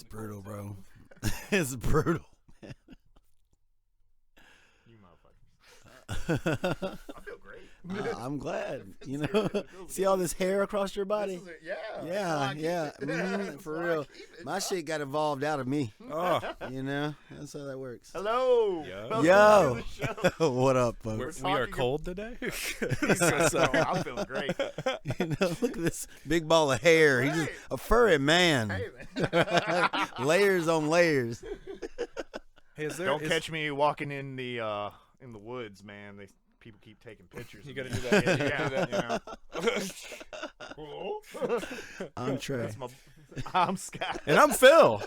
It's brutal, bro. It's brutal. You motherfuckers. I feel great. I'm glad. You know, see all this hair across your body? Yeah. For real. My shit got evolved out of me. Oh, You know, that's how that works. Hello. Yo. Yo. Welcome to the show. What up, folks? we are cold today. I'm feeling great. You know, look at this big ball of hair. He's just a furry man. Hey, man. Layers on layers. Hey, Don't catch me walking in the woods, man. People keep taking pictures. You of gotta me. do that. Yeah, you Yeah, gotta do that. I'm Trey. I'm Scott. And I'm Phil.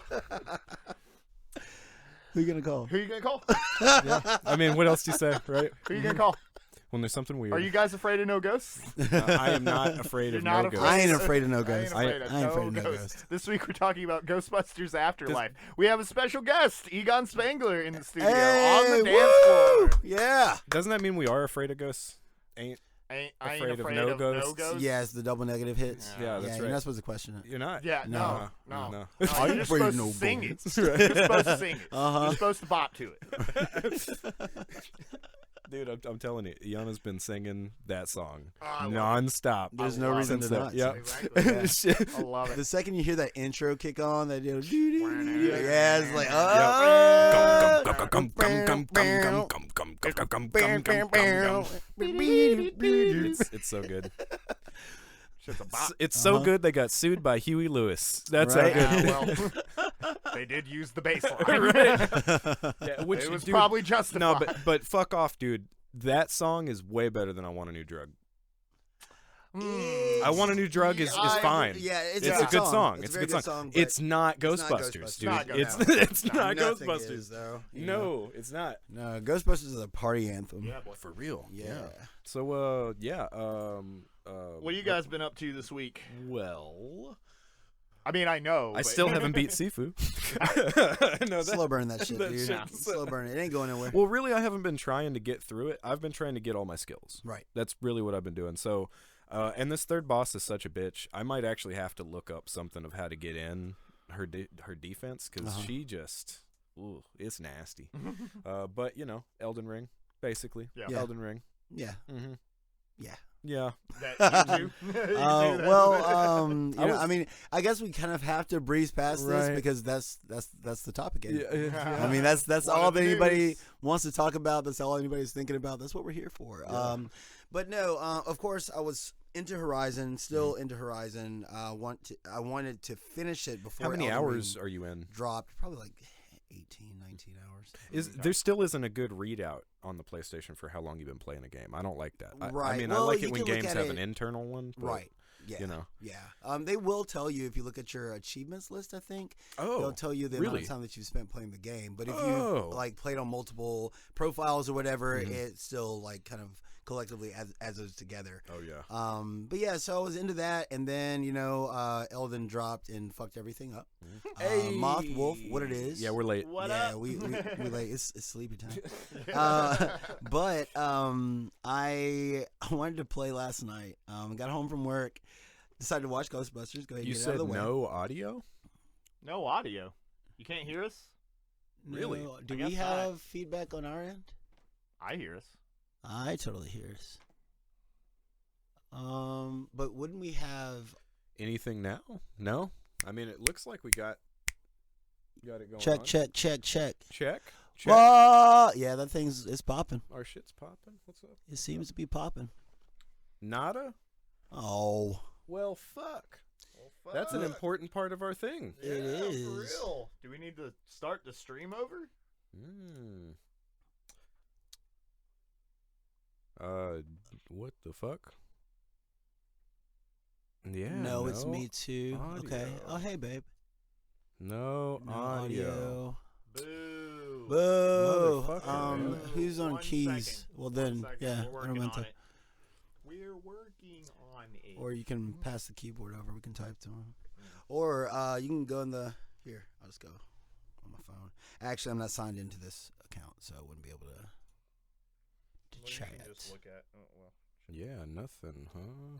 Who you gonna call? Who you gonna call? Yeah. I mean, what else do you say, right? Who you gonna call? When there's something weird. Are you guys afraid of no ghosts? I am not afraid You're of not no afraid. ghosts. I ain't afraid of no I ghosts. ain't afraid of no ghosts. ghosts. This week we're talking about Ghostbusters Afterlife. We have a special guest, Egon Spangler, in the studio on the dance woo! floor. Yeah. Doesn't that mean we are afraid of ghosts? I ain't Afraid afraid of of no no ghosts? ghosts. Yes, the double negative hits. Yeah, that's You're right. not supposed to question it. You're not. Yeah, no. No. You're afraid just of supposed no to sing it. ghosts. You're supposed to sing it. Uh-huh. You're supposed to bop to it. Dude, I'm telling you, Iana's been singing that song I love it. nonstop. There's I no love reason since to that. not. Yeah. Exactly. Shit. I love it. The second you hear that intro kick on, that yeah, it's like It's so good. Shit's a bop. It's so good they got sued by Huey Lewis. That's Right. how good. Well, they did use the bass line. Yeah, which It was dude, probably justified. no, but fuck off, dude. That song is way better than I Want a New Drug. I Want a New Drug is fine. Yeah, It's a good song. It's a very good song. but It's not it's not Ghostbusters, dude. Not It's Ghostbusters. it's not nothing Ghostbusters. is, though, you know? No, it's not. No, Ghostbusters is a party anthem. Yeah, boy. For real. Yeah. So yeah. What you guys been up to this week? Well, I mean, I know. I but- still haven't beat Sifu. No, that- Slow burn that shit, that dude. shit's- Slow burn it. It ain't going nowhere. Well, really, I haven't been trying to get through it. I've been trying to get all my skills. Right. That's really what I've been doing. So, and this third boss is such a bitch. I might actually have to look up something of how to get in her defense because she just, ooh, it's nasty. But you know, Elden Ring, basically. Yeah. Yeah. Elden Ring. Yeah. Mm-hmm. Yeah. Yeah. That you do? You do that? Well, I I mean, I guess we kind of have to breeze past this Right. because that's the topic. Isn't it? Yeah. I mean, that's One all of that the anybody news. wants to talk about. That's all anybody's thinking about. That's what we're here for. But no, of course, I was into Horizon, still into Horizon. I wanted to finish it before. How many Elden hours Ring are you in? dropped? Probably like 18, 19 hours. There still isn't a good readout on the PlayStation for how long you've been playing a game. I don't like that. I Right. mean, Well, I like you it when can look games at have it- an internal one. But, Right. Yeah. You know. Yeah. They will tell you if you look at your achievements list. I think Oh. they'll tell you the amount really? of time that you've spent playing the game. But if Oh. you like played on multiple profiles or whatever, it still like kind of collectively adds those together. Oh yeah. But yeah, so I was into that, and then Elden dropped and fucked everything up. Moth Wolf, what it is? Yeah, we're late. What yeah, up? we late. It's sleepy time. But I wanted to play last night. Got home from work, decided to watch Ghostbusters. Go ahead and You get it out said of the way. no audio? No audio. You can't hear us? Really? No. Do I we guess not. have feedback on our end? I hear us. I totally hear us. But wouldn't we have Anything now? No? I mean, it looks like we got it going check, on. check? Check. Check. Yeah, that thing's it's popping. Our shit's popping. What's up? It seems to be popping. Nada? Oh, Well, fuck. That's an important part of our thing. it is. For real. Do we need to start the stream over? What the fuck? Yeah. No, it's me too. Okay. audio. Oh, hey, babe. No, No audio. Boo. Boo. Motherfucker, man. Who's on 1 keys? second. Well, 1 then, second. yeah, We're I don't working meant on to. it. We're working on it. Or you can pass the keyboard over. We can type to him. Or you can go in the here. I'll just go on my phone. Actually, I'm not signed into this account, so I wouldn't be able to Well, you chat. can just look at. Oh, well. Yeah, nothing, huh?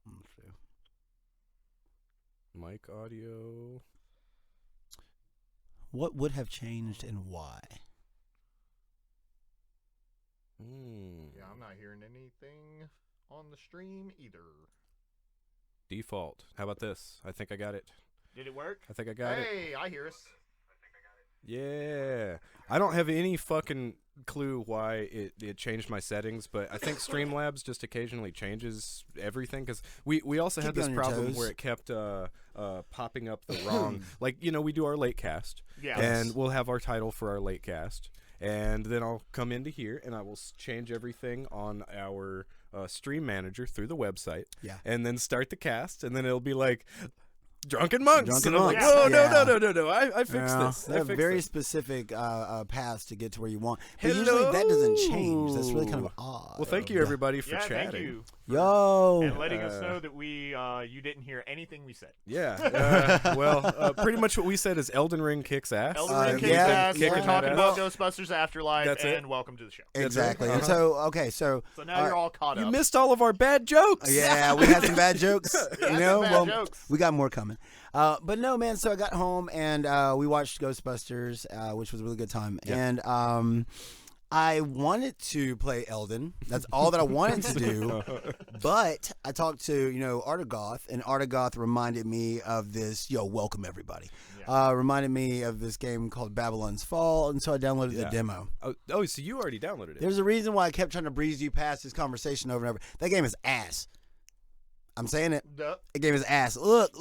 Let's see. Mic audio. What would have changed and why? Yeah, I'm not hearing anything on the stream either. Default. How about this? I think I got it. Did it work? I think I got it. Hey, I hear us. Yeah. I don't have any fucking clue why it changed my settings, but I think Streamlabs just occasionally changes everything, because we also had this problem where it kept popping up the wrong, like, we do our late cast, and we'll have our title for our late cast, and then I'll come into here and I will change everything on our stream manager through the website, and then start the cast, and then it'll be like Drunken Monks. And I'm like, no. I fixed this. They have very specific paths to get to where you want. But usually that doesn't change. That's really kind of odd. Well, thank you, everybody, for chatting. Thank you. Yo. And letting us know that you didn't hear anything we said. Yeah. Well, pretty much what we said is Elden Ring kicks ass. Elden Ring kicks ass. We're talking about Ghostbusters Afterlife, and welcome to the show. Exactly. And so now you're all caught up. You missed all of our bad jokes. Yeah, we had some bad jokes. Jokes. We got more coming. But no, man, so I got home and we watched Ghostbusters, which was a really good time. Yeah. And I wanted to play Elden. That's all that I wanted to do. But I talked to, Artagoth, and Artagoth reminded me of this, welcome everybody. Yeah. Reminded me of this game called Babylon's Fall, and so I downloaded the demo. Oh, so you already downloaded it. There's a reason why I kept trying to breeze you past this conversation over and over. That game is ass. I'm saying it. The game is ass. Look.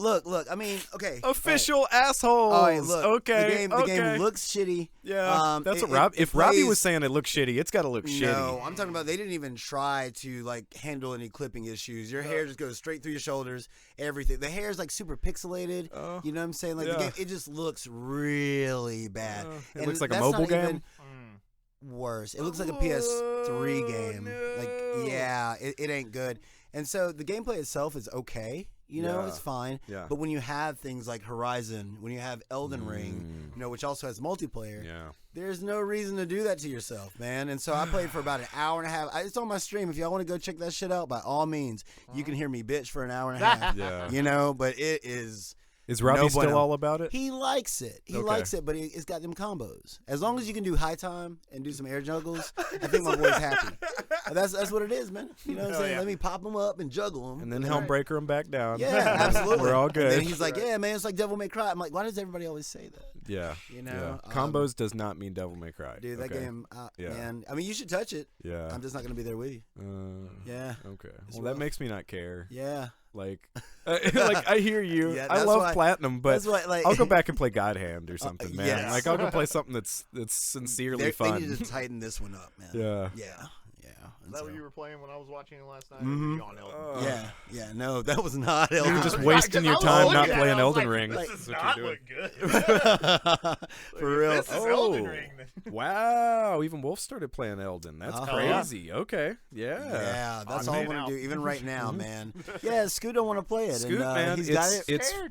I mean, okay. Official assholes. All right, look. Okay. The game looks shitty. Yeah. That's what Rob. If Robbie was saying it looks shitty, it's got to look shitty. No, I'm talking about they didn't even try to handle any clipping issues. Your hair just goes straight through your shoulders. Everything. The hair is super pixelated. You know what I'm saying? The game, it just looks really bad. It looks like a mobile game. Worse. It looks like a PS3 game. No. It ain't good. And so the gameplay itself is okay, it's fine. Yeah. But when you have things like Horizon, when you have Elden Ring, which also has multiplayer, there's no reason to do that to yourself, man. And so I played for about an hour and a half. It's on my stream. If y'all want to go check that shit out, by all means, you can hear me bitch for an hour and a half. But it is... Is Robbie still all about it? He likes it. He likes it, but it's got them combos. As long as you can do high time and do some air juggles, I think my boy's happy. That's what it is, man. You know what I'm saying? Let me pop them up and juggle them. And then Helmbreaker them back down. Yeah, absolutely. We're all good. And then he's like, yeah, man, it's like Devil May Cry. I'm like, why does everybody always say that? Yeah. Combos does not mean Devil May Cry. Dude, that game, man. I mean, you should touch it. Yeah. I'm just not going to be there with you. Yeah. Okay. Well, that makes me not care. Yeah. I hear you. I love Platinum, but I'll go back and play God Hand or something, man. Yes. I'll go play something that's sincerely fun. They need to tighten this one up, man. Yeah. Is that what you were playing when I was watching it last night? Mm-hmm. Yeah. No, that was not Elden. You were just wasting your time not playing Elden Ring. This does not look good. For real. This is Elden Ring. Wow. Even Wolf started playing Elden. That's crazy. Okay. Yeah. Yeah. That's all I want to do, even right now, man. Yeah, Scoot don't want to play it. Scoot, and, man, he's got it.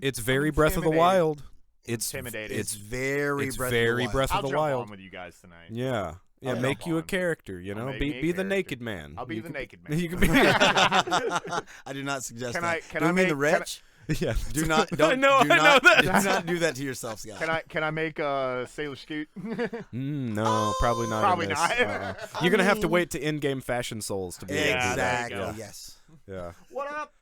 It's very Breath of the Wild. It's intimidating. It's very Breath of the Wild. I'll jump on with you guys tonight. Yeah. Yeah, make you a character, Be the naked man. I'll be the naked man. You can be. I do not suggest that. Can I mean the wretch? Yeah. Do not. I know that. Do not do that to yourself, Scott. Can I make Sailor Scoot? No, probably not. Probably not. You're gonna have to wait to in-game Fashion Souls to be able to do that. Exactly. Yes. Yeah. What up?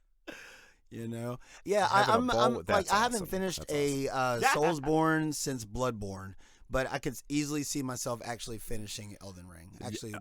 Yeah. I'm like I haven't finished a Soulsborne since Bloodborne. But I could easily see myself actually finishing Elden Ring. Actually,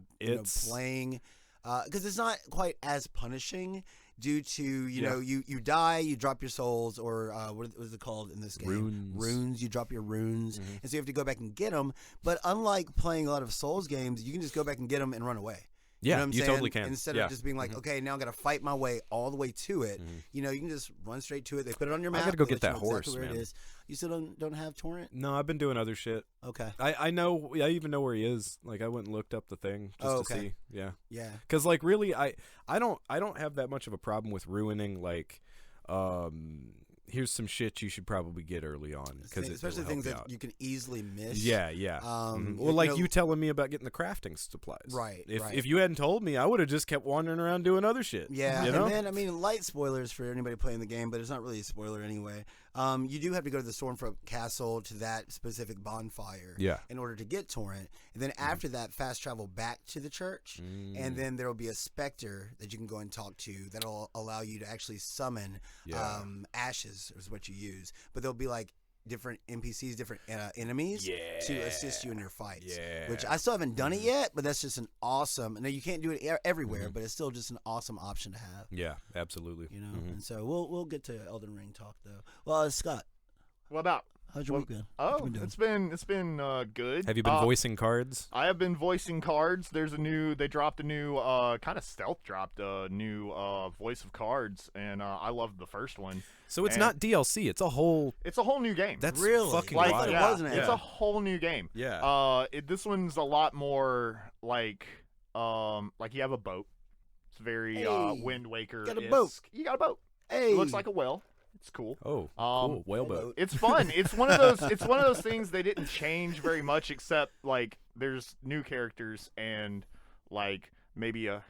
playing, because it's not quite as punishing due to you die, you drop your souls, or what is it called in this game? Runes. You drop your runes, and so you have to go back and get them. But unlike playing a lot of Souls games, you can just go back and get them and run away. Yeah, you know what I'm saying? Totally can. Instead of just being like, okay, now I got to fight my way all the way to it. You can just run straight to it. They put it on your map. I got to go get that horse, exactly man. Where it is. You still don't have Torrent? No, I've been doing other shit. Okay. I know. I even know where he is. Like I went and looked up the thing just to see. Yeah. Yeah. Because really, I don't have that much of a problem with ruining here's some shit you should probably get early on, because especially things that you can easily miss. Yeah. Well, you telling me about getting the crafting supplies. Right. If you hadn't told me, I would have just kept wandering around doing other shit. Yeah. And then light spoilers for anybody playing the game, but it's not really a spoiler anyway. You do have to go to the Stormfront Castle to that specific bonfire in order to get Torrent. And then after that, fast travel back to the church. And then there will be a specter that you can go and talk to that'll allow you to actually summon ashes is what you use. But there'll be like different NPCs, different enemies to assist you in your fights. Which I still haven't done it yet, but that's just an awesome. Now you can't do it everywhere, but it's still just an awesome option to have. Yeah, absolutely. You know, and so we'll get to Elden Ring talk though. Well, Scott, what about? How's your week been? Oh, it's been good. Have you been voicing cards? I have been voicing cards. They dropped a new kind of stealth dropped a new voice of cards, and I loved the first one. So it's not DLC. It's a whole new game. That's really fucking like wild. it wasn't. It's a whole new game. Yeah. This one's a lot more like you have a boat. It's very Wind Waker. You got a boat. You got a boat. Hey. It looks like a whale. It's cool. Oh, cool. Whaleboat. It's fun. It's one of those things they didn't change very much, except like there's new characters and like maybe a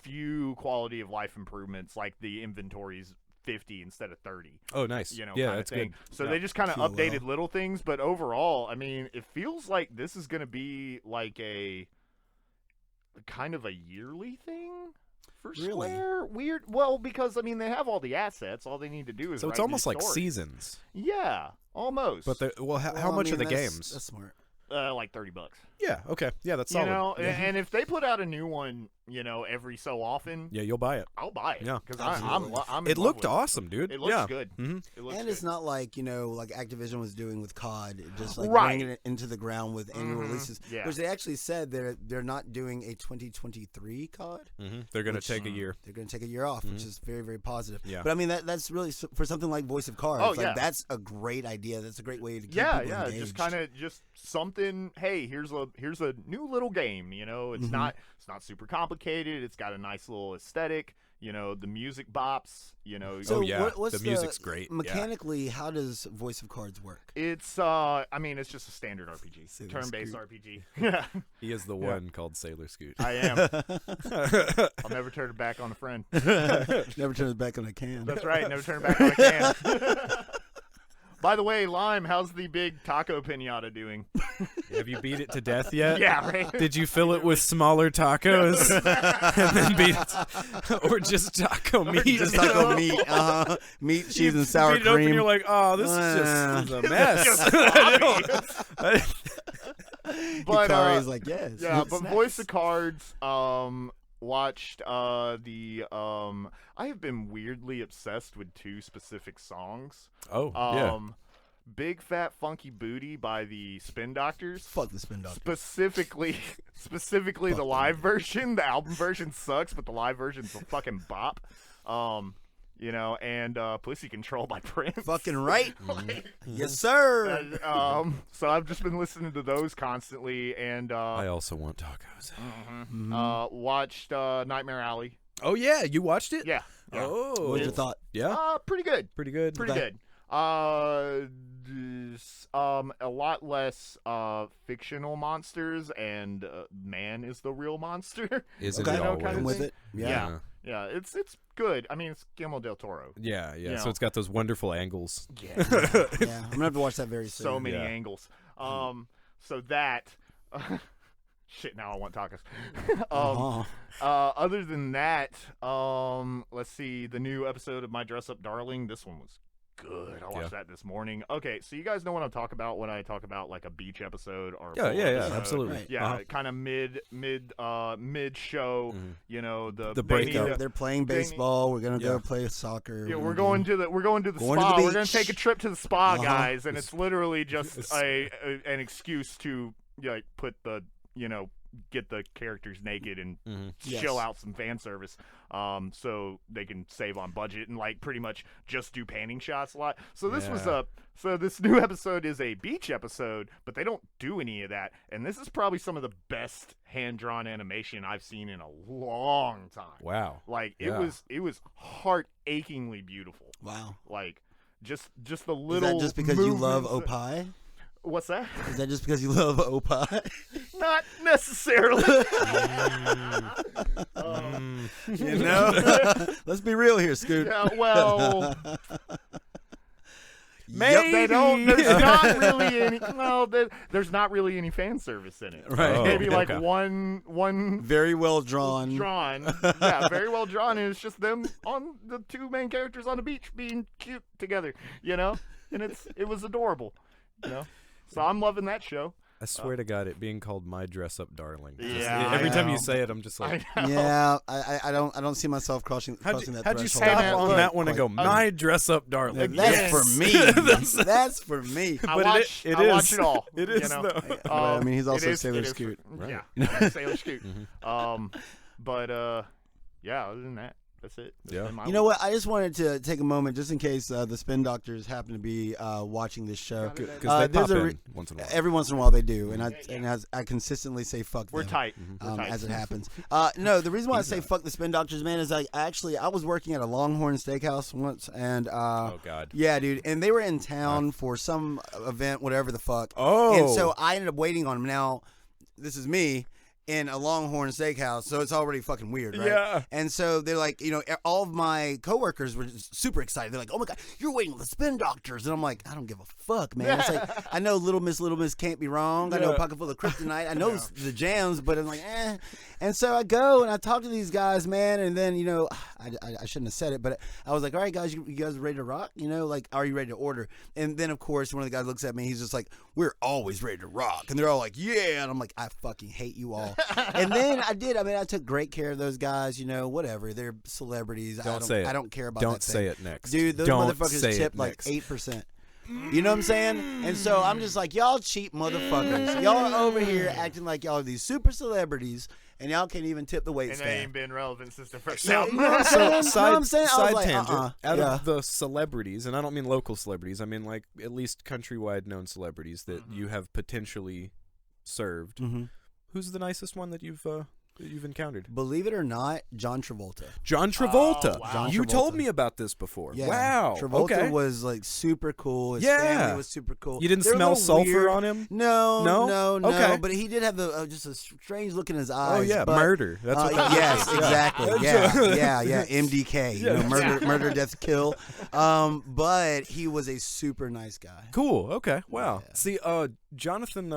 few quality of life improvements, like the inventory's 50 instead of 30. Oh, nice. You know, yeah, kind that's of thing. good. So yeah. they just kind of updated little things, but overall, I mean, it feels like this is going to be like a kind of a yearly thing. Square? Weird. Well, because I mean they have all the assets. All they need to do is so it's almost like seasons. Yeah, almost. But how much are the games? That's smart. Like $30. Yeah. Okay. Yeah, that's solid. You know, yeah. and if they put out a new one, you know, every so often, yeah, you'll buy it. I'll buy it. Yeah, because I'm. It looked awesome, dude. It looks good. Mm-hmm. It looks and good. it's not like, you know, like Activision was doing with COD, just like Right. bringing it into the ground with annual releases. Yeah. Which they actually said they're not doing a 2023 COD. Mm-hmm. They're going to take a year. They're going to take a year off, which is very, very positive. Yeah. But I mean that's really for something like Voice of Cards. Oh, like, yeah. that's a great idea. That's a great way to keep yeah, people engaged. just kind of just something. Hey, here's a new little game. You know, it's not super complicated. It's got a nice little aesthetic. You know, the music bops. You know, So what's the music's great. Mechanically, how does Voice of Cards work? it's I mean, it's just a standard RPG, Sailor turn-based Scoot. RPG. Yeah, He is the one called Sailor Scoot. I am. I'll never turn it back on a friend. Never turns back on a can. That's right. Never turn it back on a can. By the way, Lime, how's the big taco pinata doing? Have you beat it to death yet? Yeah, right. Did you fill it with smaller tacos and then beat it, or just taco meat? Just taco meat, meat, cheese, and sour beat it open, cream. you're like, oh, this is a mess. But Hikari's like, yes. yeah, it's but nice. Voice of Cards. Watched I have been weirdly obsessed with two specific songs. Oh, yeah. Big Fat Funky Booty by the Spin Doctors. Fuck the Spin Doctors. Specifically the live version. The album version sucks, but the live version's a fucking bop. You know, and Pussy Control by Prince. Fucking right. Yes, sir. So I've just been listening to those constantly, and I also want tacos. watched Nightmare Alley. Oh yeah, you watched it? Yeah. Oh, What's your thought? Yeah, Pretty good. pretty good. Pretty good. A lot less fictional monsters, and man is the real monster. Isn't Okay. it always? I'm with it. Yeah. Yeah, it's good. I mean, it's Guillermo del Toro. Yeah. You So know. it's got those wonderful angles. Yeah, Yeah. I'm gonna have to watch that very soon. so many Yeah. angles. So that. Shit, now I want tacos. Other than that, let's see, the new episode of My Dress Up Darling. This one was good. I watched that this morning. Okay, so you guys know what I'm talking about when I talk about like a beach episode or a Yeah, full episode. absolutely. Right. Yeah, kind of mid show. You know The breakup. They're playing baseball. We're gonna go play soccer. Yeah, we're going to the spa. Going to the We're gonna beach. take a trip to the spa, guys, and it's literally just an excuse to like put the get the characters naked and chill out some fan service, so they can save on budget and like pretty much just do panning shots a lot. So this this new episode is a beach episode, but they don't do any of that. And this is probably some of the best hand-drawn animation I've seen in a long time. Wow. Like it was heart-achingly beautiful. Wow. Like just the little. Is that just because you love movements Opie? What's that? Is that just because you love Opie? Not necessarily. You know? Let's be real here, Scoot. Yeah, well, Maybe. They don't. There's not really any. Well, there's not really any fan service in it. Right. Maybe like one. Very well drawn. Yeah, very well drawn. And it's just them on the two main characters on the beach being cute together. And it was adorable. So I'm loving that show. I swear to God, it being called My Dress Up Darling. Yeah, every time you say it, I'm just like, yeah, I don't see myself crossing that threshold. How'd you stop on that one and go, My Dress Up Darling? That's for me. That's for me. I watch it all. It is, though. I mean, he's also Sailor Scoot. Right. Yeah, Sailor Scoot. But yeah, other than that, that's it. Yeah. You know what? I just wanted to take a moment, just in case the Spin Doctors happen to be watching this show. Because they pop in once in a while. Every once in a while they do, and I consistently say fuck them. We're tight. As it happens. No, the reason why I say fuck the Spin Doctors, man, is I was working at a Longhorn Steakhouse once, and oh God, yeah, dude, and they were in town for some event, whatever the fuck. Oh, and so I ended up waiting on them. Now, this is me in a Longhorn Steakhouse, so it's already fucking weird, right? Yeah. And so they're like, all of my coworkers were just super excited. They're like, "Oh my God, you're waiting on the Spin Doctors," and I'm like, "I don't give a fuck, man." It's like, I know Little Miss Can't Be Wrong. I know Pocket Full of Kryptonite. I know the jams, but I'm like, eh. And so I go and I talk to these guys, man, and then I shouldn't have said it, but I was like, "All right, guys, you guys ready to rock? Like, are you ready to order?" And then of course one of the guys looks at me. He's just like, "We're always ready to rock," and they're all like, "Yeah," and I'm like, "I fucking hate you all." And then I took great care of those guys, whatever. They're celebrities. I don't care about that. Don't say it next. Dude, those motherfuckers tip like 8%. You know what I'm saying? And so I'm just like, y'all cheap motherfuckers. Y'all are over here acting like y'all are these super celebrities, and y'all can't even tip the wait staff. stand. And they ain't been relevant since the first album. You know what I'm saying? Side tangent. Out of the celebrities, and I don't mean local celebrities, I mean like at least countrywide known celebrities that you have potentially served. Mm-hmm. Who's the nicest one that you've encountered? Believe it or not, John Travolta. John Travolta. Oh, wow. John You Travolta. told me about this before. Yeah. Wow. Travolta was like super cool. His family was super cool. You didn't They're smell sulfur weird. on him? No. Okay. But he did have just a strange look in his eyes. Oh yeah, but, murder. That's what that yes, is. exactly. Yeah. MDK. Murder, death, kill. But he was a super nice guy. Cool. Okay. Wow. Yeah. See, Jonathan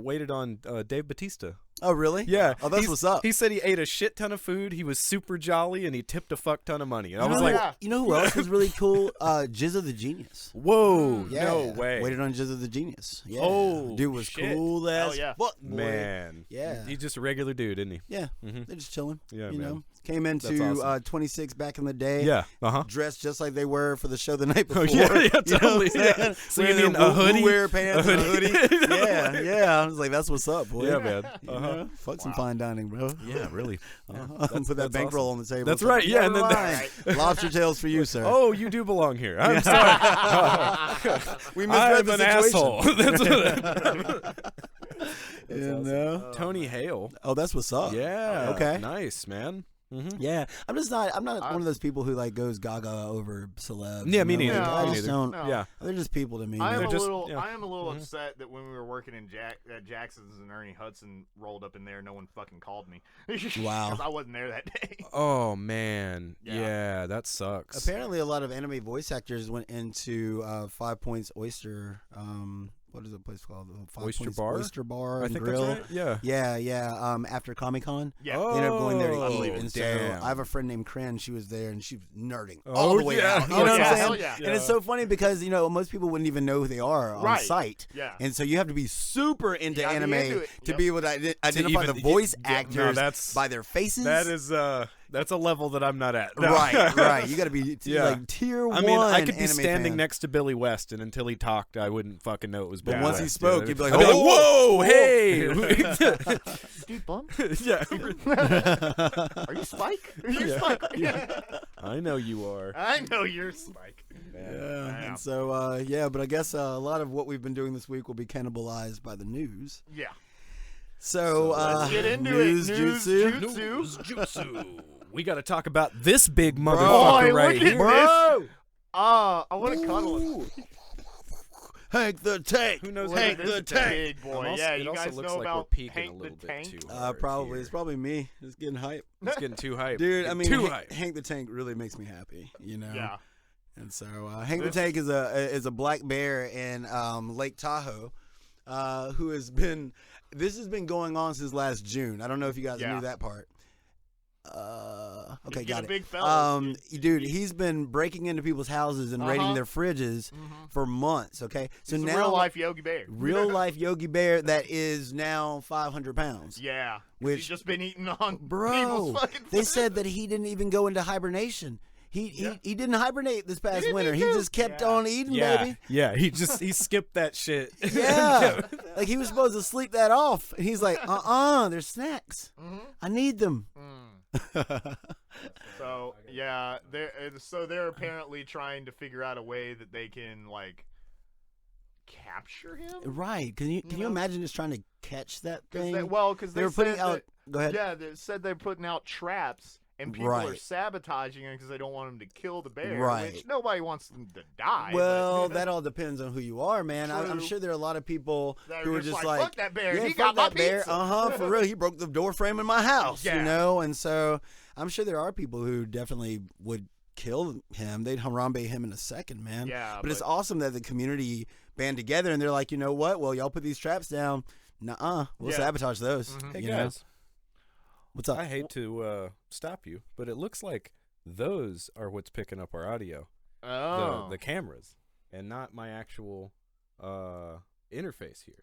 waited on Dave Bautista. Oh, really? Yeah. Oh, that's what's up. He said he ate a shit ton of food. He was super jolly, and he tipped a fuck ton of money. And I was like, you know who else was really cool? Jizza the Genius. whoa, Yeah. no way. Waited on Jizza the Genius. Yeah. Oh, dude was shit. cool as yeah. fuck, boy. Man. Yeah. He's just a regular dude, isn't he? Yeah. Mm-hmm. They're just chilling. Yeah, you man. know. Came into That's awesome. 26 back in the day. Yeah. Uh-huh. Dressed just like they were for the show the night before. Oh, yeah, You know totally. what I'm saying? So you Wearing mean their a hoodie? wear pants and a hoodie? Yeah. yeah. I was like, that's what's up, boy. Yeah, man. Uh-huh. Fuck some fine dining, bro. Yeah, really. Put that bankroll on the table. That's right. Yeah, and then lobster tails for you, sir. Oh, you do belong here. I'm sorry. We misread I'm the an situation. asshole. That's Tony Hale. Oh, that's what's up. Yeah. Okay. Nice, man. Mm-hmm. Yeah, I'm not one of those people who like goes gaga over celebs. Yeah, me you know? neither. Like, I Me just neither. don't. No. Yeah. They're just people to me. I am man. a just- little. yeah. I am a little upset that when we were working in at Jackson's and Ernie Hudson rolled up in there, no one fucking called me. Wow. Because I wasn't there that day. Oh man. Yeah. Yeah, that sucks. Apparently, a lot of anime voice actors went into 5 Points Oyster. What is the place called? Oyster Points Bar? Oyster Bar I and think Grill. that's right. Yeah. Yeah. After Comic-Con. Yeah. Oh, They ended up going there to I eat, believe it. and so Damn. I have a friend named Kren. She was there, and she was nerding Oh, all the way yeah. out. You Oh, know what yeah. I'm saying? Hell yeah. And it's so funny because most people wouldn't even know who they are on Right. site. Yeah. And so you have to be super into You gotta be anime into it. to Yep. be able to identify even- the voice yeah, no, actors that's- by their faces. That is that's a level that I'm not at. No. right. You got to be Yeah. like tier one. I mean, I could be anime standing fan. next to Billy West, and until he talked, I wouldn't fucking know it was Billy But once West. he spoke, Yeah. you'd be like, I'd be "Oh, "Whoa, hey!" Dude, Blum? Yeah. Are you Spike? Are you Spike? I know you are. I know you're Spike. Yeah. And so, but I guess a lot of what we've been doing this week will be cannibalized by the news. Yeah. So, Let's get into news it. jutsu. News Jutsu. We got to talk about this big Boy, motherfucker right look here. at Bro! this. I want to cuddle him. Hank the Tank. Who knows Hank This the is a Tank. big boy. Also- Yeah, it you also guys looks know like we're about peaking Hank a little the bit Tank? too hard Probably. here. It's probably me. It's getting hype. It's getting too hype. Dude, I mean, too Hank, hype. Hank the Tank really makes me happy, Yeah. And so Hank the Tank is a black bear in Lake Tahoe, who has been. This has been going on since last June. I don't know if you guys knew that part. Okay, got it. Big fella. Dude, he's been breaking into people's houses and raiding their fridges for months. Okay, so he's now real life Yogi Bear. Real life Yogi Bear that is now 500 pounds. Yeah, which he's just been eating on bro. people's fucking They said that he didn't even go into hibernation. He didn't hibernate this past winter. He just kept on eating, baby. Yeah, he skipped that shit. Yeah, like he was supposed to sleep that off. And he's like, there's snacks. I need them. So yeah, they're apparently trying to figure out a way that they can like capture him. Right? Can you imagine just trying to catch that thing? Because they were putting out. Go ahead. Yeah, they said they're putting out traps. And people are sabotaging it because they don't want him to kill the bear, which nobody wants them to die. Well, that all depends on who you are, man. I'm sure there are a lot of people who are just like, fuck that bear. Yeah, he got my bear. For real. He broke the door frame in my house, you know? And so I'm sure there are people who definitely would kill him. They'd Harambe him in a second, man. Yeah, but it's awesome that the community band together and they're like, you know what? Well, y'all put these traps down. Nuh-uh. We'll sabotage those. Hey, guys. What's up? I hate to stop you, but it looks like those are what's picking up our audio. Oh. The cameras, and not my actual interface here.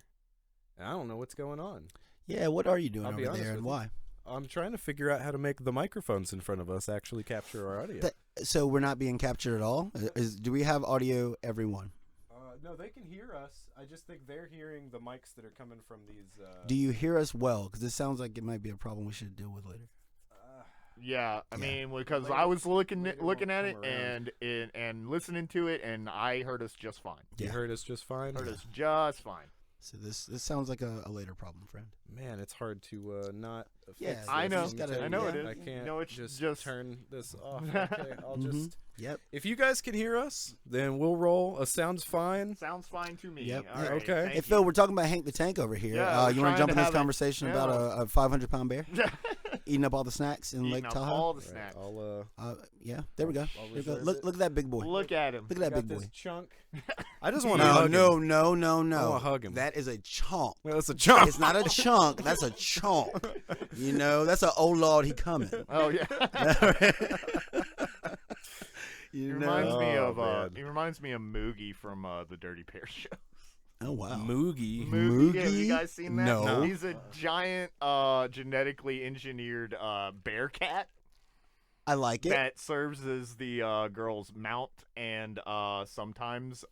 And I don't know what's going on. Yeah, what are you doing over there and why? I'm trying to figure out how to make the microphones in front of us actually capture our audio. So we're not being captured at all? Do we have audio, everyone? No, they can hear us. I just think they're hearing the mics that are coming from these. Do you hear us well? Because it sounds like it might be a problem we should deal with later. Yeah, I mean, because I was looking at it and listening to it, and I heard us just fine. You heard us just fine? Heard us just fine. So this sounds like a later problem, friend. Man, it's hard to not. Yeah, I know. I know it is. I can't. No, it's just turn this off. Okay, I'll just. Yep. If you guys can hear us, then we'll roll. Sounds fine. Sounds fine to me. Yep. All right, okay. Hey Phil, we're talking about Hank the Tank over here. Yeah, you want to jump in this conversation about a 500-pound bear eating up all the snacks in Lake Tahoe? All the snacks. Yeah, there we go. Look at that big boy. Look at him. Look at that big boy. Chunk. I just want to hug him. No. I want to hug him. That is a chunk. Well, that's a chunk. It's not a chunk. That's a chunk. You know, that's an old lord. He coming. Oh yeah. He reminds me of Moogie from the Dirty Pair show. Oh wow, Moogie. Yeah, have you guys seen that? No. He's a giant, genetically engineered bear cat. I like it. That serves as the girl's mount and sometimes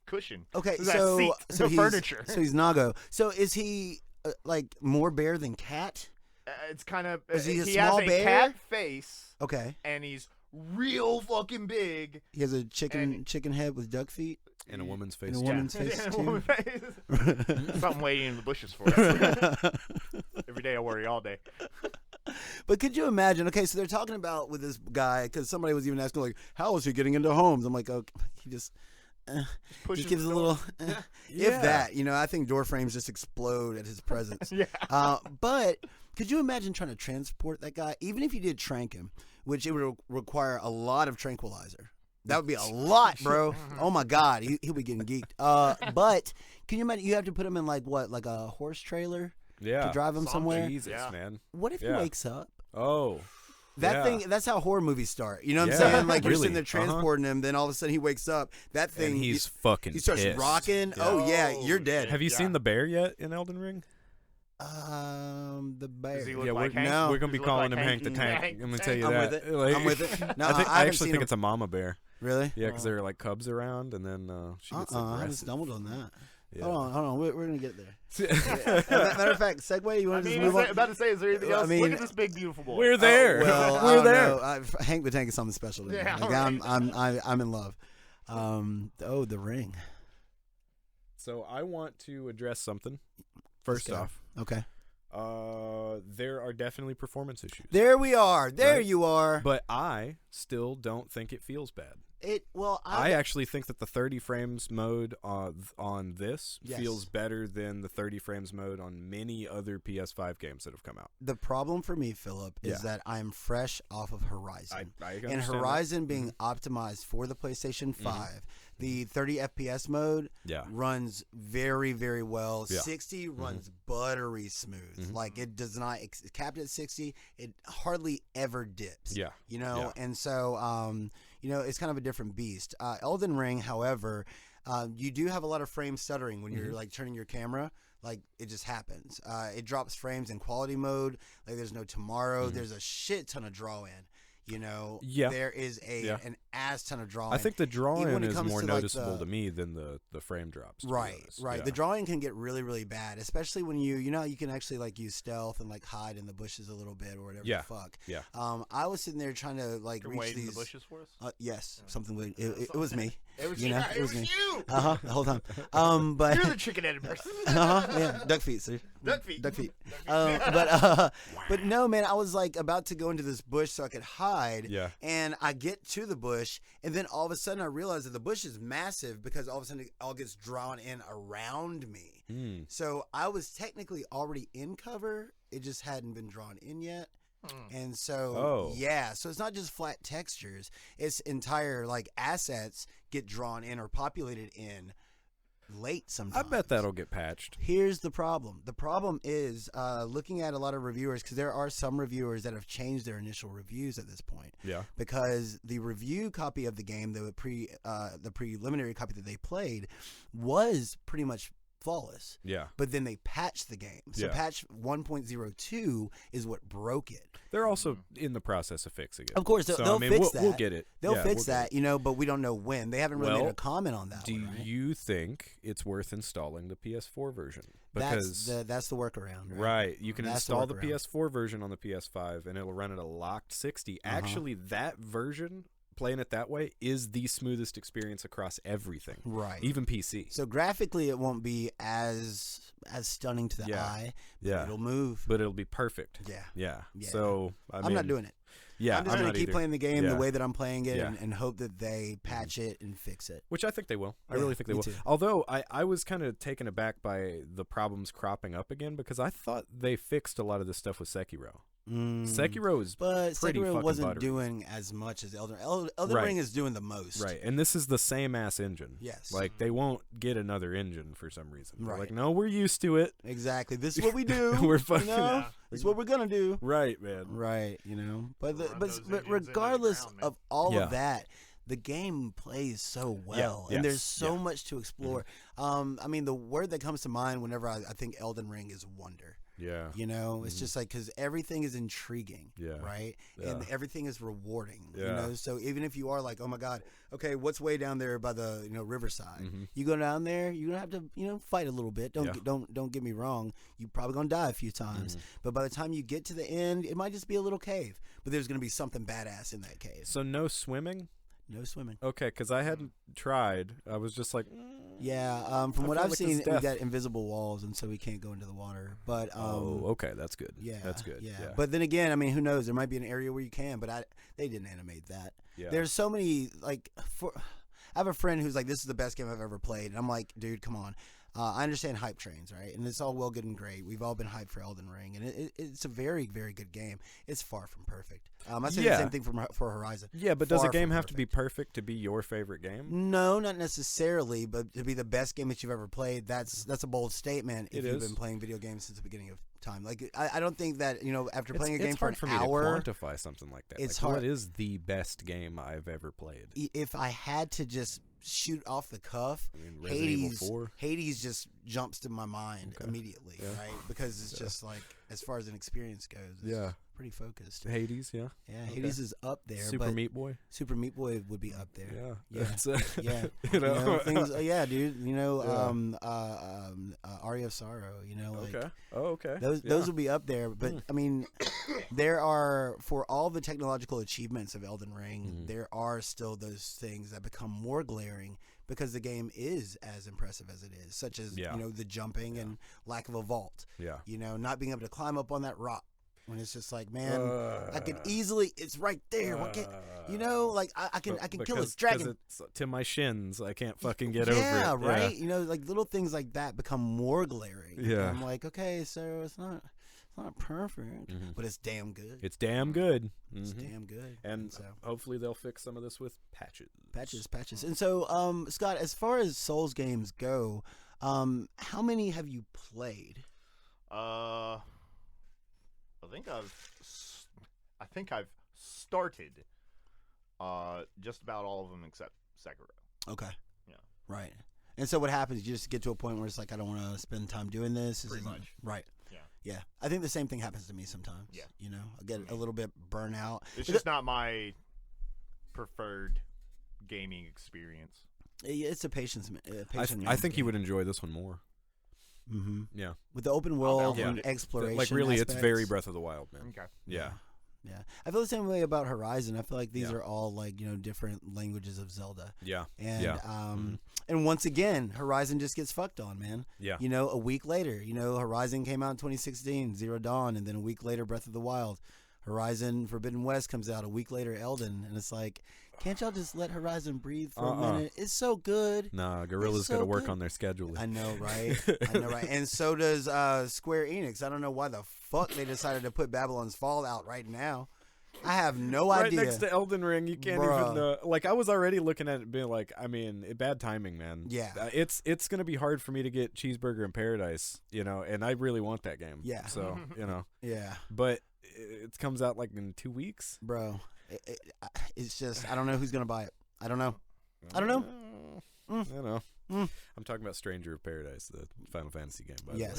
cushion. Okay, so he's furniture. So he's Nago. So is he like more bear than cat? It's kind of. Is he a he small has a bear? cat face. Okay. And he's real fucking big. He has a chicken head with duck feet. And a woman's face. And a woman's face too. Something waiting in the bushes for us. Every day I worry all day. But could you imagine? Okay, so they're talking about with this guy because somebody was even asking like, how is he getting into homes? I'm like, okay, he just gives a little, if that, you know. I think door frames just explode at his presence. Yeah. But could you imagine trying to transport that guy, even if you did trank him, which it would require a lot of tranquilizer. That would be a lot, bro. Oh my God, he'll be getting geeked. But can you imagine? You have to put him in like a horse trailer. Yeah. To drive him somewhere. Jesus, man. What if he wakes up? Oh. That thing, that's how horror movies start. You know what I'm saying? Like, you're sitting there transporting him, then all of a sudden he wakes up. That thing, and he's fucking he starts pissed. rocking. Yeah. Oh, yeah, you're dead. Have you seen the bear yet in Elden Ring? The bear. Does he look we're going to be calling him Hank the Tank. I'm going to tell you I'm that. I'm with it. No, I actually think it's a mama bear. Really? Yeah, because there are like cubs around, and then she gets aggressive. I haven't stumbled on that. Yeah. Hold on. We're going to get there. Matter of fact, segue, you want to just move on? I'm about to say, is there anything else? Look at this big, beautiful boy. We're there. We're there. Hank the Tank is something special to me. Yeah, like, I'm in love. The ring. So I want to address something. First off. Okay. There are definitely performance issues. There we are. There you are. But I still don't think it feels bad. I actually think that the 30 frames mode on this feels better than the 30 frames mode on many other PS5 games that have come out. The problem for me, Philip, is that I'm fresh off of Horizon. And Horizon being optimized for the PlayStation 5, the 30 FPS mode runs very, very well. 60 runs buttery smooth. Like, it does not, it's capped at 60. It hardly ever dips. You know, and so, you know, it's kind of a different beast. Elden Ring, however, you do have a lot of frame stuttering when you're like turning your camera. Like, it just happens. It drops frames in quality mode. Like, there's no tomorrow. There's a shit ton of draw in. You know, there is an ass ton of drawing. I think the drawing is more noticeable to me than the frame drops. Right. Yeah. The drawing can get really, really bad, especially when you know, you can actually like use stealth and like hide in the bushes a little bit or whatever the fuck. Yeah. I was sitting there trying to like reach these. In the bushes for us? Yes, something. It was me. It was you. Know, it was me. you. The whole time. But you're the chicken-headed person. Yeah, duck feet, sir. Duck feet. But no, man, I was like about to go into this bush so I could hide. Yeah. And I get to the bush, and then all of a sudden I realize that the bush is massive because all of a sudden it all gets drawn in around me. So I was technically already in cover. It just hadn't been drawn in yet. And so, so it's not just flat textures. It's entire like assets get drawn in or populated in late sometimes. I bet that'll get patched. Here's the problem. The problem is looking at a lot of reviewers, because there are some reviewers that have changed their initial reviews at this point. Yeah. Because the review copy of the game, the preliminary copy that they played, was pretty much flawless. Yeah. But then they patched the game. So patch 1.02 is what broke it. They're also in the process of fixing it. Of course, they'll fix that. We'll get it. They'll fix that, you know, but we don't know when. They haven't really made a comment on that. Do you think it's worth installing the PS4 version? Because that's the workaround, right? Right. You can install the PS4 version on the PS5, and it'll run at a locked 60. Actually, that version, playing it that way, is the smoothest experience across everything. Right. Even PC. So graphically, it won't be as stunning to the eye. But it'll move. But it'll be perfect. Yeah. So I'm not doing it. Yeah, I'm just going to keep playing the game the way that I'm playing it, Yeah. and hope that they patch it and fix it. Which I think they will. I really think they will. Too. Although I was kind of taken aback by the problems cropping up again, because I thought they fixed a lot of this stuff with Sekiro. Sekiro is pretty Sekiro fucking wasn't buttery. doing as much as Elden Ring is doing the most. Right, and this is the same ass engine. Yes. Like, they won't get another engine for some reason. They're Right. like, no, we're used to it. Exactly. This is what we do. We're fucking. This is what we're gonna do. Right, man. Right. You know. But those engines regardless into the ground, of all of that, the game plays so well, and there's so much to explore. I mean, the word that comes to mind whenever I think Elden Ring is wonder. Yeah. You know, it's just like, because everything is intriguing, right? Yeah. And everything is rewarding, you Yeah. know? So even if you are like, oh my God, okay, what's way down there by the, riverside? You go down there, you're going to have to, fight a little bit. Don't get me wrong. You're probably going to die a few times. But by the time you get to the end, it might just be a little cave. But there's going to be something badass in that cave. So no swimming? No swimming. Okay, because I hadn't tried. I was just like, from what I've seen, we got invisible walls, and so we can't go into the water. But okay, that's good. Yeah, that's good. Yeah. But then again, I mean, who knows? There might be an area where you can, but they didn't animate that. Yeah. There's so many I have a friend who's like, this is the best game I've ever played, and I'm like, dude, come on. I understand hype trains, right? And it's all well, good, and great. We've all been hyped for Elden Ring, and it's a very, very good game. It's far from perfect. I say the same thing for Horizon. Yeah, but does a game have to be perfect to be your favorite game? No, not necessarily, but to be the best game that you've ever played, that's a bold statement if you've been playing video games since the beginning of time. Like, I don't think that, after playing a game for an hour, me to quantify something like that. It's like, hard. What is the best game I've ever played? If I had to just shoot off the cuff, Hades just jumps to my mind immediately, right? Because it's just like, as far as an experience goes, it's pretty focused. Hades, yeah, Hades is up there. Super Meat Boy would be up there. Yeah. Things. Dude. Aria of Sorrow. Okay. Those will be up there. But I mean, there are, for all the technological achievements of Elden Ring, there are still those things that become more glaring because the game is as impressive as it is, such as the jumping and lack of a vault. Yeah. Not being able to climb up on that rock. when it's just like, man, I could easily. It's right there. What can't, like I can kill this dragon. It's to my shins. I can't fucking get over it. Yeah, right. Like little things like that become more glaring. Yeah. And I'm like, okay, so it's not perfect, but it's damn good. It's damn good. It's damn good. And so hopefully they'll fix some of this with patches. Patches. And so, Scott, as far as Souls games go, how many have you played? I think I've started just about all of them except Sekiro. Okay. Yeah. Right. And so what happens? You just get to a point where it's like, I don't want to spend time doing this. Pretty much. Right. Yeah. I think the same thing happens to me sometimes. Yeah. I get a little bit burnt out. It's just not my preferred gaming experience. It's a patience. I think you would enjoy this one more. Mm-hmm. Yeah. With the open world and exploration. Like really, aspects. It's very Breath of the Wild, man. Okay. Yeah. Yeah. I feel the same way about Horizon. I feel like these are all like, different languages of Zelda. Yeah. And and once again, Horizon just gets fucked on, man. Yeah. A week later, Horizon came out in 2016, Zero Dawn, and then a week later Breath of the Wild. Horizon Forbidden West comes out a week later, Elden, and it's like, can't y'all just let Horizon breathe for a minute? It's so good. Nah, Guerrilla's got to work on their scheduling. I know, right? And so does Square Enix. I don't know why the fuck they decided to put Babylon's Fall out right now. I have no idea. Right next to Elden Ring, you can't even. Like I was already looking at it, being like, I mean, bad timing, man. Yeah, it's gonna be hard for me to get Cheeseburger in Paradise, and I really want that game. Yeah. So Yeah. But it comes out like in 2 weeks, bro. It's just I don't know who's gonna buy it. I don't know. I don't know. I'm talking about Stranger of Paradise, the Final Fantasy game. By the way.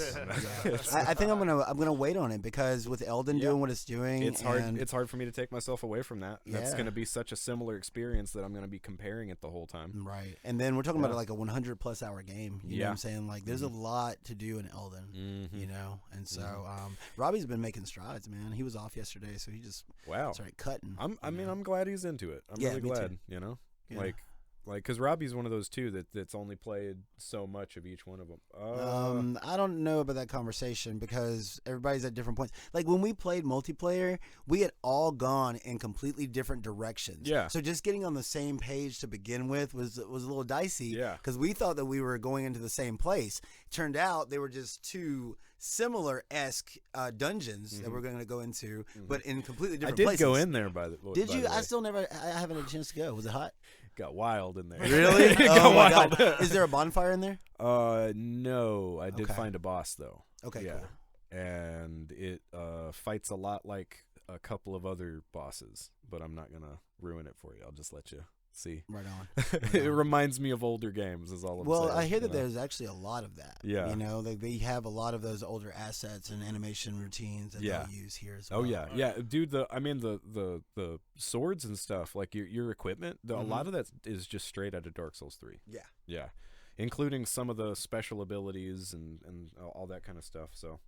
I think I'm gonna wait on it because with Elden doing what it's doing, it's hard. It's hard for me to take myself away from that. Yeah. That's gonna be such a similar experience that I'm gonna be comparing it the whole time. Right, and then we're talking about like a 100+ hour game. You know what I'm saying? Like, there's a lot to do in Elden. And so Robbie's been making strides, man. He was off yesterday, so he just started cutting. I'm glad he's into it. I'm really glad. Like, because Robbie's one of those too that's only played so much of each one of them. I don't know about that conversation because everybody's at different points. Like when we played multiplayer, we had all gone in completely different directions. Yeah. So just getting on the same page to begin with was a little dicey. Yeah. Because we thought that we were going into the same place. Turned out they were just two similar-esque dungeons that we're going to go into, but in completely different places. I did go in there by the way. Did you? I still never. I haven't had a chance to go. Was it hot? Got wild in there. Really? Got wild. God. Is there a bonfire in there? No. I did find a boss though. Okay, yeah. Cool. And it fights a lot like a couple of other bosses, but I'm not gonna ruin it for you. I'll just let you see. Right on. It reminds me of older games, is all I'm saying. Well, I hear that there's actually a lot of that. Yeah. They have a lot of those older assets and animation routines that they'll use here as well. Oh yeah, yeah, dude. The swords and stuff, like your equipment, a lot of that is just straight out of Dark Souls 3. Yeah. Yeah, including some of the special abilities and all that kind of stuff. So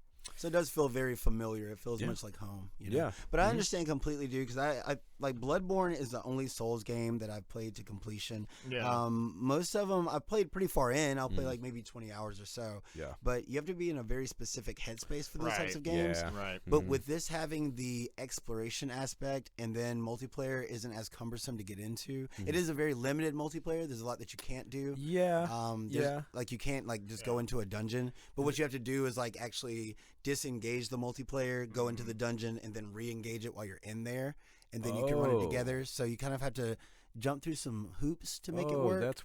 it does feel very familiar. It feels much like home. Yeah. But I understand completely, dude, because I like Bloodborne is the only Souls game that I've played to completion. Yeah. Most of them I've played pretty far in. I'll play like maybe 20 hours or so. Yeah. But you have to be in a very specific headspace for those types of games. Yeah. Right. But with this having the exploration aspect and then multiplayer isn't as cumbersome to get into. It is a very limited multiplayer. There's a lot that you can't do. Yeah. Like you can't like just go into a dungeon. But what you have to do is like actually disengage the multiplayer, go into the dungeon, and then re-engage it while you're in there, and then you can run it together. So you kind of have to jump through some hoops to make it work.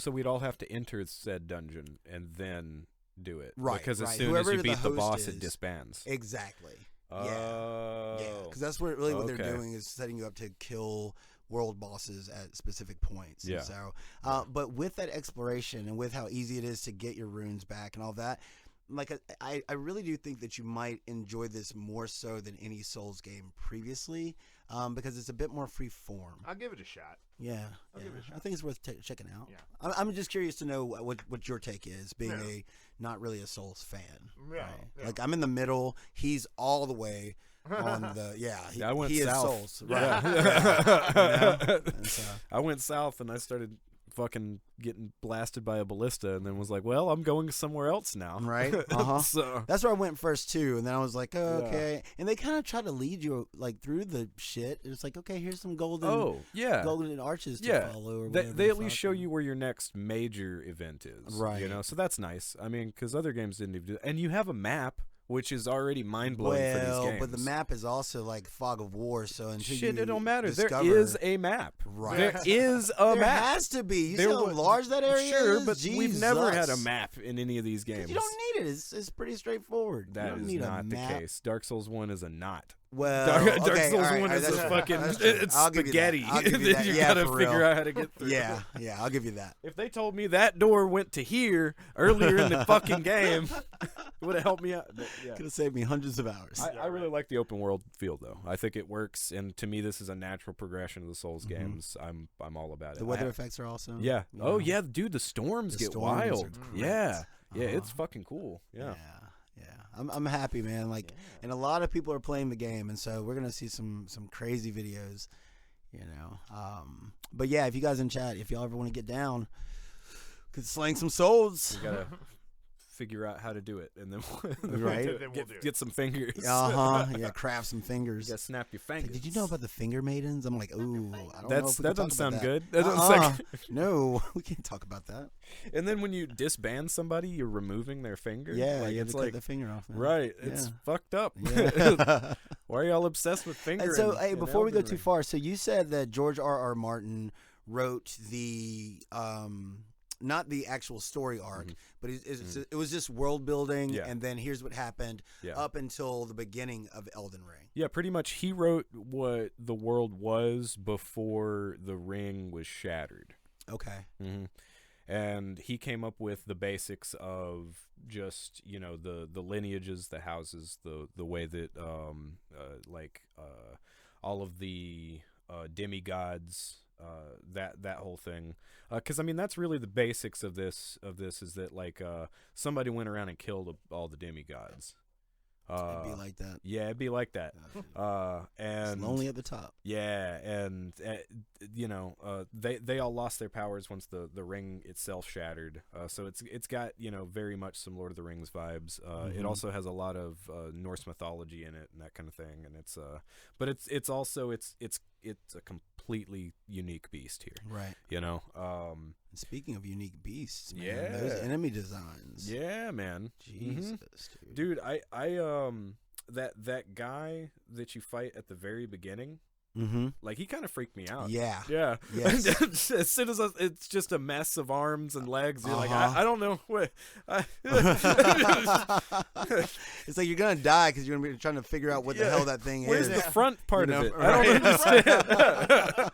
So we'd all have to enter said dungeon and then do it, right? Because as soon Whoever as you beat the boss, is, it disbands. Exactly. Oh. Yeah. Because that's what they're doing is setting you up to kill world bosses at specific points. Yeah. And so, but with that exploration and with how easy it is to get your runes back and all that. Like I really do think that you might enjoy this more so than any Souls game previously, because it's a bit more free form. I'll give it a shot. Yeah, I'll give it a shot. I think it's worth checking out. Yeah, I'm just curious to know what your take is, being a not really a Souls fan. Yeah, right? Yeah. Like I'm in the middle. He's all the way on the I went he south. is Souls. Right. Yeah. I went south and I started fucking getting blasted by a ballista, and then was like, well, I'm going somewhere else now. Right. So that's where I went first too, and then I was like, oh, okay. And they kind of try to lead you like through the shit. It's like, okay, here's some golden arches to follow. Or they at least show you where your next major event is. Right. You know, so that's nice. I mean, because other games didn't even do that. And you have a map, which is already mind-blowing for these games. But the map is also like Fog of War, so until it don't matter. Discover... There is a map. Right. There is a map. There has to be. You see how large that area is? Sure, but we've never had a map in any of these games. You don't need it. It's pretty straightforward. That is not the case. Dark Souls 1 is a knot. Well, Dark Souls 1 is a fucking it's spaghetti. You gotta figure out how to get through. Yeah, I'll give you that. If they told me that door went to here earlier in the fucking game, it would have helped me out. Could have saved me hundreds of hours. I really like the open world feel though. I think it works, and to me, this is a natural progression of the Souls games. I'm all about it. The weather effects are awesome. Yeah. Oh yeah, dude, the storms get wild. Yeah, it's fucking cool. Yeah. I'm happy, man. Like, and a lot of people are playing the game, and so we're gonna see some crazy videos, you know. But yeah, if you guys in chat, if y'all ever want to get down, could slang some souls. We gotta figure out how to do it, and then get some fingers. Yeah, craft some fingers. You gotta snap your fingers. Like, did you know about the finger maidens? I'm like, ooh, I don't know if we that doesn't sound good. That doesn't sound no, we can't talk about that. And then when you disband somebody, you're removing their finger. Yeah, like, you have to cut the finger off. Man. Right, it's fucked up. Yeah. Why are y'all obsessed with fingers? And so, hey, before we go too far, so you said that George R.R. Martin wrote the not the actual story arc, but it was just world building, and then here's what happened up until the beginning of Elden Ring. Yeah, pretty much. He wrote what the world was before the ring was shattered. Okay. And he came up with the basics of just, you know, the lineages, the houses, the way that all of the demigods, that whole thing, because I mean that's really the basics of this is that like somebody went around and killed all the demigods. It'd be like that. Yeah, it'd be like that. And it's lonely at the top. Yeah, and you know, they all lost their powers once the ring itself shattered. So it's got, you know, very much some Lord of the Rings vibes. It also has a lot of Norse mythology in it and that kind of thing. And it's but it's also it's a completely unique beast here. Right. You know. Speaking of unique beasts, man, those enemy designs. Yeah, man. Jesus, dude. I that guy that you fight at the very beginning, like he kind of freaked me out. Yeah. Yes. As soon as it's just a mess of arms and legs, you're like, I don't know what. It's like you're gonna die because you're gonna be trying to figure out what the hell that thing Where's is. Where's the front part of it? Right? I don't understand.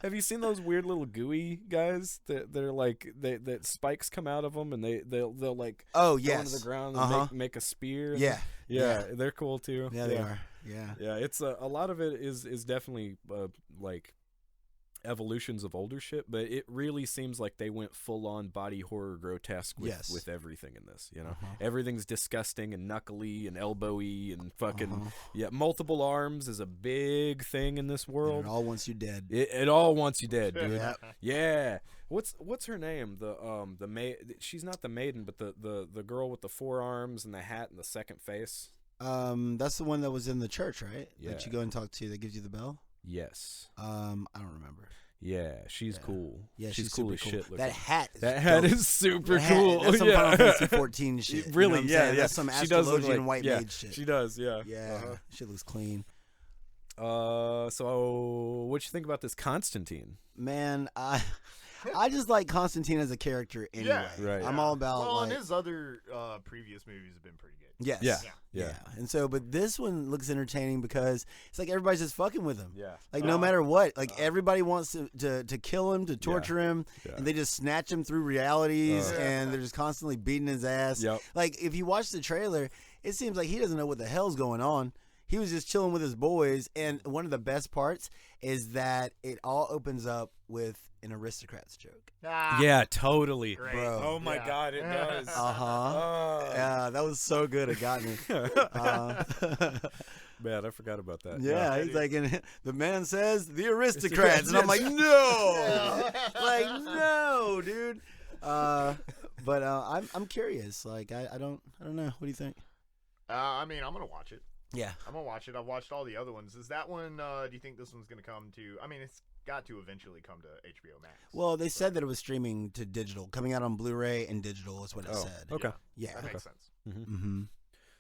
Have you seen those weird little gooey guys that they're like that spikes come out of them and they'll like go into the ground and make a spear? Yeah, they're cool too. Yeah, they are. Yeah. It's a lot of it is definitely like evolutions of older shit, but it really seems like they went full on body horror grotesque with everything in this. You know, everything's disgusting and knuckly and elbowy and fucking multiple arms is a big thing in this world. And it all wants you dead. It all wants you dead, dude. Yeah. What's her name? The she's not the maiden, but the girl with the 4 arms and the hat and the second face. That's the one that was in the church, right? Yeah. That you go and talk to that gives you the bell. Yes. I don't remember. Yeah, she's cool. Yeah, she's cool as shit. That hat is super cool. That's some Final Fantasy 14 shit. Really? You know that's some astrologian white mage shit. She does. Yeah. Yeah. She looks clean. So what you think about this Constantine? Man, I just like Constantine as a character anyway. Yeah, right. I'm all about. Well, and his other previous movies have been pretty good. Yes. Yeah. And so, but this one looks entertaining because it's like everybody's just fucking with him. Yeah. Like no matter what, like everybody wants to kill him, to torture him, and they just snatch him through realities, and they're just constantly beating his ass. Yep. Like if you watch the trailer, it seems like he doesn't know what the hell's going on. he was just chilling with his boys, and one of the best parts is that it all opens up with an Aristocrats joke. Yeah, totally. Great. Bro. Oh my God, it does. Yeah, that was so good. It got me. Man, I forgot about that. Yeah, he's like, and the man says the Aristocrats, and I'm like, no, like no, dude. But I'm curious. Like, I don't know. What do you think? I mean, I'm gonna watch it. Yeah, I'm gonna watch it. I've watched all the other ones. Is that one? Do you think this one's gonna come to? I mean, it's got to eventually come to HBO Max. well, they said that it was streaming to digital, coming out on Blu-ray and digital is what it said. Okay. Yeah. That makes sense. Mm-hmm.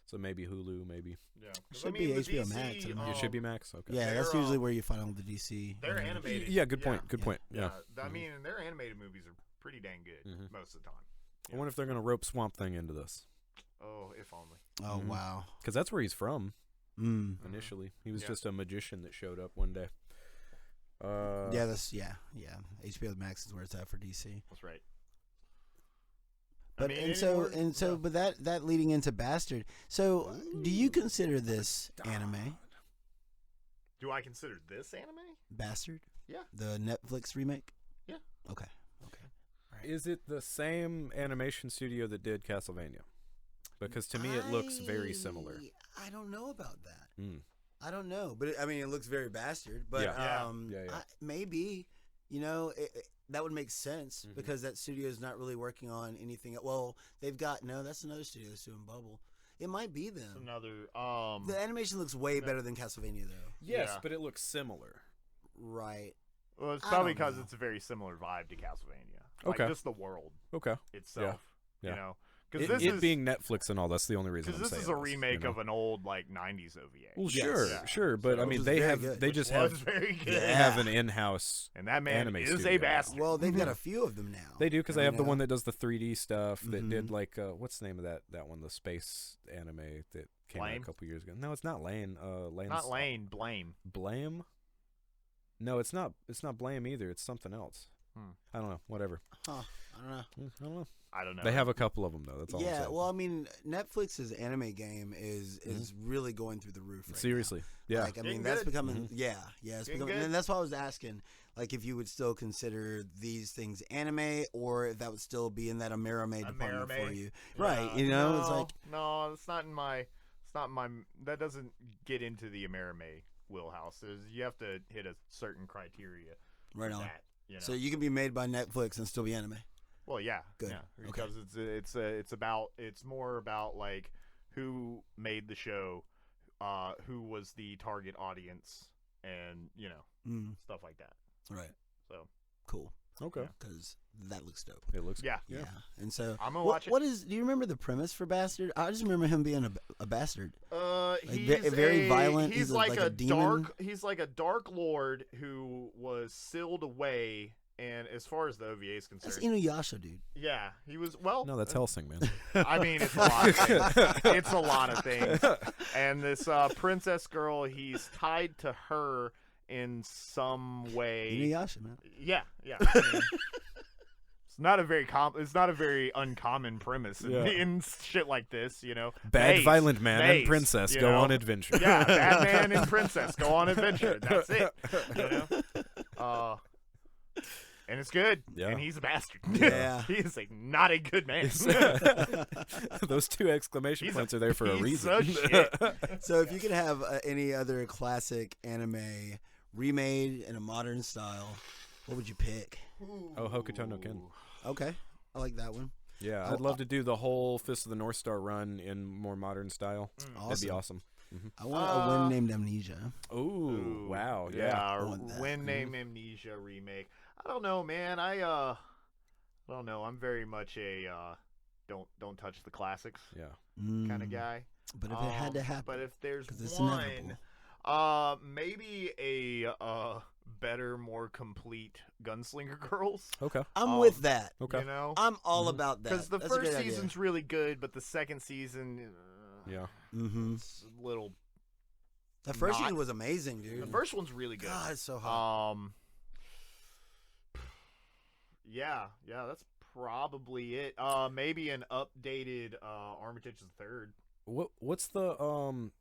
So maybe Hulu, maybe. Yeah, It should be HBO Max. It should be Max. Okay. Yeah, that's usually where you find all the DC. They're animated. Yeah, good point. Good point. Yeah. I mean, their animated movies are pretty dang good most of the time. I wonder if they're gonna rope Swamp Thing into this. Oh, if only. Oh wow. Because that's where he's from. Mm. Initially, he was just a magician that showed up one day. Yeah, HBO Max is where it's at for DC. That's right. But I mean, but that leading into Bastard. So, do you consider this anime? Do I consider this anime? Bastard? Yeah. The Netflix remake? Yeah. Okay. Right. Is it the same animation studio that did Castlevania? Because to me, it looks very similar. I don't know about that. Mm. I don't know, but it looks very Bastard. But Yeah. maybe, that would make sense because that studio is not really working on anything. Well, they've got that's another studio that's doing Bubble. It might be them. It's another. The animation looks way better than Castlevania, though. Yes, but it looks similar. Right. Well, it's probably because it's a very similar vibe to Castlevania. Okay. Like just the world. Okay. Itself. Yeah. You know. Because it being Netflix and all, that's the only reason. Because this is a remake of an old like '90s OVA. Well, sure, but So, I mean, very they have an in-house and that man anime is studio. a bastard. Well, they've got a few of them now. They do because they have the one that does the 3D stuff that did like what's the name of that one, the space anime that came out a couple years ago. No, it's not Lane. Not Lane. Blame. Blame. No, it's not. It's not Blame either. It's something else. I don't know. Whatever. Huh. I don't know. I don't know. They have a couple of them though. That's all. Yeah, I'm saying. well, I mean, Netflix's anime game is really going through the roof. Right Seriously, now. yeah. Like, I mean, that's becoming it's becoming, and that's why I was asking, like, if you would still consider these things anime, or if that would still be in that Amerime department for you, right? It's like no, it's not in my. That doesn't get into the Amerime wheelhouse. You have to hit a certain criteria. Right on. That, So you can be made by Netflix and still be anime. Well, yeah, good. Yeah, because it's more about like who made the show, who was the target audience, and stuff like that. Right. So cool. Okay. Because that looks dope. It looks yeah. And so I'm gonna watch it. Do you remember the premise for Bastard? I just remember him being a bastard. He's very violent. He's like a demon. dark. He's like a dark lord who was sealed away. And as far as the OVA is concerned, that's Inuyasha, dude. Yeah, he was. Well, no, that's Hellsing, man. I mean, it's a lot of things. It's a lot of things. And this princess girl, he's tied to her in some way. Inuyasha, man. Yeah. I mean, it's not a very uncommon premise in shit like this, Bad violent man and princess go on adventure. Yeah, bad man and princess go on adventure. That's it. And it's good. Yeah. And he's a bastard. Yeah. He is not a good man. Those two exclamation points are there for a reason. So shit. So if you could have any other classic anime remade in a modern style, what would you pick? Oh, Hokuto no Ken. Okay. I like that one. Yeah, I'd love to do the whole Fist of the North Star run in more modern style. Awesome. That'd be awesome. I want a When Named Amnesia. Ooh, wow. Yeah. When Named Amnesia remake. I don't know, man. I don't know. I'm very much a don't touch the classics kind of guy. But if it had to happen. But if there's one, maybe a better, more complete Gunslinger Girls. Okay. I'm with that. Okay. I'm all about that. Because the first season's really good, but the second season, it's a little. The first season was amazing, dude. The first one's really good. God, it's so hot. Yeah, that's probably it. Maybe an updated Armitage the Third. what's the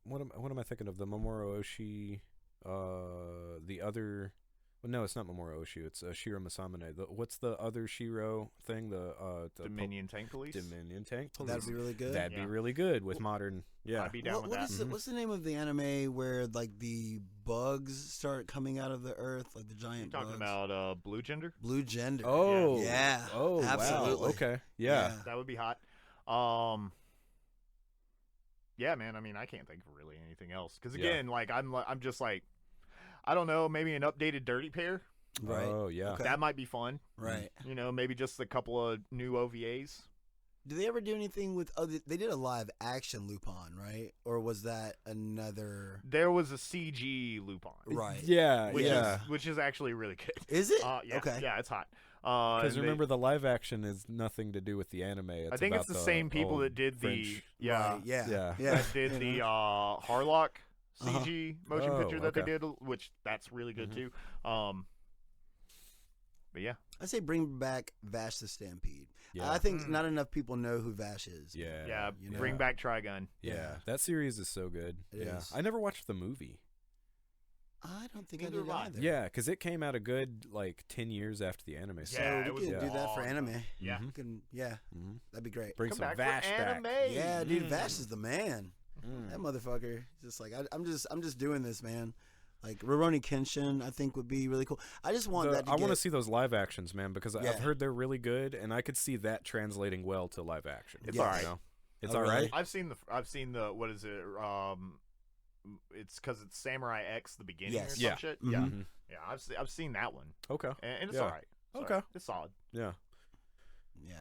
what am I thinking of? The Mamoru Oshii, the other. Well, no, it's not Mamoru Oshii. It's Shiro Masamune. What's the other Shiro thing? The Dominion Tank Police. Dominion Tank Police. That'd be really good. That'd be really good with modern. Yeah. I'd be down with that. What's the name of the anime where like the bugs start coming out of the earth, like the giant bugs? You're talking about Blue Gender? Blue Gender. Oh. Yeah. Oh, absolutely. Wow. Okay. Yeah. That would be hot. Yeah, man. I mean, I can't think of really anything else because again, like I'm just like, I don't know, maybe an updated Dirty Pair. Right. Oh yeah. Okay. That might be fun. Right. You know, maybe just a couple of new OVAs. Do they ever do anything with? Oh, they did a live action Lupin, right? Or was that another? There was a CG Lupin. Right. Yeah. Which is actually really good. Is it? Yeah. Okay. Yeah, it's hot. Because remember, the live action is nothing to do with the anime. I think it's the same people that did French. Right, yeah. that did the Harlock CG motion picture that they did, which that's really good too. But yeah, I say bring back Vash the Stampede. Yeah. I think not enough people know who Vash is. Yeah. You know? Bring back Trigun. Yeah, that series is so good. It is. I never watched the movie. I don't think Neither I did have I. either. Yeah, because it came out a good 10 years after the anime. So Yeah, we could do that for anime. Yeah. We can, that'd be great. Bring Come some back Vash for back. anime. Yeah, dude, Vash is the man. Mm. That motherfucker. Just like I'm just doing this, man. Like Rurouni Kenshin, I think would be really cool. I just want that. I want to see those live actions, man, because I've heard they're really good, and I could see that translating well to live action. It's all right. You know? It's Oh, all really? right. I've seen the what is it? It's because it's Samurai X the beginning or some shit. Mhm. Yeah, Mhm. yeah. I've seen that one, Okay. and it's Yeah. all right. Okay. It's solid. Yeah. Yeah,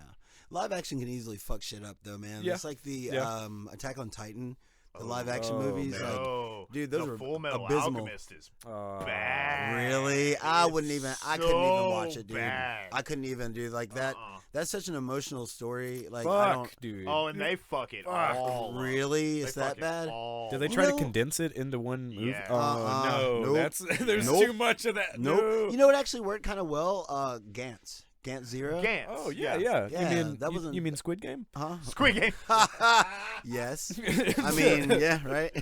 live action can easily fuck shit up though, man. Yeah. It's like the Yeah. Attack on Titan, the live action Oh, movies. man. Like, No, dude, those the are Full Metal abysmal. Alchemist is bad. Really? I couldn't even watch it, dude. Bad. I couldn't even do like that. That's such an emotional story. Like I don't. Fuck, dude. Oh, and they fuck it all. up. Really? They Is that fuck it bad? all Did they up. try You to know- condense it into one movie? Yeah. Oh no, Nope. that's there's Nope. too much of that. Nope. No. You know what actually worked kind of well? Gantz. Gantz Zero. Gantz. Oh yeah. yeah. Yeah, You mean that wasn't- you mean Squid Game? Huh? Squid Game. Yes. I mean, yeah, right.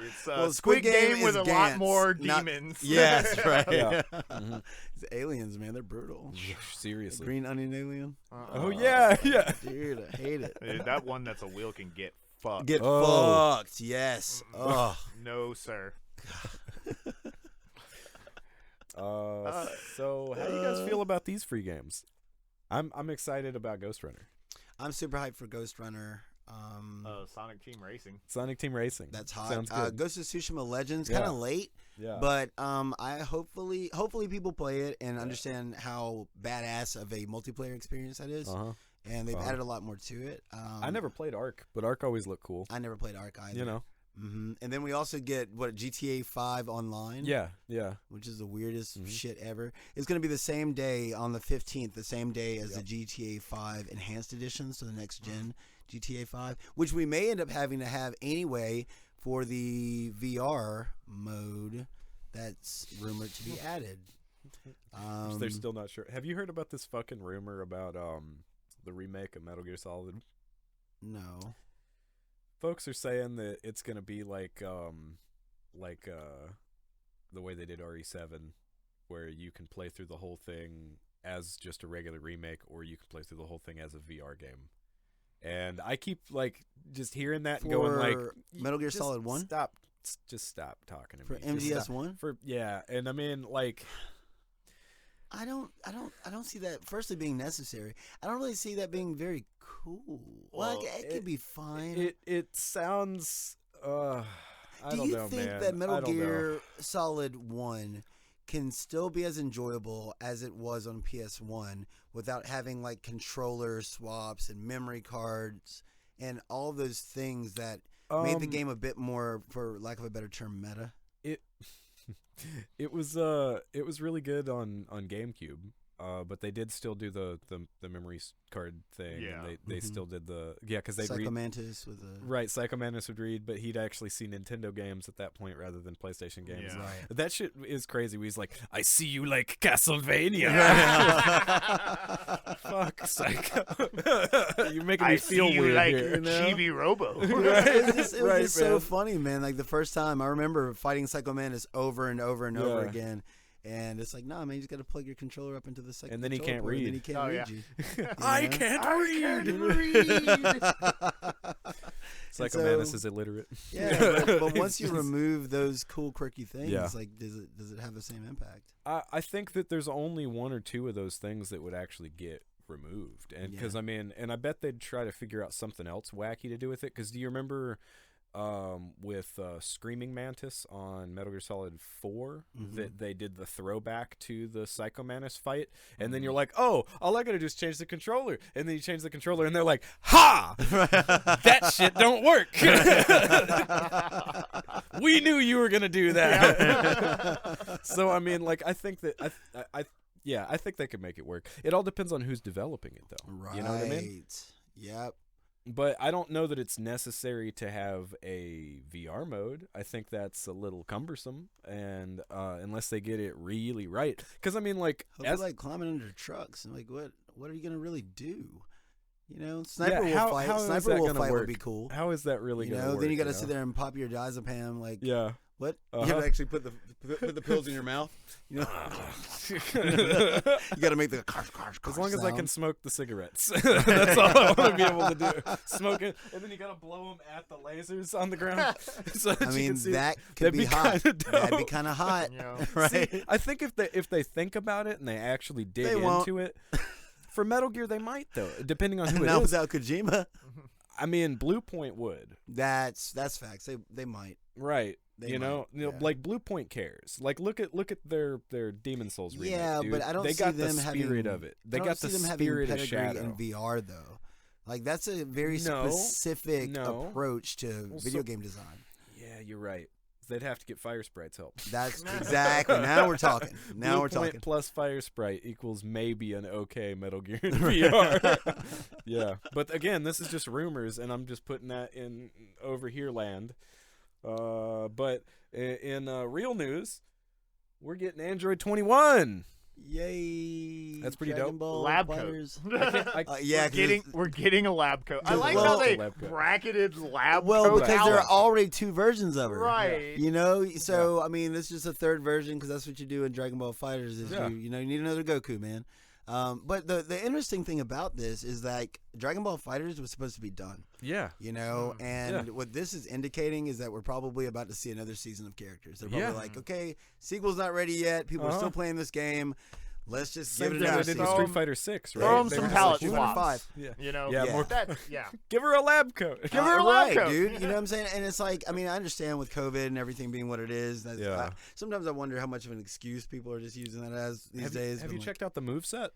It's Well, Squid Game is with a lot Gantz, more not- demons. Yes, right. Yeah. Mhm. It's aliens, man. They're brutal. Seriously. Green onion alien. Oh yeah. Dude, I hate it. Dude, that one that's a wheel can get fucked. Get Oh. fucked. Yes. Oh. No, sir. So how do you guys feel about these free games? I'm excited about Ghost Runner. I'm super hyped for Ghost Runner. Sonic Team Racing. Sonic Team Racing. That's hot. Sounds good. Ghost of Tsushima Legends, Yeah. kind of late, Yeah. but I hopefully people play it and understand how badass of a multiplayer experience that is. Uh-huh. And they've added a lot more to it. I never played Ark, but Ark always looked cool. I never played Ark either. You know. And then we also get GTA 5 online. Yeah. Which is the weirdest shit ever. It's going to be the same day on the 15th, the same day as the GTA 5 Enhanced Edition, so the next gen GTA 5, which we may end up having to have anyway for the VR mode that's rumored to be added. They're still not sure. Have you heard about this fucking rumor about the remake of Metal Gear Solid? No. Folks are saying that it's gonna be like the way they did RE7, where you can play through the whole thing as just a regular remake, or you can play through the whole thing as a VR game. And I keep just hearing that and going like, Metal Gear Solid 1? Just stop talking to For me. Just MGS1? stop. And I mean I don't see that firstly being necessary. I don't really see that being very cool. Well, it could be fine. It sounds I don't know, man. Do you think that Metal I don't Gear know. Solid 1 can still be as enjoyable as it was on PS1 without having like controller swaps and memory cards and all those things that made the game a bit more, for lack of a better term, meta? It was really good on GameCube. but they did still do the memory card thing. Yeah. And they still did because they Psycho Mantis with the right. Psycho Mantis would read, but he'd actually see Nintendo games at that point rather than PlayStation games. Yeah. Right. That shit is crazy. He's like, I see you like Castlevania. Fuck, Psycho. You're making me feel see you weird like here. Chibi Robo. Right. It was Right, just so funny, man. Like the first time I remember fighting Psycho Mantis over and over and over again. And it's like, nah, man, you just got to plug your controller up into the second. And then he can't port, read. And then he can't read you. I can't read. Psycho Mantis is illiterate. Yeah, but once you remove those cool, quirky things, like, does it have the same impact? I think that there's only one or two of those things that would actually get removed, and because I mean, and I bet they'd try to figure out something else wacky to do with it. Because do you remember? With Screaming Mantis on Metal Gear Solid 4, that they did the throwback to the Psycho Mantis fight, and then you're like, oh, all I gotta do is change the controller, and then you change the controller, and they're like, ha! That shit don't work! We knew you were gonna do that! So, I mean, like, I think that, I think they could make it work. It all depends on who's developing it, though. Right. You know what I mean? Yep. But I don't know that it's necessary to have a VR mode. I think that's a little cumbersome, and unless they get it really right, because I mean, like, like climbing under trucks and like, what are you gonna really do? You know, Sniper will fight. Sniper will fight would be cool. How is that really gonna work? Then you got to sit there and pop your diazepam, like, what? Uh-huh. You have to actually put the pills in your mouth. You know, you got to make the as long as I can smoke the cigarettes. That's all I want to be able to do. Smoke it, and then you got to blow them at the lasers on the ground. So that I mean, see that could be hot. That'd be kind of hot, right? See, I think if they think about it and they actually dig into it, for Metal Gear they might though, depending on who it is. Without Kojima, I mean, Blue Point would. That's facts. They might. Right. You know, like Blue Point cares. Like look at their Demon Souls remake. Yeah, dude. But I don't they see got them the spirit of it. They got the spirit of Shadow in VR though. Like that's a very specific approach to video game design. Yeah, you're right. They'd have to get Fire Sprite's help. That's exactly. Now we're talking. Blue Point plus Fire Sprite equals maybe an okay Metal Gear in VR. Yeah, but again, this is just rumors, and I'm just putting that in over here land. But in real news, we're getting Android 21. Yay! That's pretty dope. Lab coat. We're getting a lab coat. I like how they bracketed lab coat. Well, because there are already two versions of it, right? You know, so I mean, this is just a third version because that's what you do in Dragon Ball FighterZ. Is you need another Goku, man. But the interesting thing about this is that Dragon Ball FighterZ was supposed to be done. Yeah. You know, and what this is indicating is that we're probably about to see another season of characters. They're probably like, okay, sequel's not ready yet. People are still playing this game. Let's just give it another season. Street Fighter 6, right? Throw them some palette swaps. Yeah. You know? Yeah. Give her a lab coat. Give her a lab coat. Dude. You know what I'm saying? And it's like, I mean, I understand with COVID and everything being what it is. Sometimes I wonder how much of an excuse people are just using that as these days. Have you checked out the moveset?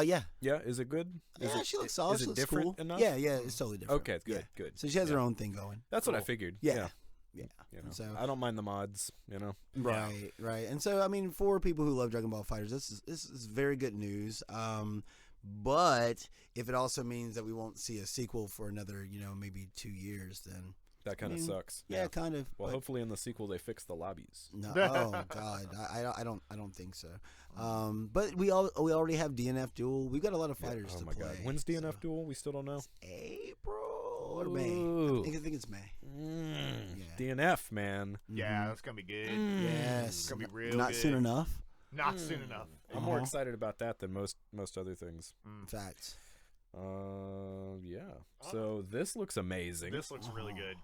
Yeah. Yeah, is it good? She looks solid. Is it different enough? Yeah, it's totally different. Okay, good. So she has her own thing going. That's what I figured. Yeah. You know, so I don't mind the mods, you know. Right. And so I mean, for people who love Dragon Ball FighterZ, this is very good news. But if it also means that we won't see a sequel for another, maybe 2 years, then that kind of sucks. Yeah, kind of. Well, hopefully in the sequel they fix the lobbies. No, oh God, I don't think so. But we already have DNF Duel. We've got a lot of fighters to play. God. When's DNF Duel? We still don't know. It's April or May. I think it's May. DNF, man. Yeah, that's gonna be good. Yes, it's gonna be real. Not good. Soon enough. Not soon enough. I'm more excited about that than most other things. Facts. So this looks amazing. This looks really good.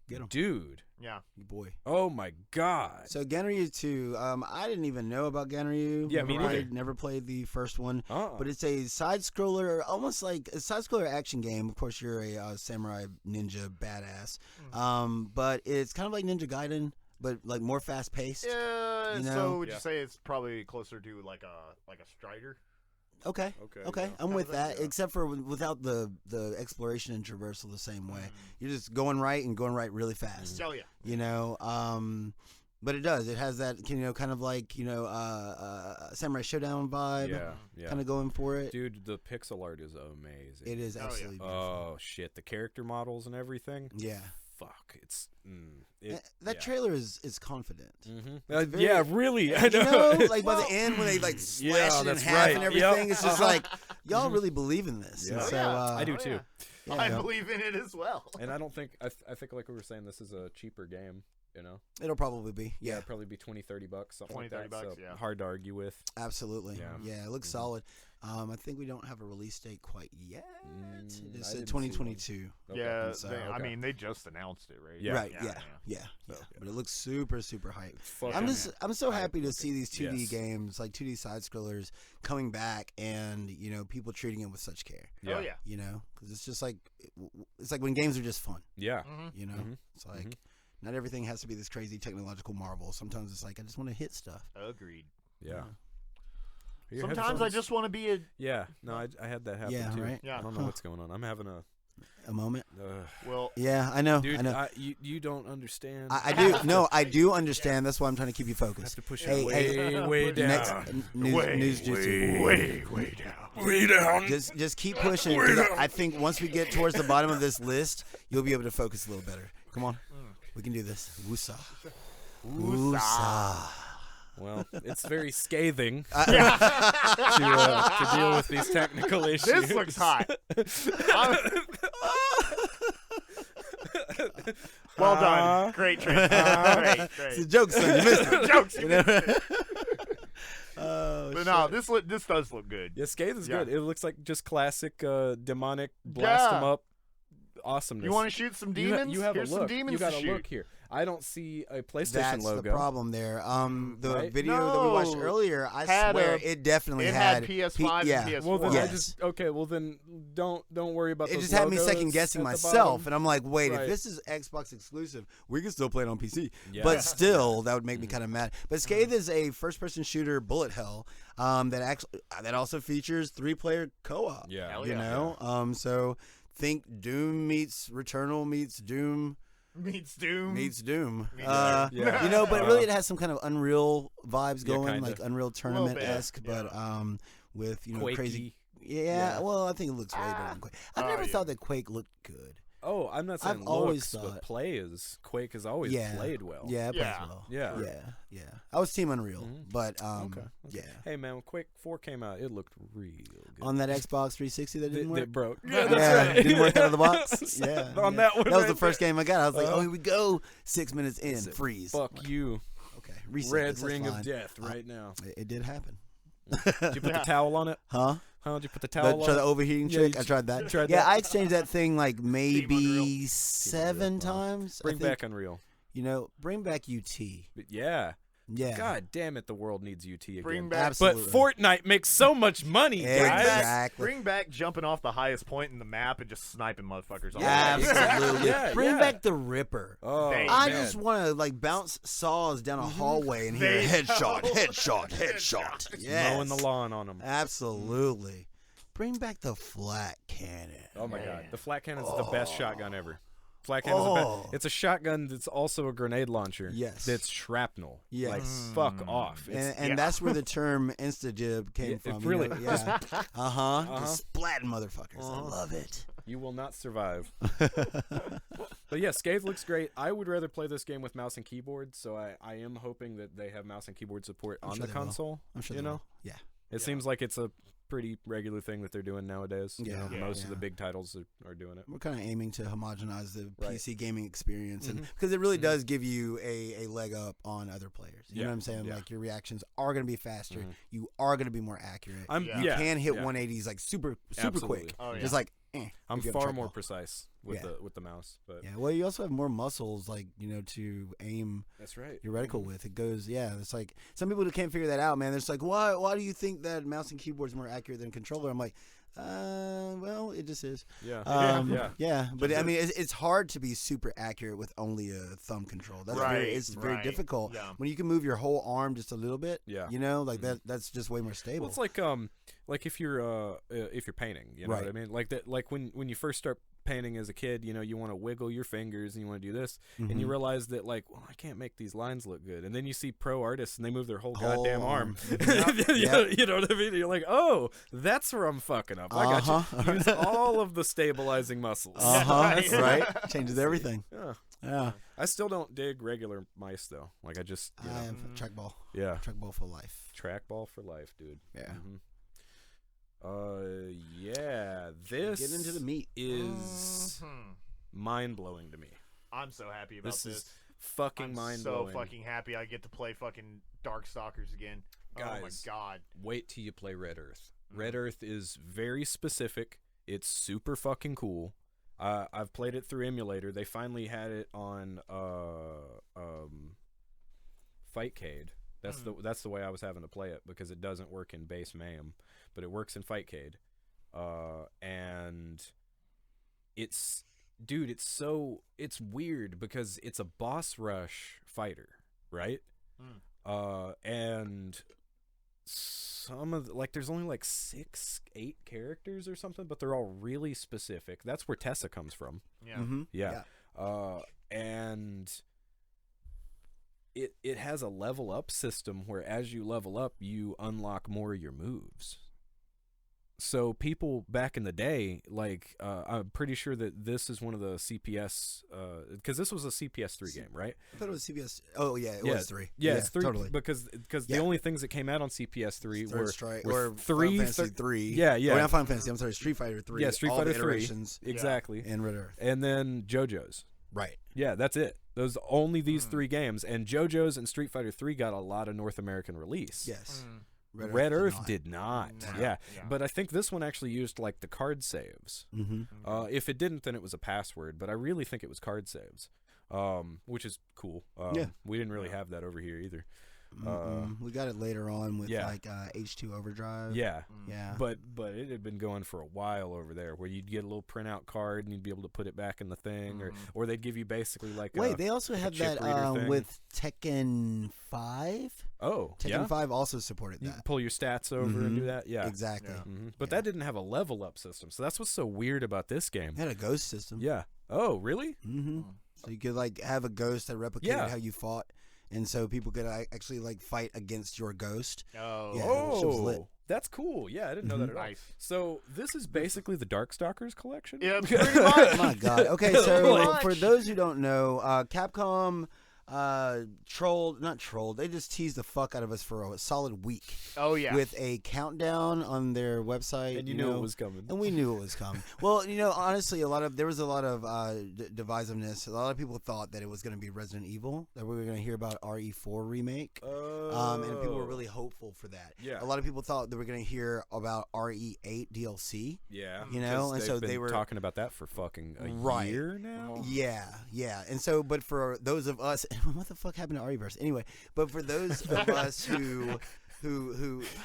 Get him. Dude. Yeah. Boy. Oh my God. So Ganryu 2, I didn't even know about Ganryu. Yeah, me neither. Never played the first one. But it's a side-scroller, almost like a side-scroller action game. Of course, you're a samurai ninja badass. But it's kind of like Ninja Gaiden, but like more fast-paced. Yeah. So would you say it's probably closer to like a Strider? Okay. I'm with that, except for without the exploration and traversal the same way. You're just going right and going right really fast. Oh yeah. You know, But it does. It has that, kind of like, Samurai Showdown vibe. Yeah. Kind of going for it. Dude, the pixel art is amazing. It is absolutely beautiful. Oh, shit. The character models and everything. Yeah. Fuck. It's... that trailer is confident. Mm-hmm. Yeah, really. I know. Like by the end when they like slash it in half and everything, it's just like, y'all really believe in this. Yeah. And so, I do too. Yeah. I believe in it as well. And I don't think, I think like we were saying, this is a cheaper game. It'll probably be. Yeah, it'll probably be $20-$30, something like that. $20, so yeah. Hard to argue with. Absolutely. Yeah, it looks solid. I think we don't have a release date quite yet. It's 2022. Okay. Yeah, they just announced it, right? Yeah. Right. Yeah. But it looks super, super hype. I'm so happy to see these 2D games, like 2D side scrollers, coming back, and people treating it with such care. Yeah. Oh yeah. Because it's just like when games are just fun. Yeah. It's like. Not everything has to be this crazy technological marvel. Sometimes it's like, I just want to hit stuff. Agreed. Yeah. Sometimes I just want to be a... Yeah. No, I had that happen too. Right? Yeah. I don't know what's going on. I'm having a moment. Well, yeah, I know. Dude, I know. You don't understand. I do. No, I do understand. That's why I'm trying to keep you focused. I have to push it way down. Next, news jutsu. Way down. Way down. Just keep pushing. I think once we get towards the bottom of this list, you'll be able to focus a little better. Come on. We can do this. Woosah. Woosah. Well, it's very scathing to deal with these technical issues. This looks hot. Well done. Great trick. Great. It's a joke, son. You missed it. Jokes. But no, this does look good. Yeah, Scathe is good. It looks like just classic demonic blast them up awesomeness. You want to shoot some demons? You have Here's a look. Some demons you got to a look here. I don't see a PlayStation That's logo. That's the problem there. The video that we watched earlier, I swear it definitely had PS5 and PS4. Well, then don't worry about it. Those just had me logos second guessing myself, and I'm like, wait, if this is Xbox exclusive, we can still play it on PC. Yeah. But still, that would make me kind of mad. But Scathe is a first-person shooter bullet hell that also features 3-player co-op. Yeah, so think Doom meets Returnal meets Doom. Meets Doom. But really it has some kind of Unreal vibes going, like Unreal Tournament-esque, but with Quakey. crazy. Yeah, well, I think it looks way better than Quake. I've never thought that Quake looked good. Oh, I'm not saying I've always thought Quake has always played well. Yeah, it plays well. Yeah. I was Team Unreal, but yeah. Hey man, when Quake 4 came out, it looked real good. On that Xbox 360 that didn't work? It broke. Yeah, that's right. It didn't work out of the box. Yeah. On that one. That was the first game I got. I was like, here we go. 6 minutes in, freeze. Fuck you. Okay, reset. Red ring of death right now. It did happen. Did you put the towel on it? Huh? Did you put the towel on Try it? the overheating trick? I tried that. I exchanged that thing like maybe 7 times. Bring back Unreal. Bring back UT. Yeah. Yeah. God damn it, the world needs UT again. Bring back, absolutely. But Fortnite makes so much money, guys. Exactly. Bring back jumping off the highest point in the map and just sniping motherfuckers. Absolutely. Bring back the Ripper. Oh, I just want to bounce saws down a hallway and hear a headshot. Yes. Mowing the lawn on them. Absolutely. Bring back the flat cannon. Oh my God, the flat cannon is the best shotgun ever. Flat cannon is the best. It's a shotgun that's also a grenade launcher. Yes. That's shrapnel. Yes. Like fuck off. And that's where the term insta-jib came from. Really? Just splatting motherfuckers. I love it. You will not survive. But yeah, Scathe looks great. I would rather play this game with mouse and keyboard, so I am hoping that they have mouse and keyboard support on the console. I'm sure they will. Yeah. It seems like it's a pretty regular thing that they're doing nowadays. Yeah. Most of the big titles are doing it. We're kind of aiming to homogenize the PC gaming experience, and because it really does give you a leg up on other players. You know what I'm saying? Like your reactions are going to be faster. You are going to be more accurate. You can hit 180s like super quick. Oh, yeah. Just like I'm far more precise with the mouse. But well, you also have more muscles, like to aim. That's right. Your reticle with it goes. Yeah, it's like some people can't figure that out, man. It's like, why do you think that mouse and keyboard is more accurate than controller? I'm like, well, it just is. Yeah. But I mean, it's hard to be super accurate with only a thumb control. That's very difficult. Yeah. When you can move your whole arm just a little bit. Yeah. That's just way more stable. Well, it's like if you're painting, you know what I mean? Like that, like when you first start painting as a kid, you know, you want to wiggle your fingers and you want to do this, and you realize that, like, well, I can't make these lines look good. And then you see pro artists and they move their whole goddamn arm. You know what I mean? You're like, oh, that's where I'm fucking up. I got you. Use all of the stabilizing muscles. That's right. Changes everything. Yeah. I still don't dig regular mice though. Like I just I have trackball. Yeah. Trackball for life. Trackball for life, dude. Yeah. This get into the meat is mind-blowing to me. I'm so happy about this. Is fucking mind-blowing. So fucking happy I get to play fucking Darkstalkers again. Guys, oh my god. Wait till you play Red Earth. Red Earth is very specific. It's super fucking cool. I've played it through emulator. They finally had it on Fightcade. That's the way I was having to play it, because it doesn't work in base MAME, but it works in Fightcade. And it's weird because it's a boss rush fighter, right? And some of there's only like 6-8 characters or something, but they're all really specific. That's where Tessa comes from. Yeah. And it has a level up system where as you level up, you unlock more of your moves. So people back in the day, like, I'm pretty sure that this is one of the CPS, because this was a CPS 3 game, right? I thought it was CPS. Oh yeah, it was 3. Yeah, it's 3 totally. because the only things that came out on CPS 3 were Final Fantasy 3. Yeah. Or not Final Fantasy. I'm sorry, Street Fighter 3. Yeah, Street all Fighter the 3. Iterations. Exactly. And Red Earth. And then JoJo's. Right. Yeah, that's it. Those only these 3 games, and JoJo's and Street Fighter 3 got a lot of North American release. Yes. Red Earth did not. Yeah. But I think this one actually used like the card saves. If it didn't, then it was a password, but I really think it was card saves, which is cool. We didn't really have that over here either. We got it later on with like H2 Overdrive. Yeah. But it had been going for a while over there, where you'd get a little printout card and you'd be able to put it back in the thing, or they'd give you basically like they also have that with Tekken 5. Oh, Tekken 5 also supported that. You can pull your stats over and do that. Yeah, exactly. But that didn't have a level up system, so that's what's so weird about this game. It had a ghost system. Yeah. Oh, really? So you could like have a ghost that replicated how you fought. And so people could actually like fight against your ghost. That's cool. Yeah, I didn't know that at all. Nice. So this is basically the Darkstalkers collection? Yeah, pretty much. My God. Okay, so for those who don't know, Capcom not trolled. They just teased the fuck out of us for a solid week. Oh yeah, with a countdown on their website, and you knew it was coming, and we knew it was coming. Well, honestly, there was a lot of divisiveness. A lot of people thought that it was going to be Resident Evil, that we were going to hear about RE4 remake, and people were really hopeful for that. Yeah, a lot of people thought that we were going to hear about RE8 DLC. Yeah, and so they were talking about that for fucking a year now. Yeah, and so, but for those of us. What the fuck happened to ReVerse? Anyway, but for those of us who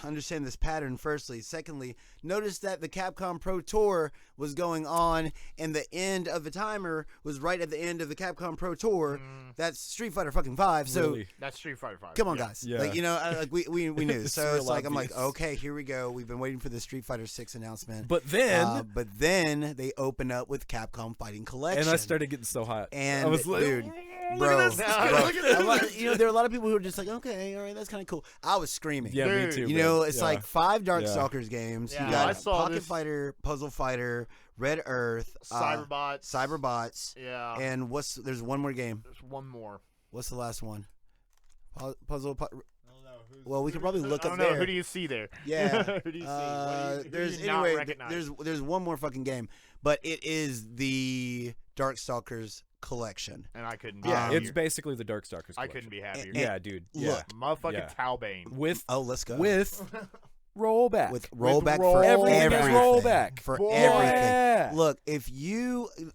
understand this pattern, firstly. Secondly, notice that the Capcom Pro Tour was going on, and the end of the timer was right at the end of the Capcom Pro Tour. That's Street Fighter fucking 5. So really? That's Street Fighter 5. Come on, guys. Yeah. Like we knew. So it's like, obvious. I'm like, okay, here we go. We've been waiting for the Street Fighter 6 announcement. But then they open up with Capcom Fighting Collection, and I started getting so hot. And I was like, dude. Bro, there are a lot of people who are just like, okay, all right, that's kind of cool. I was screaming. Yeah, me too. It's like 5 Darkstalkers games. Yeah. You got Pocket Fighter, Puzzle Fighter, Red Earth, Cyberbots. Yeah. And there's one more game. There's one more. What's the last one? Well, we could probably look up there. there. Who do you see there? Yeah. Who do you see? There's one more fucking game, but it is the Darkstalkers collection, and I couldn't be happier. It's basically the Darkstalkers collection. I couldn't be happier. Yeah, dude. Look, motherfucking Talbane with let's go with rollback for everything. Rollback for everything. Look,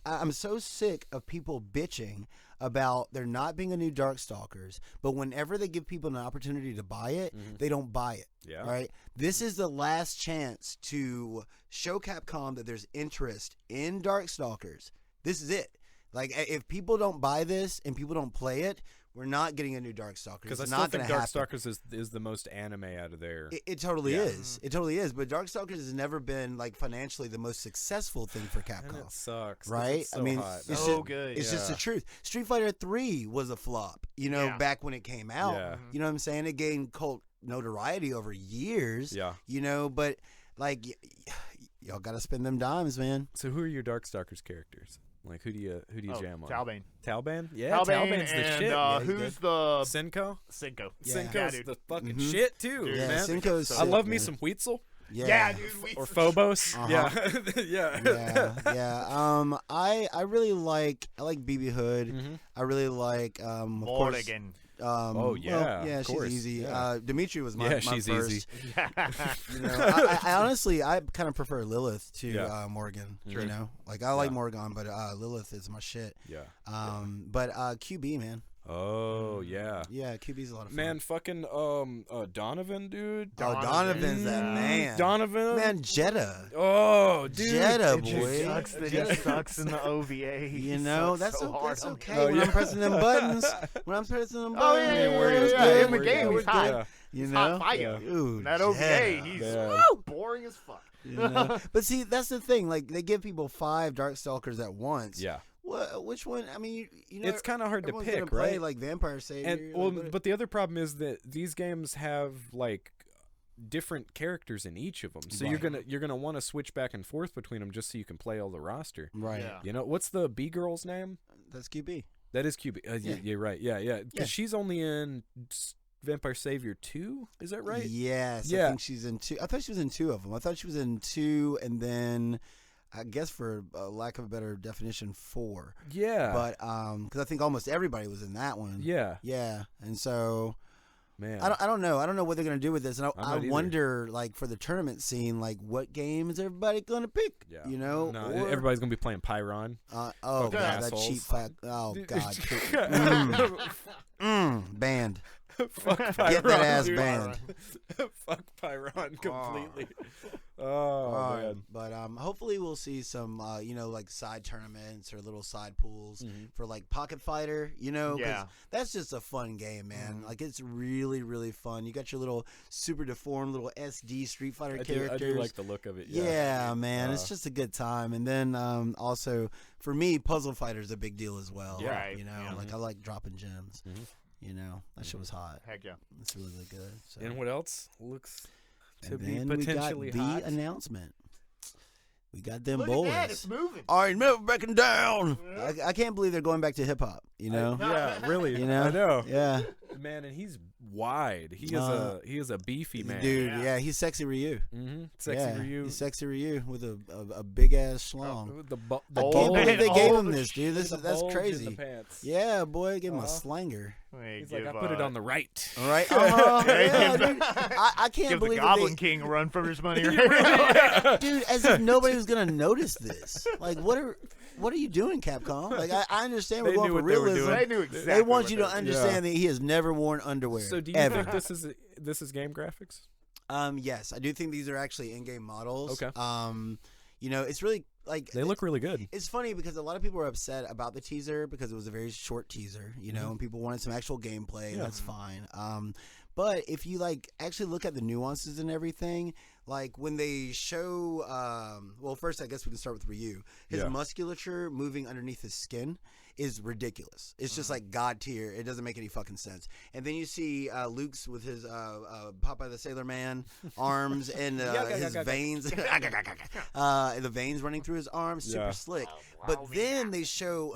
I'm so sick of people bitching about there not being a new Darkstalkers, but whenever they give people an opportunity to buy it, they don't buy it. Yeah. Right? This is the last chance to show Capcom that there's interest in Darkstalkers. This is it. Like, if people don't buy this and people don't play it, We're not getting a new Darkstalkers. Because I still think Darkstalkers is the most anime out of there. It totally is. It totally is. But Darkstalkers has never been like financially the most successful thing for Capcom. And it sucks. Right? It's so hot. It's good. It's just the truth. Street Fighter 3 was a flop, back when it came out. Yeah. You know what I'm saying? It gained cult notoriety over years. Yeah. But like y'all got to spend them dimes, man. So who are your Darkstalkers characters? Like who do you jam on? Talbane. Talbane? Yeah, Talbane's the shit. Who's the Senko? Senko. Yeah. Senko's the fucking shit too, Dude, man. Senko's I love me man. some Weitzel. Yeah, dude. Or Phobos. Uh-huh. Yeah. I really like BB Hood. I really like of course. Of she's course. easy. Yeah. Dimitri was my she's first. easy. I honestly I kind of prefer Lilith to Morgan. True. I like Morgan, but Lilith is my shit. Yeah. But QB, man. Oh yeah. Yeah, QB's a lot of fun. Man, fucking Donovan, dude. Donovan's that man. Donovan. Man, Jetta. Oh, dude. Jetta, It boy. just sucks that he sucks in the OVA. That's okay. Oh, when yeah. I'm pressing them buttons. When I'm pressing them buttons. Oh yeah. In the game, he's hot. Yeah. He's hot fire. Dude, That OVA, Jetta. he's boring as fuck. But see, that's the thing. Like, they give people 5 Darkstalkers at once. Yeah. Which one? I mean, it's kind of hard to everyone's pick, gonna play, right? like Vampire Savior. But the other problem is that these games have like different characters in each of them, so Right. you're gonna want to switch back and forth between them just so you can play all the roster. Right. Yeah. What's the B girl's name? That's QB. That is QB. Yeah. You're right. Yeah. Because Yeah. she's only in Vampire Savior 2. Is that right? Yes. Yeah. I think she's in 2. I thought she was in 2 of them. I thought she was in 2, and then I guess for lack of a better definition, 4. Yeah. But because I think almost everybody was in that one. Yeah. Yeah. And so. Man. I don't know. I don't know what they're gonna do with this, and I not either. wonder, like, for the tournament scene, like, what game is everybody gonna pick? Yeah. No, everybody's gonna be playing Pyron. Oh Fucking god, that assholes. cheap fact. Oh god, banned. Fuck Pyron. Get that ass dude. banned. Fuck Pyron completely. Oh man. But hopefully we'll see some, like side tournaments or little side pools for like Pocket Fighter. 'cause that's just a fun game, man. Like, it's really, really fun. You got your little super deformed little SD Street Fighter characters. I do like the look of it. Yeah, man, it's just a good time. And then also for me, Puzzle Fighter is a big deal as well. Yeah. Right. Like I like dropping gems. That shit was hot. Heck yeah. It's really, really good. So. And what else looks to And be then potentially we got hot? the announcement. We got them Look boys. at that, it's moving. All right, never backing down. I can't believe they're going back to hip hop. Yeah, really. I know. Yeah, Man, and he's wide. He is a beefy man. dude. Yeah, he's sexy Ryu. Sexy Ryu. He's sexy Ryu with a big ass schlong. The I can't believe they gave him this, dude. That's crazy. In the pants. Yeah, boy, give him a slanger. He's like, I put it on the right. All right. Yeah, dude. I can't Give the believe Goblin that King a run for his money. Right? dude, as if nobody was gonna notice this. Like, what are you doing, Capcom? Like, I understand we're They going knew for what they were realism. doing. They knew exactly. They want what you they to were understand that he has never worn underwear. So do you ever. think this is game graphics? Yes, I do think these are actually in-game models. Okay. It's really like They look really good. It's funny because a lot of people were upset about the teaser because it was a very short teaser, and people wanted some actual gameplay. Yeah. That's fine. But if you actually look at the nuances and everything, like when they show, well, first I guess we can start with Ryu. His musculature moving underneath his skin is ridiculous. It's just like God tier. It doesn't make any fucking sense. And then you see Luke's with his Popeye the Sailor Man arms and his veins, the veins running through his arms, super slick. But then they show,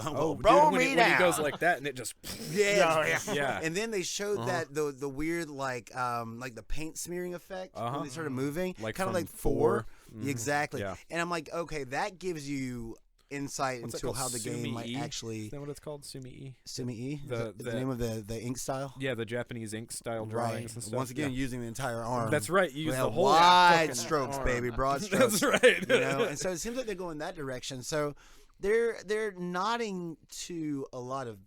when he goes like that and it just yeah. And then they showed that the weird like the paint smearing effect when they started moving, like kind of from like 4. Mm-hmm. Exactly. Yeah. And I'm like, okay, that gives you insight into how the game might actually. Is that what it's called? Sumi-E? Sumi-E? The name of the ink style? Yeah, the Japanese ink style drawings and stuff. Once again, using the entire arm. That's right. You use the whole wide strokes, baby, broad strokes. That's right. And so it seems like they're going that direction. So they're nodding to a lot of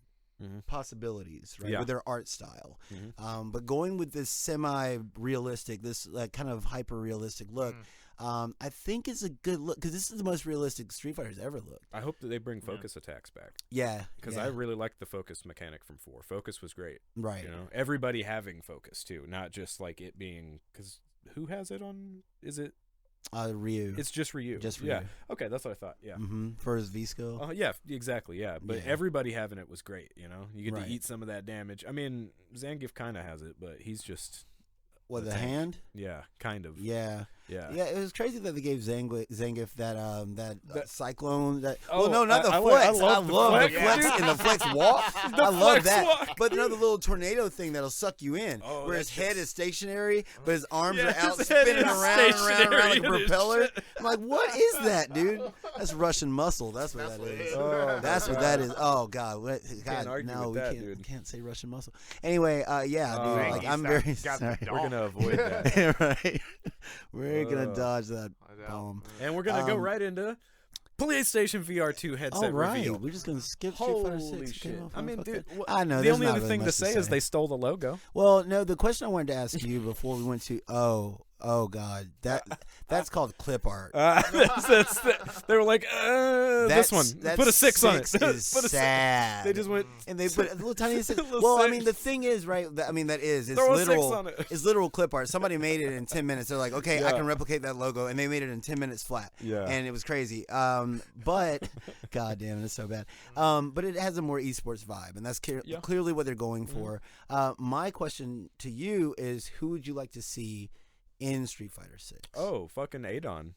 possibilities, right, with their art style. But going with this semi-realistic, this kind of hyper-realistic look. I think it's a good look because this is the most realistic Street Fighter's ever looked. I hope that they bring focus attacks back. Yeah, because I really liked the focus mechanic from 4. Focus was great. Right. You know, everybody having focus too, not just like it being because who has it on? Is it? Ryu. It's just Ryu. Just Ryu. Yeah. Okay, that's what I thought. Yeah. For his V skill. Yeah, exactly. Yeah, but everybody having it was great. You know, you get to eat some of that damage. I mean, Zangief kind of has it, but he's just. What, the hand? Yeah, kind of. Yeah. Yeah. Yeah, it was crazy that they gave Zangief that cyclone. That no, not the flex. I love the flex and the flex walk. I love that. Walk. But the little tornado thing that'll suck you in, where his head is stationary, but his arms are out spinning around like a propeller. I'm like, what is that, dude? That's Russian muscle. That's what that is. That's what that is. Oh God, no, we can't say Russian muscle. Anyway, dude, like I'm very sorry. We're gonna avoid that. Right. We're gonna dodge that bomb, and we're gonna go right into PlayStation VR 2 headset reveal. We're just gonna skip Street Fighter 6. Shit. I mean, dude, I know. The only other thing to say is they stole the logo. Well, no. The question I wanted to ask you before we went to oh God, that's called clip art. They were like, this one. Put a 6 on it. Is sad. They just went and they put a little tiny 6. Well, I mean, the thing is, right? I mean, it's literal. It's literal clip art. Somebody made it in 10 minutes. They're like, okay, I can replicate that logo, and they made it in 10 minutes flat. Yeah, and it was crazy. But God damn, it's so bad. But it has a more esports vibe, and that's clearly what they're going for. My question to you is, who would you like to see in Street Fighter 6? Oh, fucking Adon.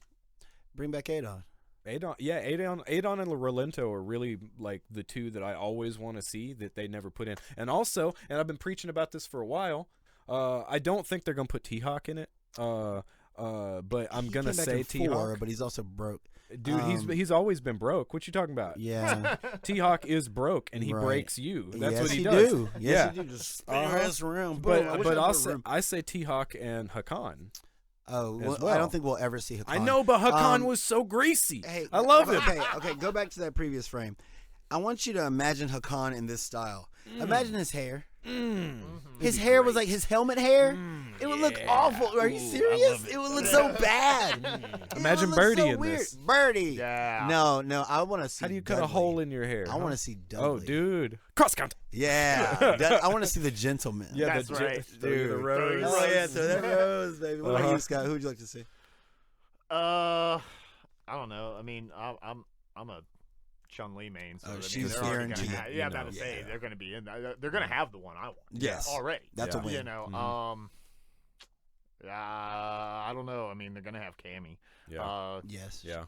Bring back Adon. Adon and Rolento are really like the two that I always want to see that they never put in. And also, and I've been preaching about this for a while, I don't think they're going to put T-Hawk in it. But I'm going to say T-Hawk. But he's also broke. Dude, he's always been broke. What you talking about? Yeah. T-Hawk is broke, and he breaks you. That's what he does. Yes, he do. Just spin your ass around. But I say T-Hawk and Hakan. Oh, well. I don't think we'll ever see Hakan. I know, but Hakan was so greasy. Hey, I love him. Okay, go back to that previous frame. I want you to imagine Hakan in this style. Imagine his hair. His hair was like his helmet hair. It would look awful. Are you serious? It would look so bad. Imagine Birdie in this. Birdie. Yeah. No. I want to see. How do you Dudley. cut a hole in your hair? I want to see Dudley. Oh, dude. Cross count. Yeah. I want to see the gentleman. Yeah, that's right. Dude. The rose. Oh yeah, so that rose, baby. What about you, Scott? Who would you like to see? I don't know. I mean, I'm a Chun-Li main, so she's guaranteed. I'm about to say they're going to be in. They're going to have the one I want. Yes, already. That's a win. You know, I don't know. I mean, they're going to have Cammy. Yeah. Yes. Yeah.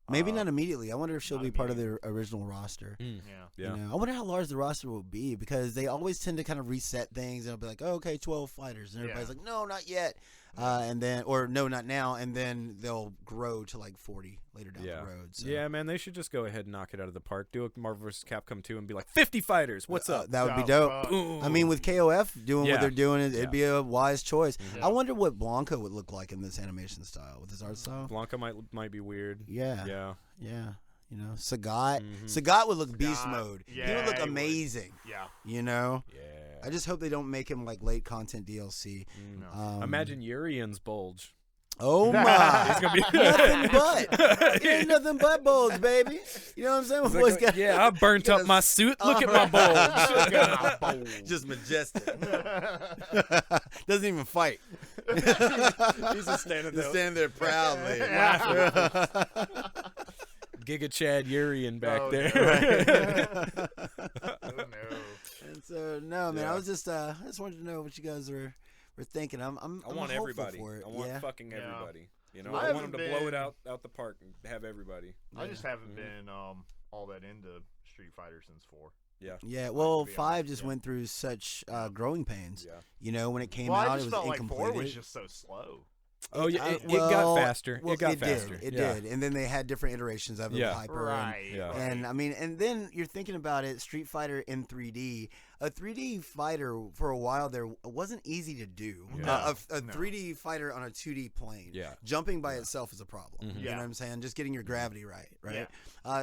Maybe not immediately. I wonder if she'll be part of their original roster. Yeah. You know, I wonder how large the roster will be because they always tend to kind of reset things and it'll be like, oh, okay, 12 fighters, and everybody's like, no, not yet. And then, or no, not now, and then they'll grow to like 40 later down the road. So. Yeah, man, they should just go ahead and knock it out of the park. Do a Marvel vs. Capcom 2 and be like, 50 fighters, what's up? That would be dope. I mean, with KOF doing what they're doing, it'd be a wise choice. I wonder what Blanca would look like in this animation style, with his art style. Blanca might be weird. Yeah. You know, Sagat. Sagat would look beast mode. Yeah, he would look amazing. Yeah. You know? Yeah. I just hope they don't make him like late content DLC. No. Imagine Urian's bulge. Oh my! He's gonna be nothing but. He ain't nothing but bulge, baby. You know what I'm saying? I burnt up my suit. Look at my bulge. Just majestic. Doesn't even fight. He's just standing there proudly. Giga Chad Urian back there. Right. Oh no. And so man, I was just I just wanted to know what you guys were thinking. I want everybody. For it. I want fucking everybody. You know, Well, I want them to blow it out the park and have everybody. I just haven't been all that into Street Fighter since 4. Yeah. Well, 5 just went through such growing pains. Yeah. You know, when it came Well, out, I just it was felt like incomplete. 4 was just so slow. Oh yeah, it got faster. Well, it got faster. It did, and then they had different iterations of it. With Hyper, right. And I mean, and then you're thinking about it, Street Fighter in 3D. A 3D fighter for a while there wasn't easy to do. Yeah. A 3D fighter on a 2D plane. Yeah. Jumping by itself is a problem. Mm-hmm. You know what I'm saying? Just getting your gravity right.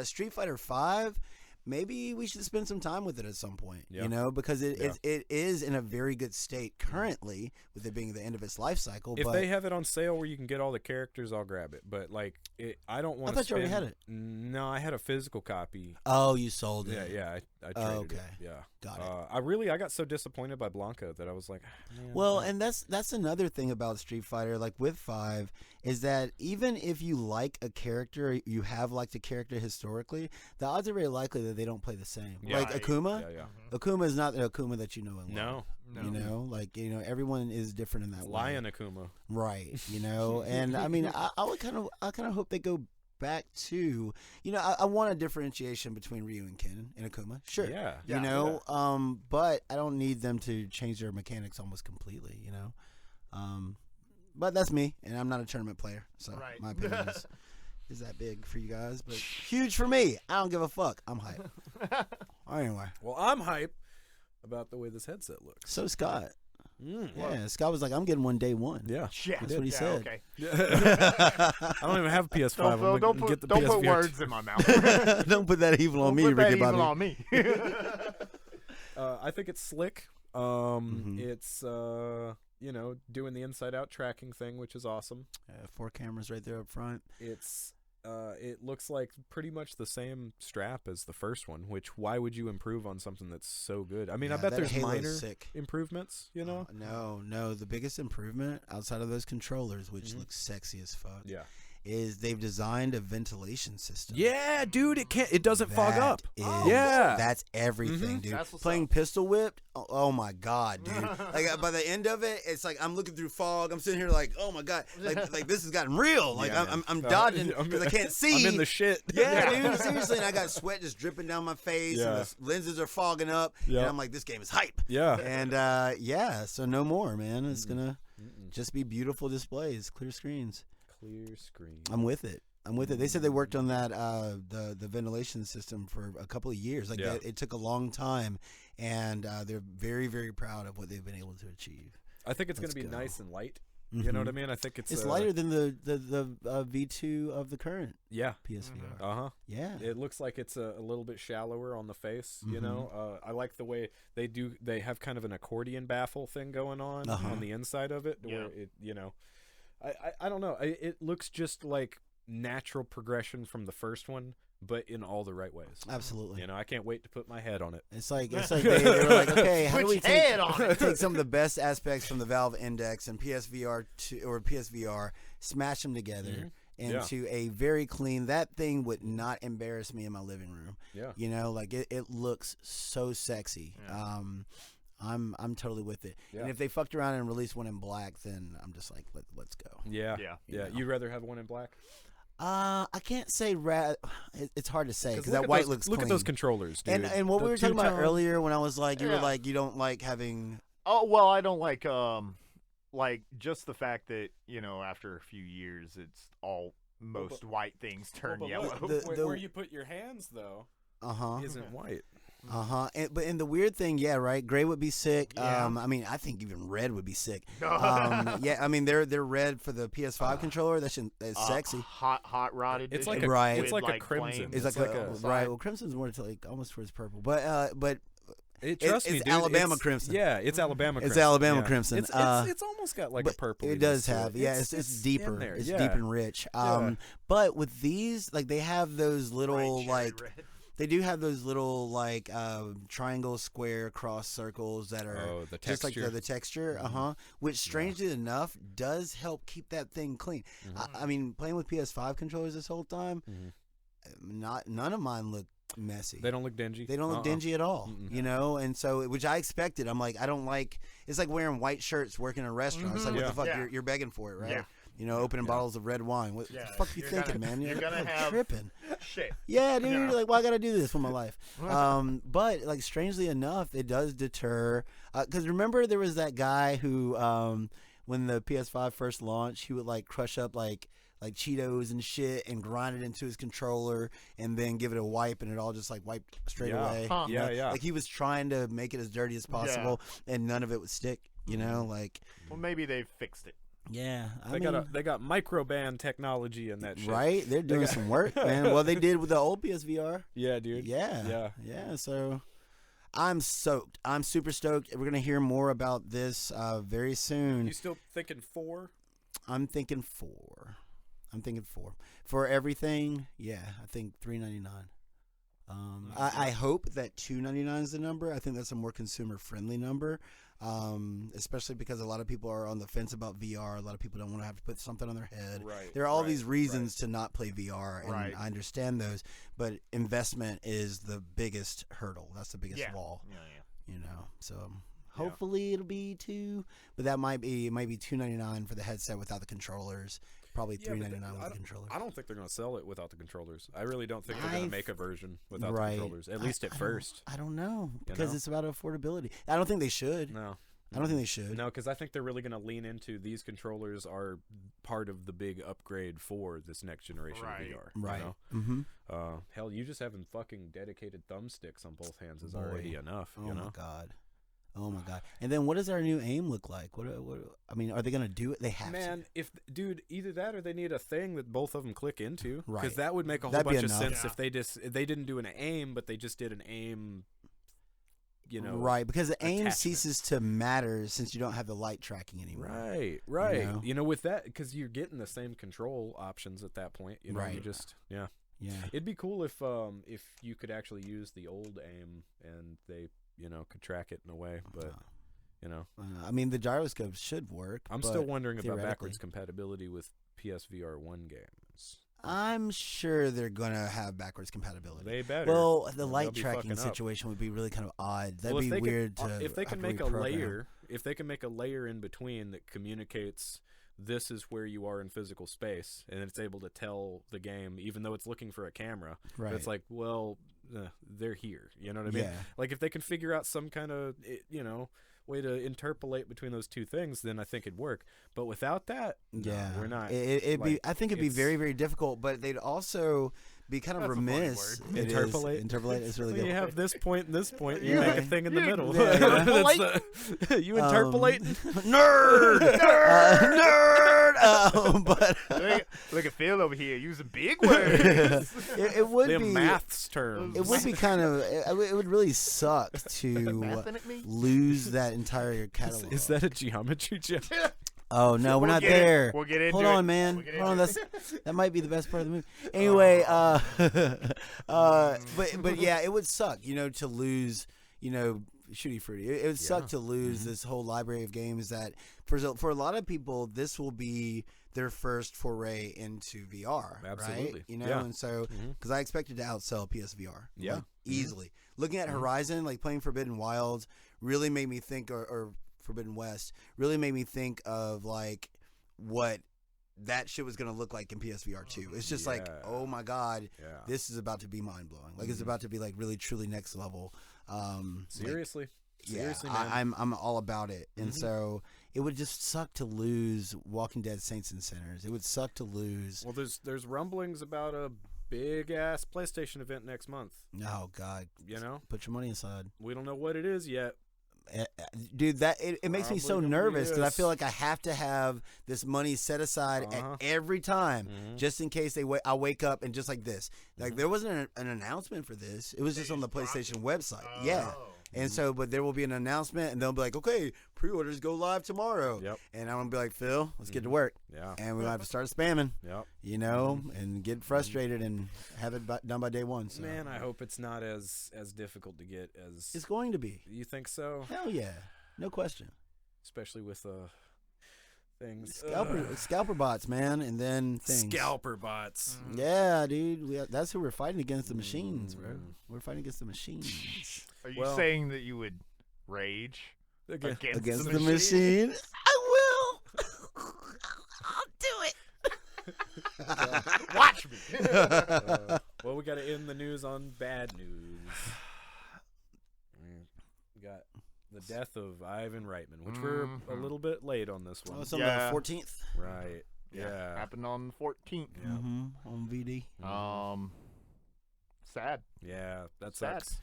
Street Fighter 5. maybe we should spend some time with it at some point, you know, because it is in a very good state currently, with it being the end of its life cycle. If they have it on sale where you can get all the characters, I'll grab it. But like, I don't want to. I thought you already had it. No, I had a physical copy. Oh, you sold it. Yeah, I traded it. Yeah, got it. I got so disappointed by Blanca that I was like, man, well, and that's another thing about Street Fighter, like with 5, is that even if you like a character, you have liked a character historically, the odds are very likely that they don't play the same. Yeah. Like Akuma. Yeah. Akuma is not the Akuma that you know and love. No. You know, like, you know, everyone is different in that way. Lion Akuma. Right. You know, and I mean, I kind of hope they go back to, you know, I want a differentiation between Ryu and Ken and Akuma. Sure. Yeah. You know, but I don't need them to change their mechanics almost completely, you know. But that's me, and I'm not a tournament player, so my opinion is that big for you guys, but huge for me. I don't give a fuck. I'm hype. Anyway. Well, I'm hype about the way this headset looks. So Scott. Yeah, Scott was like, I'm getting one day one. Yeah. That's what he said. Okay. I don't even have a PS5. Don't put words in my mouth. Don't put that evil on me, Ricky Bobby. On me. I think it's slick. It's you know, doing the inside out tracking thing, which is awesome. 4 cameras right there up front. It's it looks like pretty much the same strap as the first one, which why would you improve on something that's so good? I mean, I bet there's minor improvements, you know? No, the biggest improvement outside of those controllers, which looks sexy as fuck. Yeah. Is they've designed a ventilation system. Yeah, dude, it doesn't fog up. That's everything, dude. That's playing Pistol Whipped, oh my god, dude. Like by the end of it, it's like I'm looking through fog. I'm sitting here like, oh my god, like this has gotten real. Like I'm dodging because I can't see. I'm in the shit. Yeah, dude, seriously. And I got sweat just dripping down my face, and the lenses are fogging up. And I'm like, this game is hype. Yeah. And so no more, man. It's gonna just be beautiful displays, clear screens. Clear screen. I'm with it. They said they worked on that the ventilation system for a couple of years. Like it took a long time, and they're very, very proud of what they've been able to achieve. I think it's going to be nice and light. You know what I mean? I think it's lighter than the V2 of the current PSVR. Yeah. It looks like it's a little bit shallower on the face. You know, I like the way they have kind of an accordion baffle thing going on the inside of it, where it, you know. I don't know. It looks just like natural progression from the first one, but in all the right ways. Absolutely. You know, I can't wait to put my head on it. It's like they were like, okay, how do we take some of the best aspects from the Valve Index and PSVR or PSVR, smash them together into a very clean. That thing would not embarrass me in my living room. Yeah. You know, like it looks so sexy. Yeah. I'm totally with it. Yeah. And if they fucked around and released one in black, then I'm just like, let's go. Yeah. You'd rather have one in black? I can't say it's hard to say because that white looks clean. Look at those controllers, dude. And what we were talking about earlier when I was like, you were like, you don't like having. Oh well, I don't like just the fact that, you know, after a few years, it's all most white things turn yellow. Where you put your hands though, isn't white. But the weird thing, right? Gray would be sick. Yeah. I mean, I think even red would be sick. Yeah, I mean, they're red for the PS5 controller. That's sexy. Hot rod edition. It's like it's like a crimson. It's like a right. Well, crimson's more to like almost towards purple, but. Trust me, it's dude, Alabama crimson. Yeah, it's Alabama crimson. It's Alabama crimson. It's almost got like a purple. It does have, it's deeper. It's deep and rich. But with these, like, they have those little like. They do have those little like triangle, square, cross circles that are just like the texture, which strangely enough does help keep that thing clean. I mean, playing with PS5 controllers this whole time, none of mine look messy. They don't look dingy. They don't look dingy at all, you know. And so, which I expected. I'm like, I don't like. It's like wearing white shirts working in a restaurant. It's like, what the fuck? You're begging for it, right? Yeah. You know, opening bottles of red wine. What the fuck are you thinking, man? You're gonna have tripping. Shit. Yeah, dude. You're like, why I gotta do this with my life? But like, strangely enough, it does deter. Because remember, there was that guy who, when the PS5 first launched, he would like crush up like Cheetos and shit and grind it into his controller and then give it a wipe and it all just like wiped straight away. Like he was trying to make it as dirty as possible and none of it would stick. You know, like. Well, maybe they've fixed it. Yeah, they got microband technology in that shit. Right? They're doing some work, man. Well, they did with the old PSVR. Yeah, dude. Yeah. So I'm stoked. I'm super stoked. We're gonna hear more about this very soon. You still thinking 4? I'm thinking 4. For everything. Yeah, I think $3.99. I hope that $2.99 is the number. I think that's a more consumer friendly number. Especially because a lot of people are on the fence about VR. A lot of people don't want to have to put something on their head. Right, there are all these reasons to not play VR, and I understand those. But investment is the biggest hurdle. That's the biggest wall. Yeah. So hopefully it'll be 2, but it might be $2.99 for the headset without the controllers. Probably $3.99 with the controllers. I don't think they're going to sell it without the controllers. I really don't think they're going to make a version without the controllers, at least at first. I don't know, because it's about affordability. I don't think they should. No. I don't think they should. No, because I think they're really going to lean into these controllers are part of the big upgrade for this next generation of VR. Right. You know? Mm-hmm. Hell, you just having fucking dedicated thumbsticks on both hands is already enough. Oh, my God. And then what does our new aim look like? What I mean, are they going to do it? They have to. Man, dude, either that or they need a thing that both of them click into. Right. Because that would make a whole bunch of sense if they didn't do an aim, but they just did an aim, Right, because the aim ceases to matter since you don't have the light tracking anymore. Right. With that, because you're getting the same control options at that point. Right. You just, yeah. It'd be cool if you could actually use the old aim and they could track it in a way, but I mean, the gyroscope should work. I'm still wondering about backwards compatibility with PSVR 1 games. I'm sure they're gonna have backwards compatibility. They better. Well, the light tracking situation would be really kind of odd. That'd be weird if they can make a layer. If they can make a layer in between that communicates this is where you are in physical space, and it's able to tell the game, even though it's looking for a camera. Right. It's like, well, they're here. You know what I mean? Yeah. Like if they can figure out some kind of, way to interpolate between those two things, then I think it'd work. But without that, we're not. I think it'd be very, very difficult. But they'd also be kind of remiss. Interpolate. Interpolate is really good. You have this point and this point. You make a thing in the middle. You interpolate. Nerd. But look at Phil over here using big words. It would be maths terms. It would be kind of. It would really suck to lose that entire catalog. Is that a geometry joke? Oh no, we're not there. We'll get into it. Hold on, man. Hold on. That might be the best part of the movie. Anyway, but yeah, it would suck, to lose, Shooty Fruity. It would suck to lose this whole library of games that, for a lot of people, this will be their first foray into VR. Absolutely. Right? And so because I expected to outsell PSVR. Yeah. Easily. Looking at Horizon, like playing Forbidden Wilds, really made me think, or Forbidden West really made me think of like what that shit was gonna look like in PSVR 2. It's just like, oh my God, this is about to be mind blowing. Like it's about to be like really truly next level. Seriously, man. I'm all about it. And so it would just suck to lose Walking Dead Saints and Sinners. It would suck to lose. Well, there's rumblings about a big ass PlayStation event next month. Oh God, put your money aside. We don't know what it is yet. Dude, that it makes me so nervous because I feel like I have to have this money set aside at every time just in case I wake up and just like this. Like there wasn't an announcement for this. It was just on the PlayStation website. And so, but there will be an announcement, and they'll be like, okay, pre-orders go live tomorrow. Yep. And I'm going to be like, Phil, let's get to work. Yeah. And we're going to have to start spamming. Yep. And get frustrated and have it done by day one. So. Man, I hope it's not as difficult to get as... It's going to be. You think so? Hell yeah. No question. Especially with things. Scalper bots, man, and then things. Scalper bots. Yeah, dude. That's who we're fighting against, the machines, bro. We're fighting against the machines. Are you saying that you would rage against the machine? I will. I'll do it. Watch me. Well, we got to end the news on bad news. We got the death of Ivan Reitman, which we're a little bit late on this one. Oh, it's on the 14th. Right. Yeah. Happened on the 14th. Yeah. On VD. Sad. Yeah, that sad. sucks.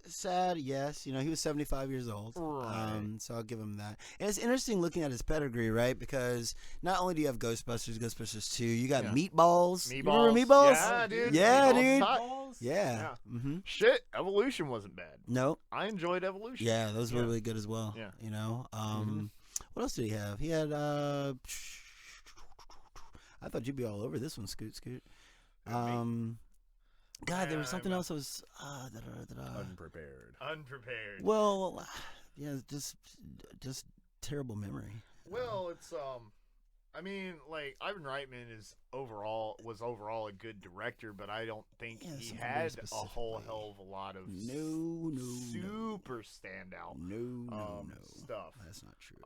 Sad, yes. He was 75 years old. Right. So I'll give him that. And it's interesting looking at his pedigree, right? Because not only do you have Ghostbusters 2, you got Meatballs. You remember Meatballs? Yeah, dude. Yeah, Meatballs. Yeah. Mm-hmm. Shit, Evolution wasn't bad. No. I enjoyed Evolution. Yeah, those were really good as well. Yeah. What else did he have? He had, I thought you'd be all over this one, Scoot. God, there was something else that was Unprepared. Well, yeah, just terrible memory. Well, it's Ivan Reitman was overall a good director, but I don't think he had a whole hell of a lot of super standout stuff. That's not true.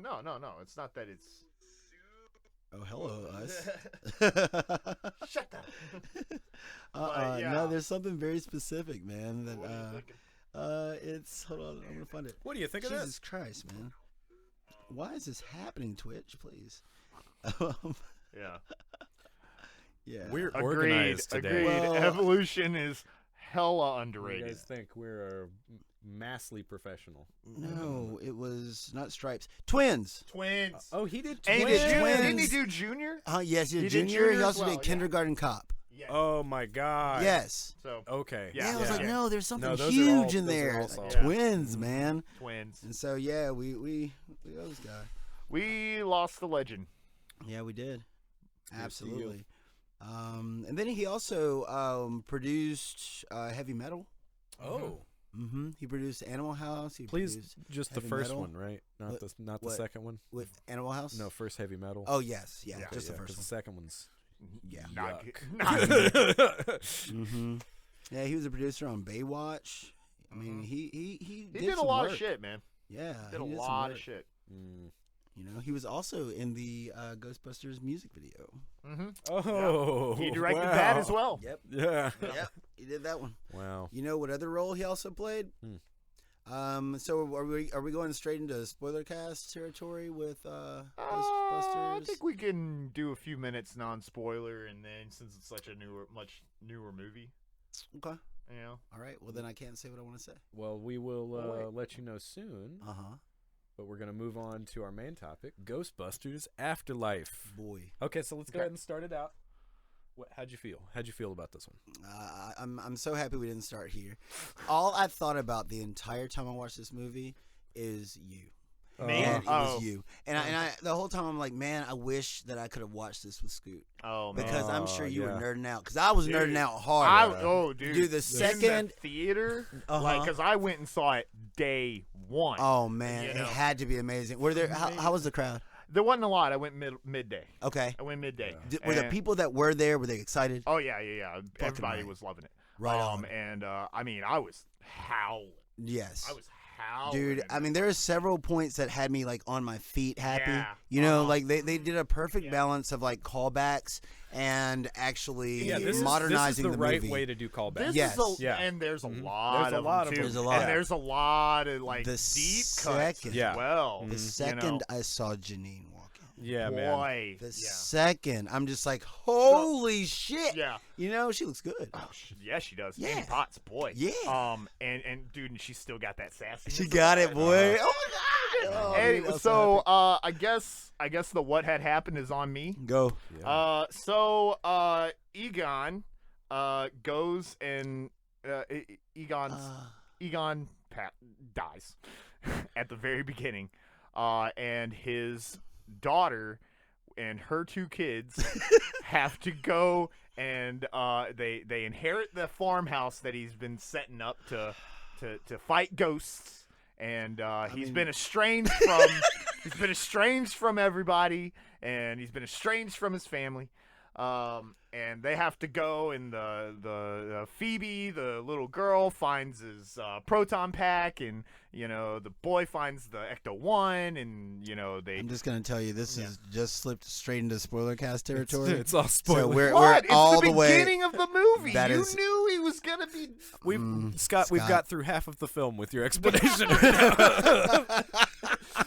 No. It's not that it's. Oh, hello, us. Shut up. No, there's something very specific, man. It's hold on, I'm gonna find it. What do you think of this? Jesus Christ, man! Why is this happening? Twitch, please. Yeah. We're organized today. Agreed. Evolution is hella underrated. You guys think we're massively professional? No, it was not Stripes. Twins. Oh, he did Twins. Twins. Didn't he do Junior? Yes, he did Junior. Junior. He also as well, did Kindergarten Cop. Yeah. Oh my God. Yes. So okay. Yeah, I was like, no, there's something those huge in those are there. all solid. Twins, man. Twins. And so yeah, we those guys. We lost the legend. Yeah, we did. Absolutely. And then he also produced Heavy Metal. Oh. Mm-hmm. He produced Animal House. He Please, produced just the Heavy first Metal. one, right? Not the second one. With Animal House. No, first Heavy Metal. Oh yes, just the first one. The second one's Not yuck. good. Mm-hmm. Yeah, he was a producer on Baywatch. I mean, he did a some lot work. of shit, man. Yeah, Did a he lot some of shit. He was also in the Ghostbusters music video. Mm-hmm. Oh, he directed that as well. Yep. Yeah. Yep. He did that one. Wow. You know what other role he also played? So are we going straight into spoiler cast territory with Ghostbusters? I think we can do a few minutes non-spoiler, and then since it's such a much newer movie. Okay. All right. Well, then I can't say what I want to say. Well, we will let you know soon. But we're going to move on to our main topic, Ghostbusters Afterlife. Boy. Okay, so let's go ahead and start it out. How'd you feel? How'd you feel about this one? I'm so happy we didn't start here. All I thought about the entire time I watched this movie is you. Me? And it was you. And I the whole time I'm like, man, I wish that I could have watched this with Scoot. Oh, man. Because I'm sure you were nerding out. Because I was nerding out hard. Dude, the second in the theater, because I went and saw it day one. Oh man, it had to be amazing. Were there? How was the crowd? There wasn't a lot. I went midday. Okay. I went midday. Yeah. Were the people that were there? Were they excited? Oh yeah. Everybody was loving it. Right on. And I was howling. Yes. I was howling. Dude, I mean, there are several points that had me like on my feet happy. Yeah. You know, like they did a perfect balance of like callbacks and actually modernizing this is the right movie. way to do callbacks. And there's a lot of them too. There's a lot. And there's a lot of like The deep cuts second- as well. The second I saw Janine walk in. Yeah, Boy. The second, I'm just like, holy shit. Yeah. You know, she looks good. Oh, yeah, she does. Yeah. Annie Potts, boy. Yeah. And dude, and she's still got that sassy. She got it, boy. Oh my god. Oh, Hey, dude, so I guess the what had happened is on me. Go. Yeah. So Egon goes and Egon dies at the very beginning, and his daughter and her two kids have to go and they inherit the farmhouse that he's been setting up to fight ghosts, and he's been estranged from everybody, and he's been estranged from his family. And they have to go, and the Phoebe, the little girl, finds his proton pack, and the boy finds the Ecto-1, and they. I'm just gonna tell you, this is just slipped straight into spoiler cast territory. It's all spoiler. So we're It's all the the way. beginning of the movie. That You is- knew he was gonna be. Scott, we've got through half of the film with your explanation.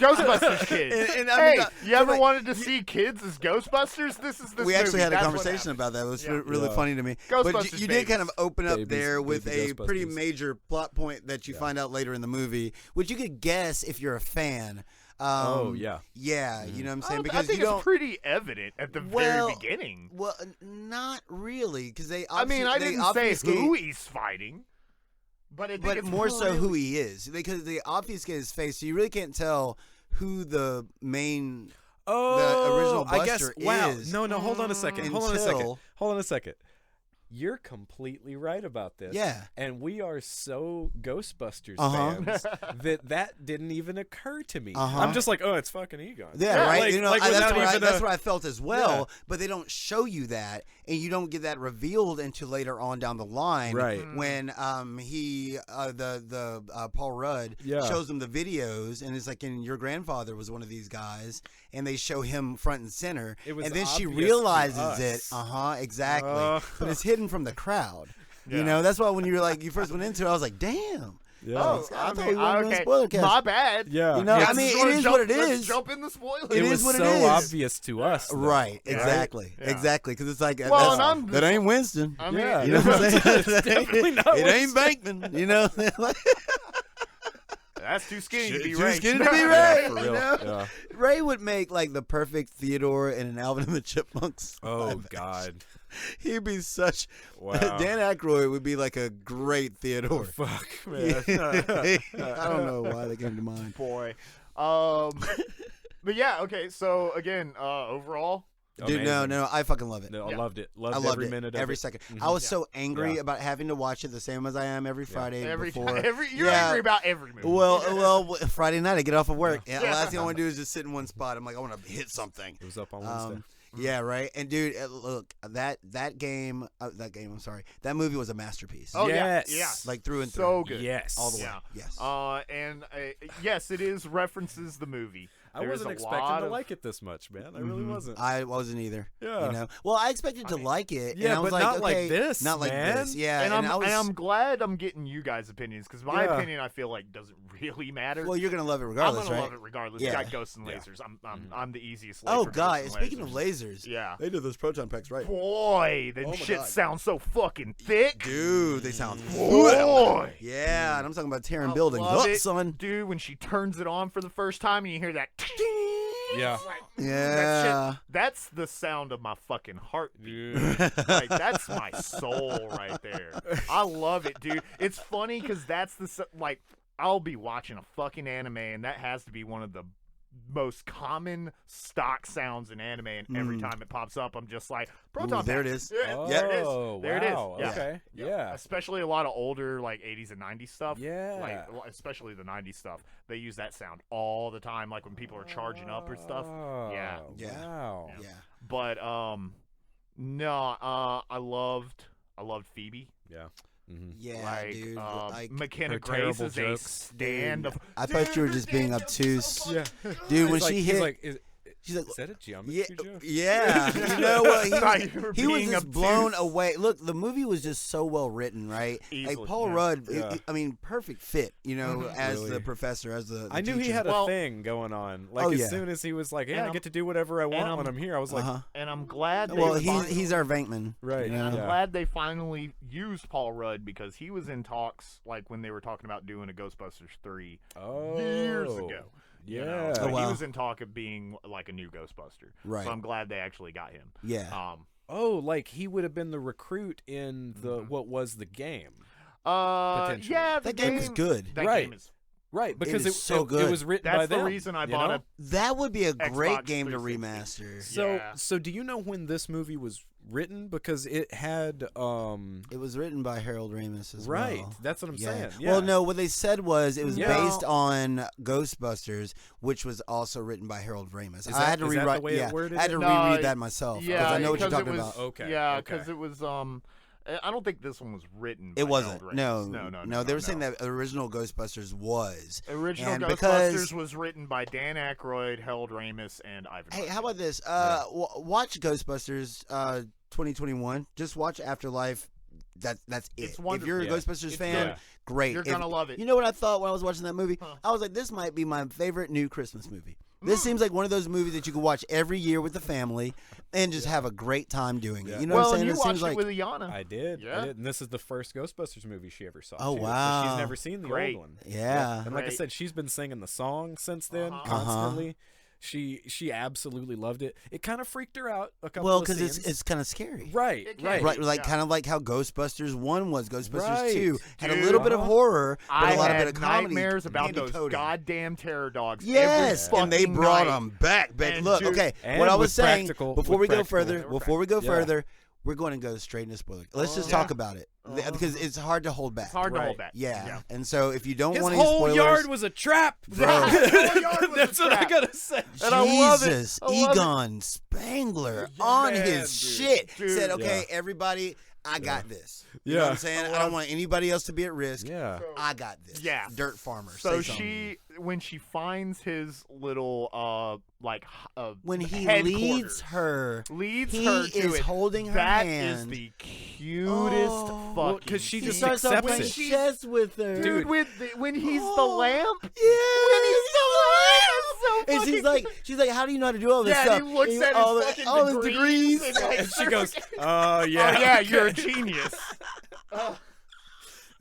Ghostbusters kids. And I mean, you ever wanted to see kids as Ghostbusters? This is this We movie. actually had a That's conversation about that. It was really funny to me. Ghostbusters But you did kind of open up Babies, there with baby a pretty Ghostbusters. major plot point that you find out later in the movie, which you could guess if you're a fan. Yeah, you know what I'm saying? I Because think you don't. it's pretty evident at the very beginning. Well, not really, because they. I mean, I didn't say obfuscate- who he's fighting, but I think it's more so really- who he is, because they obfuscate his face, so you really can't tell who the main. The original I guess. Buster Wow. is. No. Hold on a second. Until- Hold on a second. You're completely right about this. Yeah. And we are so Ghostbusters Uh-huh. fans that didn't even occur to me. Uh-huh. I'm just like, oh, it's fucking Egon. Yeah, right. Like, You know, like that's, without even what I felt as well. Yeah. But they don't show you that, and you don't get that revealed until later on down the line, Right. When Paul Rudd shows them the videos, and it's like, and your grandfather was one of these guys, and they show him front and center, It was and then she obvious to realizes it. us. Exactly. But it's hidden from the crowd. You know, that's why when you were like, you first went into it, I was like, damn. Yeah. Oh, I thought I we mean, weren't doing okay. spoiler cast. My bad. Yeah. You know, Yeah. I mean, it Let's is jump- what it let's is. jump in the spoilers. It It is was what it so is. obvious to us. though. Right, Yeah. exactly, Yeah. exactly, because it's like Well, that's- and that ain't Winston. I mean, Yeah. You know what I'm saying? It's definitely not it ain't Bankman. You know, that's too skinny to be too Ray. skinny to be Yeah, Ray. for you real. know? Yeah. Ray would make like the perfect Theodore in an Alvin and the Chipmunks. Oh God. He'd be such. Wow. Dan Aykroyd would be like a great Theodore. Fuck, man. I don't know why that came to mind. Boy. But yeah, okay. So again, overall, Dude, no, I fucking love it. No, I Yeah. loved it. I Loved loved every it, minute of every it. second. Mhm. I was so angry Yeah. about having to watch it the same as I am every Friday before. you're angry about every movie. Well, Friday night I get off of work. Yeah. And last thing I want to do is just sit in one spot. I'm like, I want to hit something. It was up on Wednesday. Yeah, right. And dude, look, that game. I'm sorry. That movie was a masterpiece. Oh Yes. yeah, Like through and through. so good. Yes. all the way. Yeah. Yes. And yes, it is references the movie. I There's wasn't a expecting lot to of- like it this much, man. I really wasn't. I wasn't either. Yeah. You know? Well, I expected to like it. Yeah, and I was but like, not like okay, this, Not like man. this. Yeah. And, I was. I'm glad I'm getting you guys' opinions because my Yeah. opinion I feel like doesn't really matter. well, you're gonna love it I'm regardless, gonna right? love it regardless. Yeah. You got ghosts and Yeah. lasers. I'm the easiest. Slave Oh for God! ghosts And and speaking of lasers. lasers, Yeah. they did those proton packs right. Boy, the Oh my shit God. sounds so fucking thick. Dude, they sound. Boy. Yeah, and I'm talking about tearing I buildings love up, it. son. Dude, when she turns it on for the first time and you hear that. Yeah. It's like, Yeah. that shit, that's the sound of my fucking heartbeat. Dude. Like, that's my soul right there. I love it, dude. It's funny because that's like, I'll be watching a fucking anime, and that has to be one of the most common stock sounds in anime, and every time it pops up, I'm just like, proton Ooh, there pack. it is. Yeah, Oh, there it is. There it is. wow. Yeah. Okay. Yeah. Especially a lot of older, like, 80s and 90s stuff. Yeah. Like, especially the 90s stuff. They use that sound all the time, like when people are charging up or stuff. Yeah. Yeah. Wow. Yeah. But, no, I loved Phoebe. Yeah. Mm-hmm. Yeah, Like, dude. Like, McKenna her Grace terrible is a jokes. stand of. I thought you were just being obtuse. Yeah. Dude, when It's like, she he's hit, like, she's like, is that a geometry yeah, joke? yeah. You know what? Thought you were He was being just obtuse. blown away. Look, the movie was just so well written, right? Easily, Like Paul yeah. Rudd, Yeah. I mean, perfect fit. You know, as Really. the professor, as the I knew he teacher. had Well- a thing going on. Like Oh, as yeah. soon as he was like, And "Yeah, I I'm- get to do whatever I want when I'm here," I was like, And I'm glad. They Well, finally- he's our Venkman. "Right." You And I'm know? Yeah. glad they finally used Paul Rudd because he was in talks, like when they were talking about doing a Ghostbusters 3 Oh. years ago. Yeah. You know? Oh, But wow. he was in talk of being like a new Ghostbuster. Right. So I'm glad they actually got him. Yeah. Oh, like he would have been the recruit in the what was the game. Potentially. Yeah, the That game was good. That Right. game is. Right, because is so good. it was written by That's the them. reason I you bought know? a. That would be a great Xbox game to 360. remaster. So Yeah. so do you know when this movie was written? Because it had It was written by Harold Ramis as right. well. That's what I'm Yeah. saying. Yeah. Well, no, what they said was it was Yeah. based on Ghostbusters, which was also written by Harold Ramis. I had to is that the rewrite. way it Yeah, worded I had it? to No, reread that myself because I know what you're because it talking was- about. Okay, Yeah, okay. because it was. I don't think this one was written. It by wasn't. Harold No, Ramis. no. They were saying that the original Ghostbusters was. Original And Ghostbusters because- was written by Dan Aykroyd, Harold Ramis, and Ivan. Hey, Reitman. how about this? Watch Ghostbusters 2021. Just watch Afterlife. that's it. It's wonderful. If you're a Ghostbusters fan, great. You're gonna love it. You know what I thought when I was watching that movie? I was like, this might be my favorite new Christmas movie. This seems like one of those movies that you can watch every year with the family and just have a great time doing it. You know what I'm saying? You it watched seems like with Iana. I did. Yeah. And this is the first Ghostbusters movie she ever saw. Oh, too. wow. So she's never seen the old one. Yeah. And like I said, she's been singing the song since then constantly. She absolutely loved it. It kind of freaked her out a couple of scenes. Well, because it's kind of scary. Right. Like kind of like how Ghostbusters 1 was. Ghostbusters 2 had a Dude, little bit of horror, but a lot of bit of comedy. Nightmares about those goddamn terror dogs. Yes, and they brought them back. But look, okay, what I was saying before we go further, we're going to go straight into spoilers. Let's just talk about it because it's hard to hold back. It's hard to hold back. Yeah. And so if you don't His want any spoilers, whole yard was a trap, bro. That's what I gotta say. And I love it. Jesus, Egon Spangler on his shit said, "Okay, everybody, I got this." You know what I'm saying? I don't want anybody else to be at risk. Yeah. So, I got this. Yeah. Dirt farmer. So when she finds his little when he leads her to is it, holding her that hand. is the cutest fucking because she scene. just starts accepts playing it. chess with her. Dude, when he's the lamp. Yeah. When he's the lamp. So And she's like, how do you know how to do all this yeah, stuff? and he looks at all his degrees. And she goes, oh yeah, you're a genius.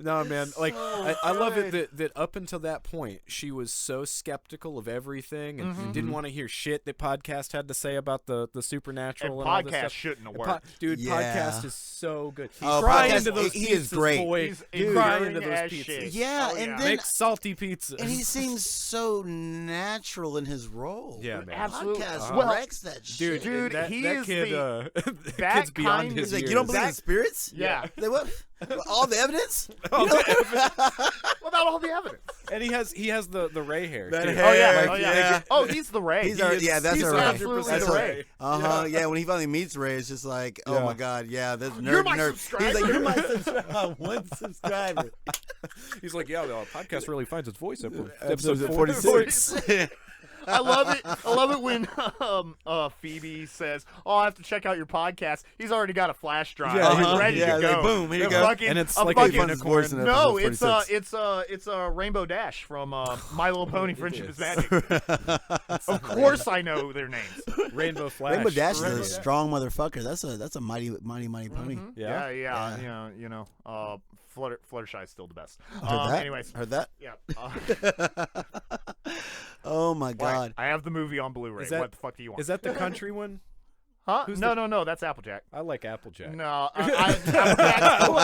No, man. Like, I love it that up until that point, she was so skeptical of everything and didn't want to hear shit that podcast had to say about the supernatural and all this podcast stuff. shouldn't have worked. Dude, podcast is so good. He's Oh, crying podcast- into those he pizzas, is great. boy. He's crying enduring into those as pizzas. shit. Yeah, Oh, and yeah. then Make salty pizza. and he seems so natural in his role. Yeah, man. Absolutely. Podcast wrecks that shit. Dude, that he that is kid, the that kid's beyond kind- his He's like, years. you don't believe in spirits? Yeah. Like, what? All the evidence? What about all the evidence? And he has the Ray hair. That too. hair. Oh yeah. Like, oh yeah. yeah. Oh, he's the Ray. He's our, yeah, that's he's our Ray. absolutely That's the our Ray. Yeah, when he finally meets Ray, it's just like, oh Yeah. my god, yeah, this nerd. You're my nerd. subscriber. He's like, you're my subscriber. One subscriber. He's like, yeah, the podcast really finds its voice up Episode episode 46. I love it. I love it when Phoebe says, "Oh, I have to check out your podcast." He's already got a flash drive. Yeah, He's uh-huh. ready Yeah, to go. like, boom, here you The go. fucking- And it's a like fucking, a unicorn. No, it's it's a Rainbow Dash from My Little Pony: Friendship is Magic. Of course, I know their names. Rainbow Flash. Rainbow Dash is Rainbow a Dash. strong motherfucker. That's a mighty pony. Yeah. Yeah. You know, Fluttershy is still the best. Heard that? Anyways, Heard that? yeah. Oh my god. I have the movie on Blu-ray. What the fuck do you want? Is that the country one? Huh? No, that's Applejack. I like Applejack. No, Applejack's cool.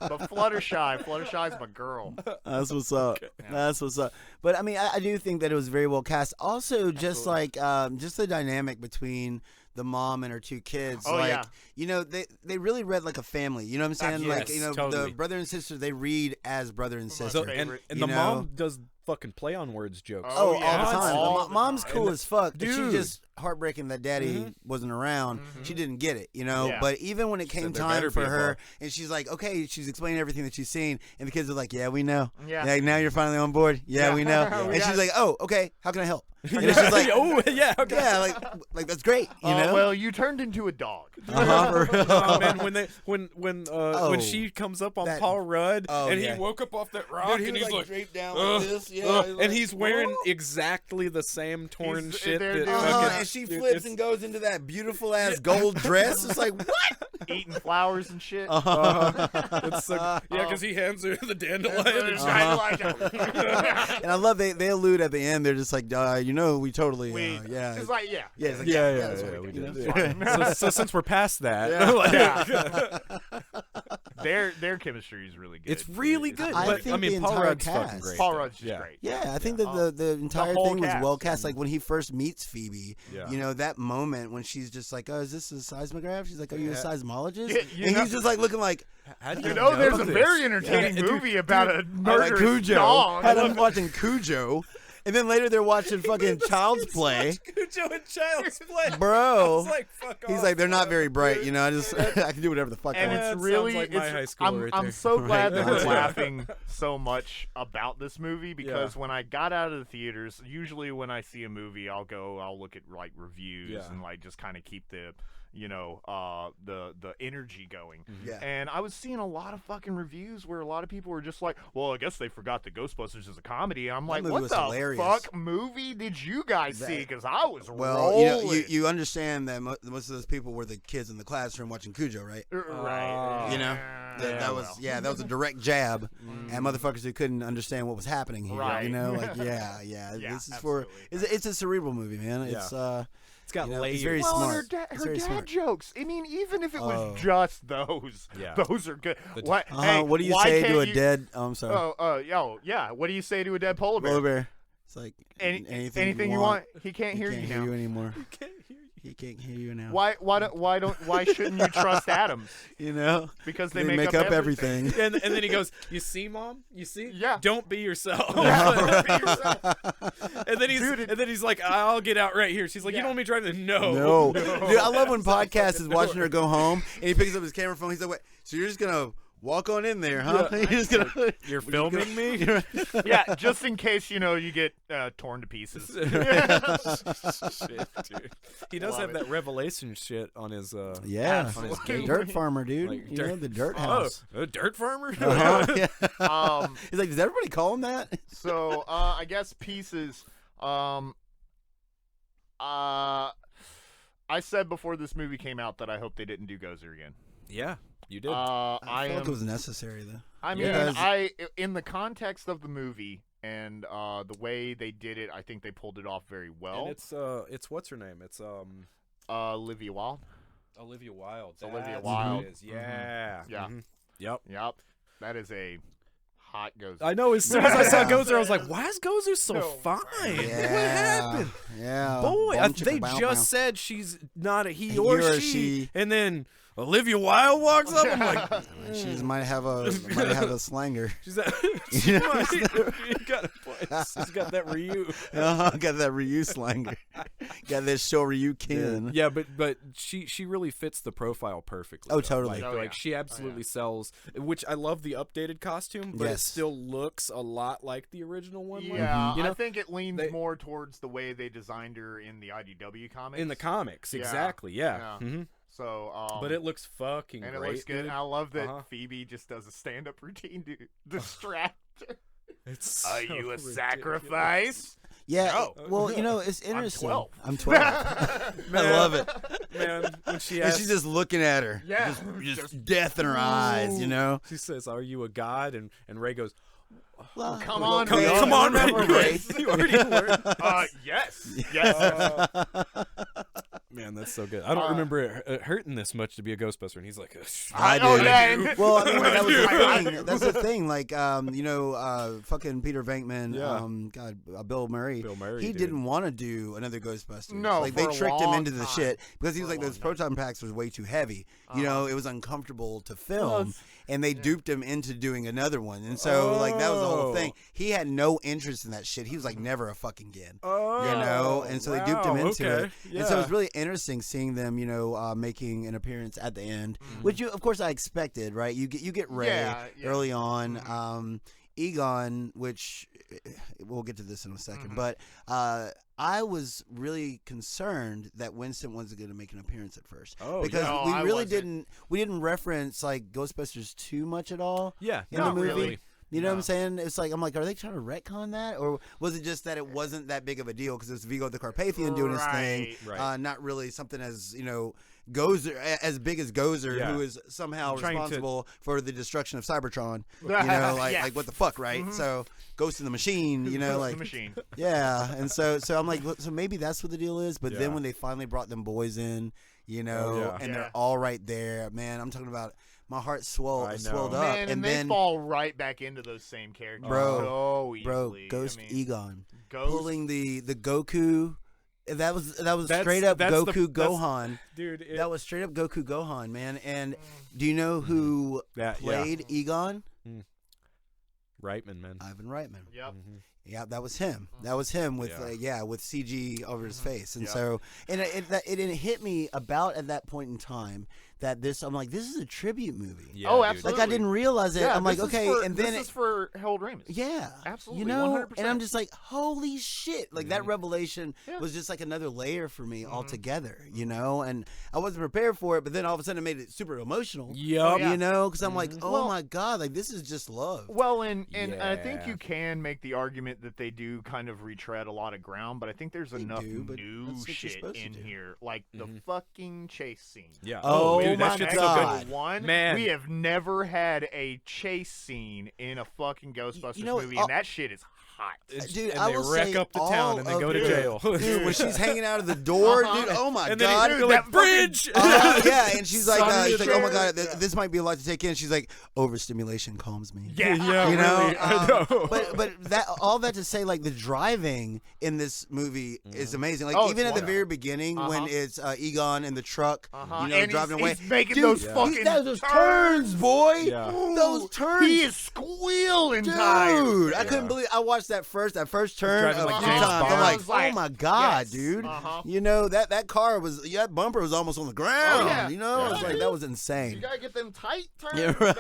But Fluttershy's my girl. That's what's up. That's what's up. But I mean, I do think that it was very well cast. Also, just like just the dynamic between the mom and her two kids. Oh, like, yeah. you know, they really read like a family. You know what I'm saying? Yes, like, you know, totally. the brother and sister, they read as brother and sister. So, and You the know? mom does fucking play on words jokes. Oh, yeah. all the time. All the Mom's time. cool as fuck. But she Dude. just heartbreaking that daddy wasn't around. She didn't get it, you know. Yeah. But even when it came said there time better for be a her, bar. and she's like, okay, she's explaining everything that she's seen, and the kids are like, yeah, we know. Yeah. Like, now you're finally on board. Yeah, we know. We And got she's it. like, oh, okay, how can I help? And it's just like, oh yeah, okay. yeah, like that's great, you know. Well, you turned into a dog. Oh man, when she comes up on That- Paul Rudd and yeah. he woke up off that rock Dude, he and was he's like draped down like this, yeah, and he's wearing exactly the same torn He's- shit they're that doing- fucking, and she dude, flips it's- and goes into that beautiful ass gold dress. It's like, what? Eating flowers and shit. it's so, yeah, because he hands her the dandelion. And I love they allude at the end. They're just like, you know, we totally, yeah. It's like, yeah. Yeah, it's like, Yeah, that's what we you did. know? So since we're past that, Their chemistry is really good. it's really good. I But think I mean, the Paul entire Rudd's cast- fucking great. Paul Rudd's just Yeah. great. Yeah, I think that the entire whole thing was cast. well cast. Like when he first meets Phoebe, Yeah. you know, that moment when she's just like, "Oh, is this a seismograph?" She's like, "Are you a seismologist?" Yeah, and know- he's just like looking like, How do You know, there's a this? very entertaining Yeah, dude, movie about a like murderous Cujo. dog. Had him watching Cujo, and then later they're watching fucking Child's Play. Cujo and Child's Play. Bro, It's like, fuck he's off, like, they're not man. very bright, you know. I just I can do whatever the fuck I And want. That it's sounds really, like my high school I'm, right I'm there. so glad that we're Right. laughing so much about this movie because when I got out of the theaters, usually when I see a movie, I'll look at like reviews and like just kind of keep the, the energy going. Yeah. And I was seeing a lot of fucking reviews where a lot of people were just like, well, I guess they forgot that Ghostbusters is a comedy. And I'm like, what the fuck movie did you guys see? Because I was rolling. You understand that most of those people were the kids in the classroom watching Cujo, right? Right. You know? That was a direct jab at motherfuckers who couldn't understand what was happening here. Right. You know, like this is absolutely. It's a cerebral movie, man. It's got layers. It's very smart. Her dad jokes. I mean, even if it was just those, those are good. What do you say to a dead? Oh, I'm sorry. What do you say to a dead polar bear? Polar bear. It's like anything you want. He can't hear you now. He can't hear you anymore. He can't hear you now. Why shouldn't you trust atoms? You know, because they make up everything. And then he goes, "You see, Mom? You see? Yeah. Don't be yourself." Don't be yourself. And then he's like, "I'll get out right here." She's like, "You don't want me driving?" No. Dude, I love when podcast is watching her go home and he picks up his camera phone. He's like, "Wait, so you're just gonna walk on in there, huh? Yeah. You're filming me?" Yeah, just in case you get torn to pieces. Shit, dude. He does have that revelation shit on his on his gate. Dirt farmer, dude. Like, the dirt house. A dirt farmer? Yeah. He's like, does everybody call him that? So I guess pieces. I said before this movie came out that I hope they didn't do Gozer again. Yeah. You did. I felt it was necessary, though. I mean, in the context of the movie and the way they did it, I think they pulled it off very well. And it's what's her name? It's Olivia Wilde. Olivia Wilde. It's Olivia Wilde. Yeah. Mm-hmm. Yeah. Mm-hmm. Yep. That is a hot Gozer. I know. As soon as I saw Gozer, I was like, "Why is Gozer so fine? Yeah. What happened?" Yeah. Boy, they just said she's not a he or she, and then Olivia Wilde walks up. I'm like, she might have a slanger. She's got a place. She's got that Ryu. Got that Ryu slanger. Got this Shoryuken. Yeah, but she really fits the profile perfectly. Oh, totally. Like she absolutely sells. Which I love the updated costume, but it still looks a lot like the original one. Yeah, I think it leans more towards the way they designed her in the IDW comics. In the comics, exactly. Yeah. Mm-hmm. So, but it looks fucking and great. It looks good. And I love that Phoebe just does a stand-up routine to distract her. Are you a sacrifice? Yeah. No. Well, it's interesting. I'm 12. Man, I love it. Man, when she asks, and she's just looking at her. Yeah. Just death in her eyes, She says, "Are you a god?" And Ray goes, well, come on, Ray. You already learned. Yes. Man, that's so good. I don't remember it hurting this much to be a Ghostbuster, and he's like, I do. Well, I mean, that was the thing. That's the thing. Like, fucking Peter Venkman, Bill Murray. He didn't want to do another Ghostbusters. No, like they tricked him into the shit because he was like, those proton packs was way too heavy. It was uncomfortable to film. And they duped him into doing another one. And so, like, that was the whole thing. He had no interest in that shit. He was like, never a fucking again. And so they duped him into it. Yeah. And so it was really interesting seeing them, making an appearance at the end, which, of course, I expected, right? You get Ray early on. Egon, which we'll get to this in a second, but I was really concerned that Winston wasn't going to make an appearance at first because we didn't reference like Ghostbusters too much at all. Yeah, in the movie. Really. You know what I'm saying? It's like I'm like, are they trying to retcon that, or was it just that it wasn't that big of a deal because it was Vigo the Carpathian doing his thing, not really something as Gozer, as big as Gozer, who is somehow responsible for the destruction of Cybertron. Like what the fuck, right? Mm-hmm. So Ghost in the Machine, like the machine. Yeah, and so I'm like, so maybe that's what the deal is. But then when they finally brought them boys in, and they're all right there, man. I'm talking about. My heart swelled up, man, and then they fall right back into those same characters, so easily. Ghost Egon pulling the Goku. That was straight up Goku Gohan, dude. That was straight up Goku Gohan, man. And do you know who played Egon? Reitman, man. Ivan Reitman. Yep. Mm-hmm. Yeah, that was him. That was him with with CG over his face, and so it hit me about at that point in time that I'm like, this is a tribute movie. Yeah, oh, dude. absolutely. Like I didn't realize it. Yeah, I'm like, okay, and then this is for Harold Ramis. Yeah, absolutely. You know, 100%. and I'm just like, holy shit! Like that revelation was just like another layer for me altogether. You know, and I wasn't prepared for it, but then all of a sudden it made it super emotional. Yep. You know, because I'm like, oh my god, like this is just love. Well, and I think you can make the argument that they do kind of retread a lot of ground, but I think there's enough new shit in here, like the fucking chase scene. Yeah. Oh, dude, my that shit's God. so good. One, Man. we have never had a chase scene in a fucking Ghostbusters movie, and that shit is hot. Dude, and I they will wreck say up the town and then go to jail. Dude, when she's hanging out of the door, dude, oh my and god, then dude, that bridge. Yeah, and she's like, oh my god, this might be a lot to take in. She's like, overstimulation calms me. Yeah, you know, really, I know. but that all that to say, like the driving in this movie is amazing. Like even at the very beginning when it's Egon in the truck, you know, and driving away, he's making dude, those fucking those turns, boy. Yeah. Those turns. He is squealing Dude, tires. I couldn't believe I watched that first turn Driving a like few James times. Bond. I'm I like, was like, oh my god, yes. dude! You know that car was that bumper was almost on the ground. yeah. You know, I was like, that was You insane. gotta get them tight turns. Yeah, right.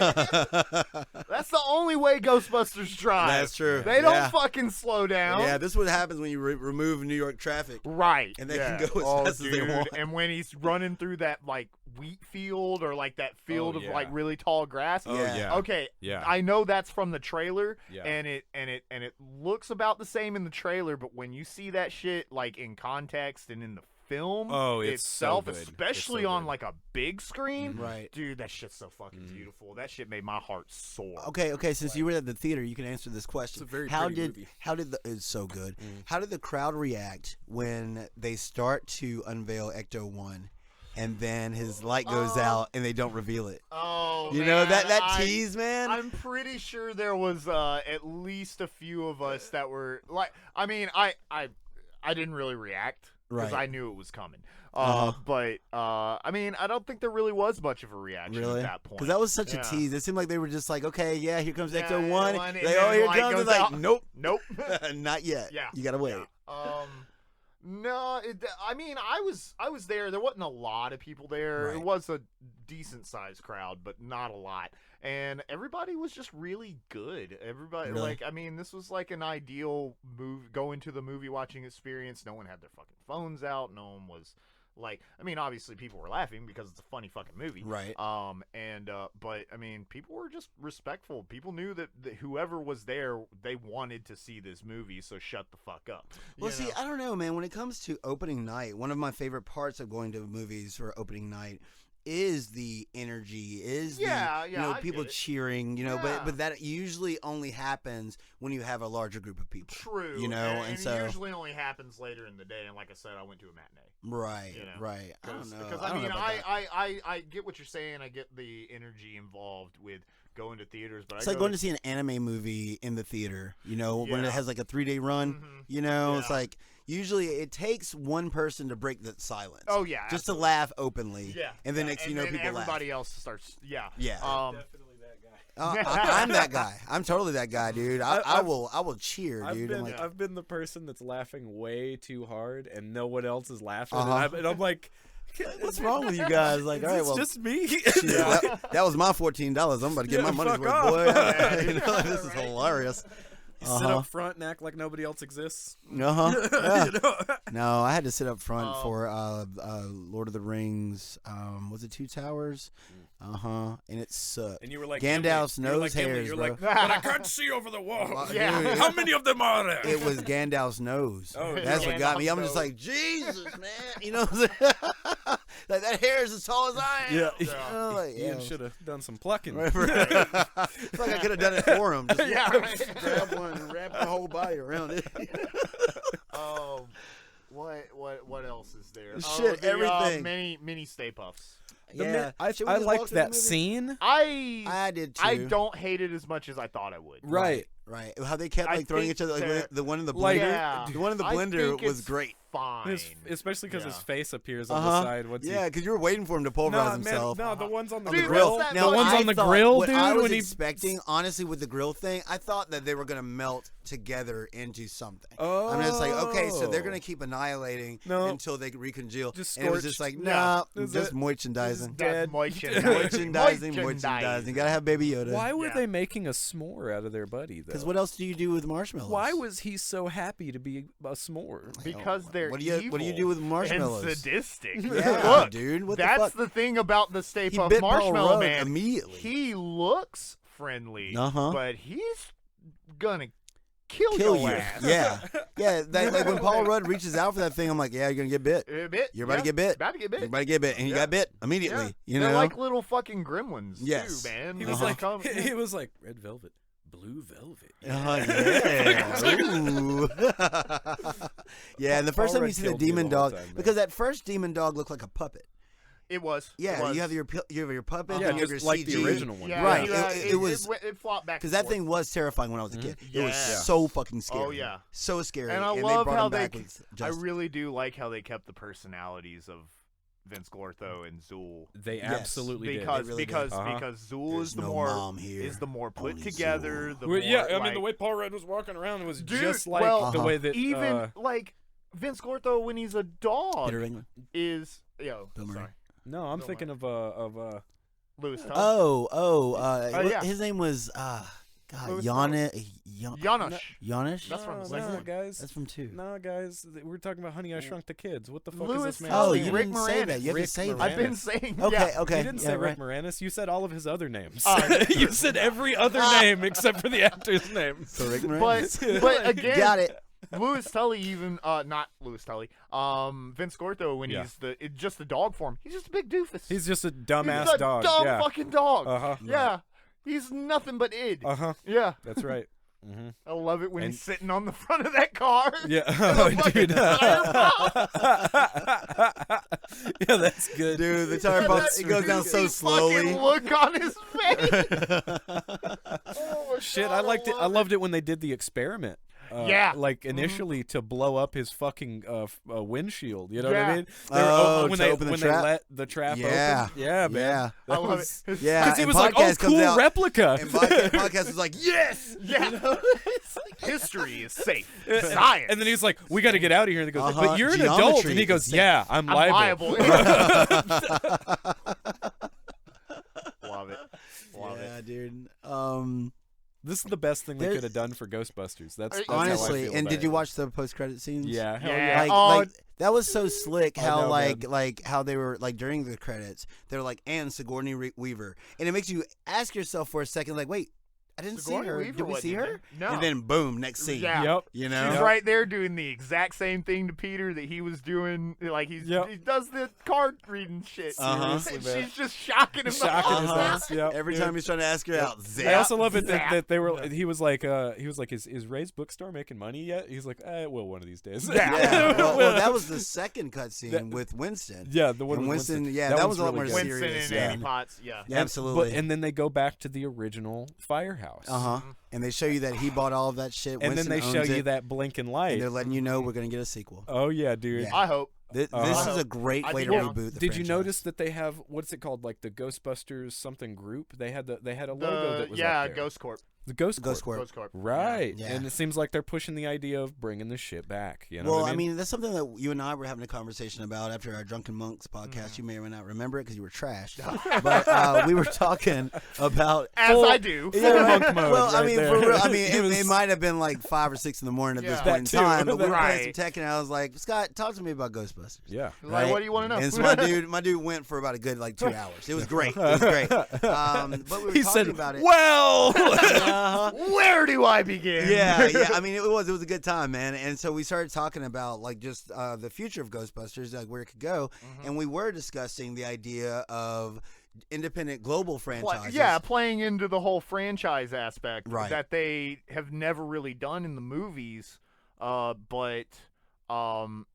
That's the only way Ghostbusters drive. That's true. They don't Yeah. fucking slow down. Yeah, this is what happens when you remove New York traffic. Right. And they yeah. can go as oh, fast as they dude. want. And when he's running through that like wheat field or like that field of yeah. like really tall grass. Oh yeah. Okay. Yeah. I know that's from the trailer. Yeah. And it looks about the same in the trailer, but when you see that shit like in context and in the film it's itself, so good. especially It's so on good. like a big screen, Right. dude, that shit's so fucking beautiful. That shit made my heart soar. Okay. Since you were at the theater, you can answer this question. It's a very how pretty did movie. it's so good? How did the crowd react when they start to unveil Ecto-1, and then his light goes out and they don't reveal it? Oh, You man, know that tease, man. I'm pretty sure there was at least a few of us that were like, I mean, I didn't really react because Right. I knew it was coming. But I mean, I don't think there really was much of a reaction at that point. Because that was such Yeah. a tease. It seemed like they were just like, okay, yeah, here comes Ecto-1. one, and Like, then oh, here it light comes. goes It's like, out. nope, Nope. not yet. Yeah. You gotta wait. No, I mean, I was there. There wasn't a lot of people there. Right. It was a decent sized crowd, but not a lot. And everybody was just really good. Everybody, Really? like, I mean, this was like an ideal go into the movie watching experience. No one had their fucking phones out. No one was like, I mean, obviously people were laughing because it's a funny fucking movie. Right. But I mean, people were just respectful. People knew that whoever was there, they wanted to see this movie, so shut the fuck up. Well, see, I don't know, man. When it comes to opening night, one of my favorite parts of going to movies for opening night is the energy, you know, people cheering, you know, but that usually only happens when you have a larger group of people. True. You know, and it so usually only happens later in the day. And like I said, I went to a matinee. Right. You know, Right. I don't know. Because I I don't mean, know about that. I get what you're saying. I get the energy involved with going to theaters, but It's like going to see an anime movie in the theater, you know, when it Yeah. has like a 3-day run, you know, it's like usually it takes one person to break the silence. Oh yeah, just to laugh openly. Yeah, and then next thing you know, people everybody laugh. else starts. Yeah, Yeah. Definitely that guy. I'm that guy. I'm totally that guy, dude. I will cheer, dude. I've been the person that's laughing way too hard, and no one else is laughing, Uh-huh. and I'm like, what's wrong with you guys? Like, all right, well, just me. shit, that was my $14. I'm about to get my money's fuck worth, off. boy. Yeah, You know, this is hilarious. Sit up front and act like nobody else exists. Yeah. You know? No, I had to sit up front for Lord of the Rings. Was it Two Towers? And it sucked. And you were like Gandalf's Gimli. You were nose like Gimli. hairs, You're bro. like, but I can't see over the wall. Yeah. Dude, How many of them are there? it was Gandalf's nose. Oh, That's what got me. I'm Gandalf's just like, Jesus, man. You know what I'm saying? Like, that hair is as tall as I am. Yeah. You know, like, Ian should have done some plucking. Right. It's like I could have done it for him. Just Yeah, right. grab one and wrap the whole body around it. What else is there? Shit, everything. Mini Stay Puffs. Yeah, I Should we just walk liked through the that movie? scene. I did too. I don't hate it as much as I thought I would. Right. Right. How they kept I like throwing think each other, like that- the one in the blender. Like, Yeah. The one in the I blender think was it's great. fine. Especially because his face appears on the side. Because you were waiting for him to pulverize himself. No, the ones on the Dude, grill. the ones on the grill, dude. I was expecting, honestly, with the grill thing, I thought that they were going to melt together into something. I'm just like, okay, so they're going to keep annihilating until they recongeal. And it was just like, just merchandising. Merchandising. Gotta have Baby Yoda. Why were they making a s'more out of their buddy, though? Because what else do you do with marshmallows? Why was he so happy to be a s'more? Because they're what do you do with marshmallows? And sadistic. Yeah, look, dude. What that's the fuck? the thing about the Stay Puft bit Marshmallow Paul Rudd Man. immediately. He looks friendly, but he's gonna kill you. ass. Yeah. Like when Paul Rudd reaches out for that thing, I'm like, yeah, you're gonna get bit. You're about to get bit. About to get bit. You're about to get bit, and he got bit immediately. Yeah. You know, they're like little fucking gremlins. Yes. too, man. He was like, he was like red velvet. Blue velvet. Yeah. Ooh. Yeah, and the first time you see the demon dog, because at first demon dog looked like a puppet. It was. Yeah, it was. you have your puppet. Yeah, and you have your like CG. the original one. Yeah, right. It flopped back. Because that thing was terrifying when I was a kid. It was so fucking scary. Oh yeah, so scary. And I love how I really do like how they kept the personalities of Vince Glortho and Zool. They absolutely did. Because Zool is the more put Only together. Zool. The more, I mean the way Paul Rudd was walking around was just like the way that even like Vince Glortho when he's a dog is Bill Murray. Sorry. No, I'm thinking of Lewis Tully. His name was Janosch. Janosch. That's from guys. That's from 2. No, guys, we're talking about Honey I Shrunk the Kids. What the fuck Lewis is this man? Oh, saying? you Rick didn't Moranis. say that. You have to say that. I've been saying. Okay. You didn't say Rick Moranis. You said all of his other names. You said every other name except for the actor's name. So Rick Moranis. But again, got it. Lewis Tully not Lewis Tully. Vince Glortho when he's just the dog form. He's just a big doofus. He's just a dumbass he's a dog. Dumb fucking dog. Yeah. Right. He's nothing but id. Yeah. That's right. I love it when he's sitting on the front of that car. Yeah, dude. Yeah, that's good. Dude, the tire pump, it goes down so slowly. Look on his face. Shit, I liked it. I loved it when they did the experiment. Like initially to blow up his fucking windshield. You know what I mean? When they let the trap open. Yeah, man. Yeah. I love it. Yeah, because he was like, "Oh, cool replica." And podcast was like, "Yes, yeah." You know? History is safe. Science. And then he's like, "We got to get out of here." And he goes, "But you're an adult." And he goes, "Yeah, I'm liable." Love it. Yeah, dude. This is the best thing they could have done for Ghostbusters. That's honestly. how I feel and about did you watch the post-credit scenes? Yeah, hell yeah. Like that was so slick. How like how they were like during the credits, they were like, and Sigourney Weaver, and it makes you ask yourself for a second, like, wait. I didn't see her. Did we see her? No. And then boom, next scene. Yeah. Yep. You know, she's right there doing the exact same thing to Peter that he was doing. Like he does the card reading shit. She's just shocking him. Shocking his ass. Yep. Every time he's trying to ask her out. Zap, I also love it that they were. Yeah. He was like, is Ray's bookstore making money yet? He's like, it will one of these days. Yeah. Well, that was the second cutscene with Winston. Yeah, the one with with Winston. Yeah, that was a lot more Winston serious. and Annie Potts. Yeah, absolutely. And then they go back to the original firehouse. And they show you that he bought all of that shit. And Winston then they show owns you it, that blinking light. and they're letting you know we're going to get a sequel. Oh yeah, dude. Yeah. I hope. This is a great way to reboot the Did franchise. you notice that they have what's it called, like the Ghostbusters something group? They had a logo that was up there. Ghost Corp. The Ghost Corp. Right. Yeah. And it seems like they're pushing the idea of bringing this shit back. You know well, what I mean? that's something that you and I were having a conversation about after our Drunken Monks podcast. You may or may not remember it because you were trash. But we were talking about I do. Monk mode. Well, right I mean, there. for real, I mean, it might have been like 5 or 6 in the morning at this point in time. But we were playing some Tekken, and I was like, Scott, talk to me about Ghostbusters. Yeah. Like, what do you want to know? And so my dude went for about a good 2 hours. It was great. But we were talking about it. Well, where do I begin? Yeah. I mean, it was a good time, man. And so we started talking about like just the future of Ghostbusters, like where it could go, and we were discussing the idea of independent global franchises. Playing into the whole franchise aspect that they have never really done in the movies, but.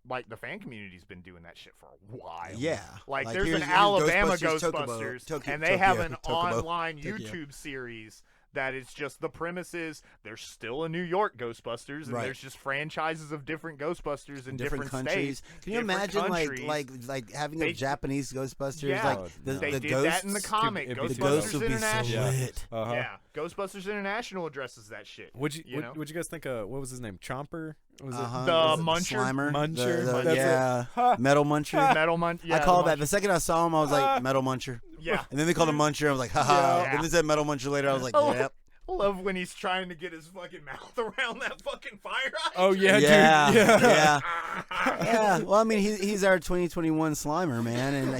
Like the fan community's been doing that shit for a while. Yeah. Like there's an Alabama Ghostbusters, and they have an online YouTube series that it's just the premise is there's still a New York Ghostbusters, and Right. there's just franchises of different Ghostbusters in different countries. states. Can you imagine like having a Japanese Ghostbusters? Yeah, like they the did ghosts, that in the comic. the Ghostbusters ghosts would be so International. lit. Yeah, Ghostbusters International addresses that shit. What'd you guys think of? What was his name? Chomper? Was it the Muncher? Slimer? Muncher? Yeah, Metal Muncher. Metal Muncher. Yeah, I called that. The second I saw him, I was like, Metal Muncher. Yeah. And then they called him Muncher. I was like, haha. Yeah. Then they said Metal Muncher later. I was like, yep. I love when he's trying to get his fucking mouth around that fucking fire hydrant. Oh yeah, yeah, dude. yeah. Yeah. Well, I mean, he's our 2021 Slimer, man, and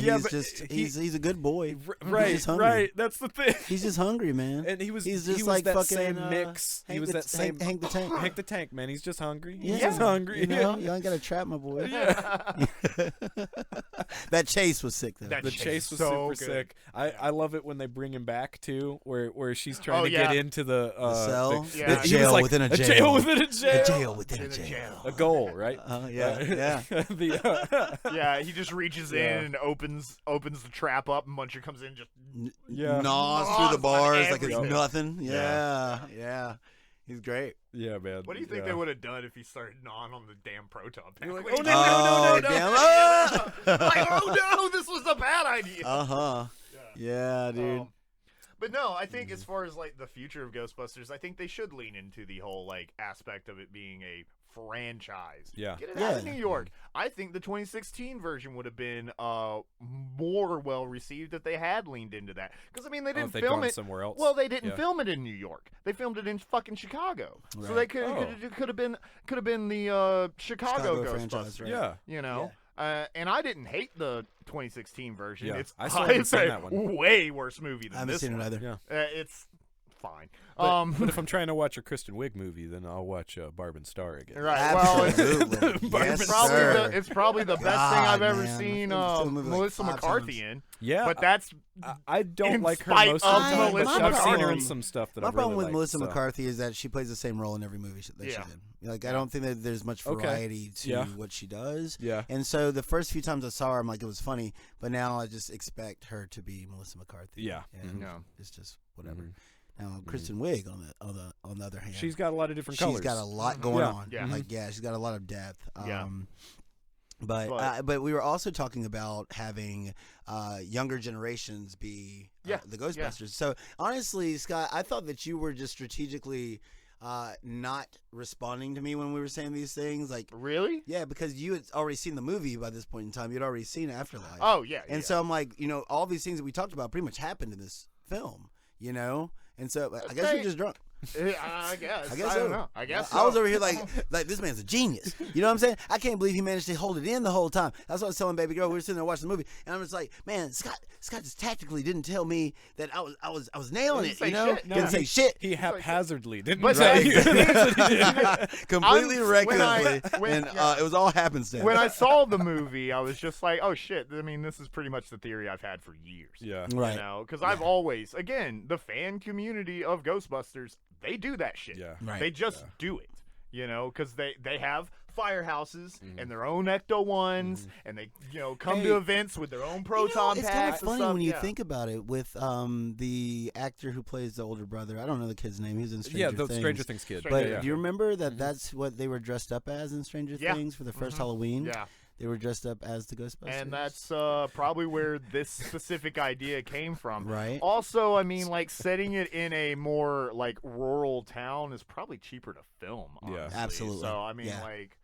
he's a good boy. Right. That's the thing. He's just hungry, man. And he was like that fucking same mix. He was that same Hank the Tank. Hank the Tank, man. He's just hungry. Yeah. He's just hungry. You know, you ain't got to trap my boy. Yeah. That chase was sick though. The chase was so super sick. I love it when they bring him back too, where she's trying to yeah. get into the cell. The jail like, within a jail. A jail within a jail. A jail within a jail. A goal, right? Yeah. Yeah, he just reaches in and opens the trap up, and Muncher comes in and just gnaws through the bars like it's everything. nothing. Yeah. He's great. Yeah, man. What do you think they would have done if he started gnawing on the damn proton pack? Like, When oh, he- no. Damn. Like, oh no, this was a bad idea. Yeah, dude. But no, I think as far as like the future of Ghostbusters, I think they should lean into the whole like aspect of it being a franchise. Yeah. Get it out of New York. I think the 2016 version would have been more well received if they had leaned into that. Because I mean, they didn't film it somewhere else. Well, they didn't film it in New York. They filmed it in fucking Chicago. Right. So they could have been the Chicago franchise, Ghostbusters. right? Yeah. You know. And I didn't hate the 2016 version. Yeah, It's I still haven't seen a that one. way worse movie than I haven't this seen one. it either. Yeah. It's fine. But if I'm trying to watch a Kristen Wiig movie, then I'll watch Barb and Star again. Right. Absolutely. Well, Yes, it's probably the best thing I've ever seen Melissa like 5 McCarthy times. in. Yeah, But that's I don't in like her spite most of the of time, but Melissa I've seen her in McCarthy. some stuff that My I've problem really with liked, Melissa so. McCarthy is that she plays the same role in every movie that she's in. Like, I don't think that there's much variety to what she does. Yeah. And so the first few times I saw her, I'm like, it was funny. But now I just expect her to be Melissa McCarthy. Yeah. And it's just whatever. Now Kristen Wiig on the other hand, She's got a lot of different colors. She's got a lot going on. Yeah. Like she's got a lot of depth. Yeah. But we were also talking about having younger generations be the Ghostbusters. So honestly, Scott, I thought that you were just strategically not responding to me when we were saying these things. Like, really? Yeah, because you had already seen the movie by this point in time. You'd already seen Afterlife. Oh yeah. And so I'm like, all these things that we talked about pretty much happened in this film. And so I guess you're just drunk. I guess. I guess I don't so. know. I guess I was so. over here like this man's a genius. You know what I'm saying? I can't believe he managed to hold it in the whole time. That's what I was telling baby girl. We were sitting there watching the movie, and I'm just like, man, Scott just tactically didn't tell me that I was nailing it. Say You know, shit. didn't say shit. He haphazardly didn't But say. Completely when recklessly, and it was all happenstance. When I saw the movie, I was just like, oh shit. I mean, this is pretty much the theory I've had for years. Yeah. Right. Because I've always, again, the fan community of Ghostbusters, they do that shit. Yeah. Right. They just do it. Because they have firehouses and their own Ecto ones, and they come to events with their own proton it's packs. kind of funny and stuff. when you think about it with the actor who plays the older brother. I don't know the kid's name. He's in Stranger Things. Stranger Things kid. But do you remember that that's what they were dressed up as in Stranger Things for the first Halloween? Yeah. They were dressed up as the Ghostbusters. And that's probably where this specific idea came from. Right. Also, I mean, like, setting it in a more, like, rural town is probably cheaper to film, honestly. Yeah. Absolutely. So, I mean, Yeah. like...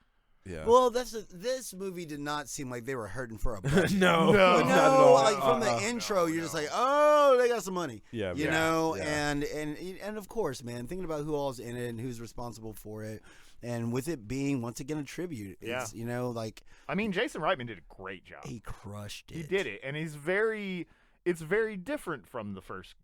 Yeah. Well, this movie did not seem like they were hurting for a budget. No, No. not at all. Like from the intro, you're just like, oh, they got some money. Yeah, you yeah, know, yeah. and of course, man, thinking about who all's in it and who's responsible for it, and with it being once again a tribute, it's, like I mean, Jason Reitman did a great job. he crushed it. He did it, and it's very different from the first.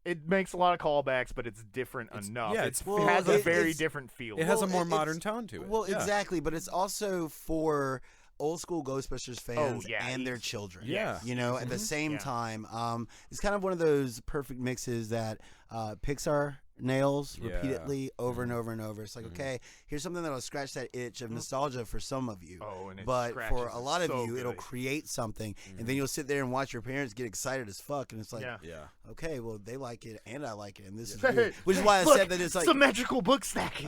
It makes a lot of callbacks, but it's different enough. yeah, it well, has a it- very it's- different feel. It has a Well, more it's- modern tone to it. Well, Yeah. exactly, but it's also for old school Ghostbusters fans and their children. Yeah. You know, at the same Yeah. time, it's kind of one of those perfect mixes that Pixar nails repeatedly over and over and over. It's like, okay, here's something that'll scratch that itch of nostalgia for some of you. But for a lot of you, it'll create something. And then you'll sit there and watch your parents get excited as fuck. And it's like, okay, well, they like it and I like it. And this is weird. Which is why I said that it's like symmetrical book stacking.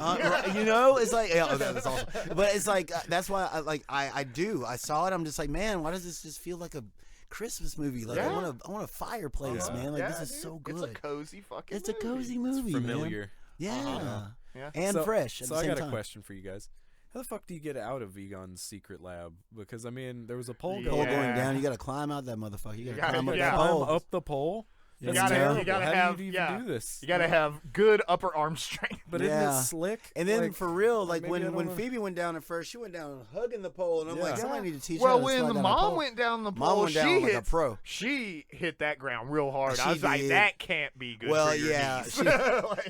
You know, it's like, that's awesome. But it's like, that's why I saw it. I'm just like, man, why does this just feel like a Christmas movie? Like I want a fireplace, man. Like this is so good. It's a cozy fucking It's a cozy movie, familiar. Man. Yeah. And fresh at the same same time. So I got a time. question for you guys. How the fuck do you get out of Egon's secret lab? Because I mean, there was a pole going down. You got to climb out that motherfucker. You got to climb up that pole. Up the pole. You gotta have. How do you even do this? You gotta have good upper arm strength. But isn't it slick? And then for real, like when Phoebe went down at first, she went down hugging the pole, and I'm like, somebody need to teach her. Well, when the mom went down the pole, went down like a pro. She hit that ground real hard. I was like, that can't be good. Well, for your knees.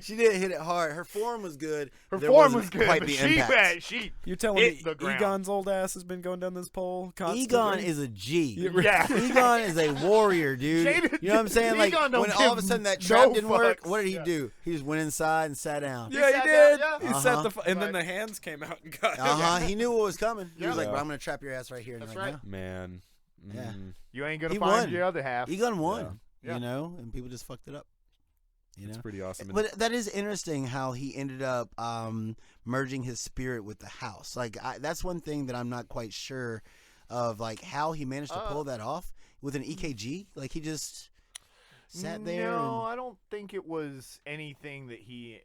she did hit it hard. Her form was good. Her form was good. Quite the impact. You're telling me Egon's old ass has been going down this pole constantly? Egon is a G. Yeah. Egon is a warrior, dude. You know what I'm saying? Like when all of a sudden that trap didn't work, what did he do? He just went inside and sat down. Yeah, he did. He sat and then the hands came out and got him. He knew what was coming. He was like, I'm going to trap your ass right here. That's right. Now. Man. Yeah. You ain't going to find your other half. Egon won, you know, and people just fucked it up. It's pretty awesome. But that is interesting how he ended up merging his spirit with the house. Like, that's one thing that I'm not quite sure of, like, how he managed to pull that off with an EKG. Like, he just sat there. No, I don't think it was anything that he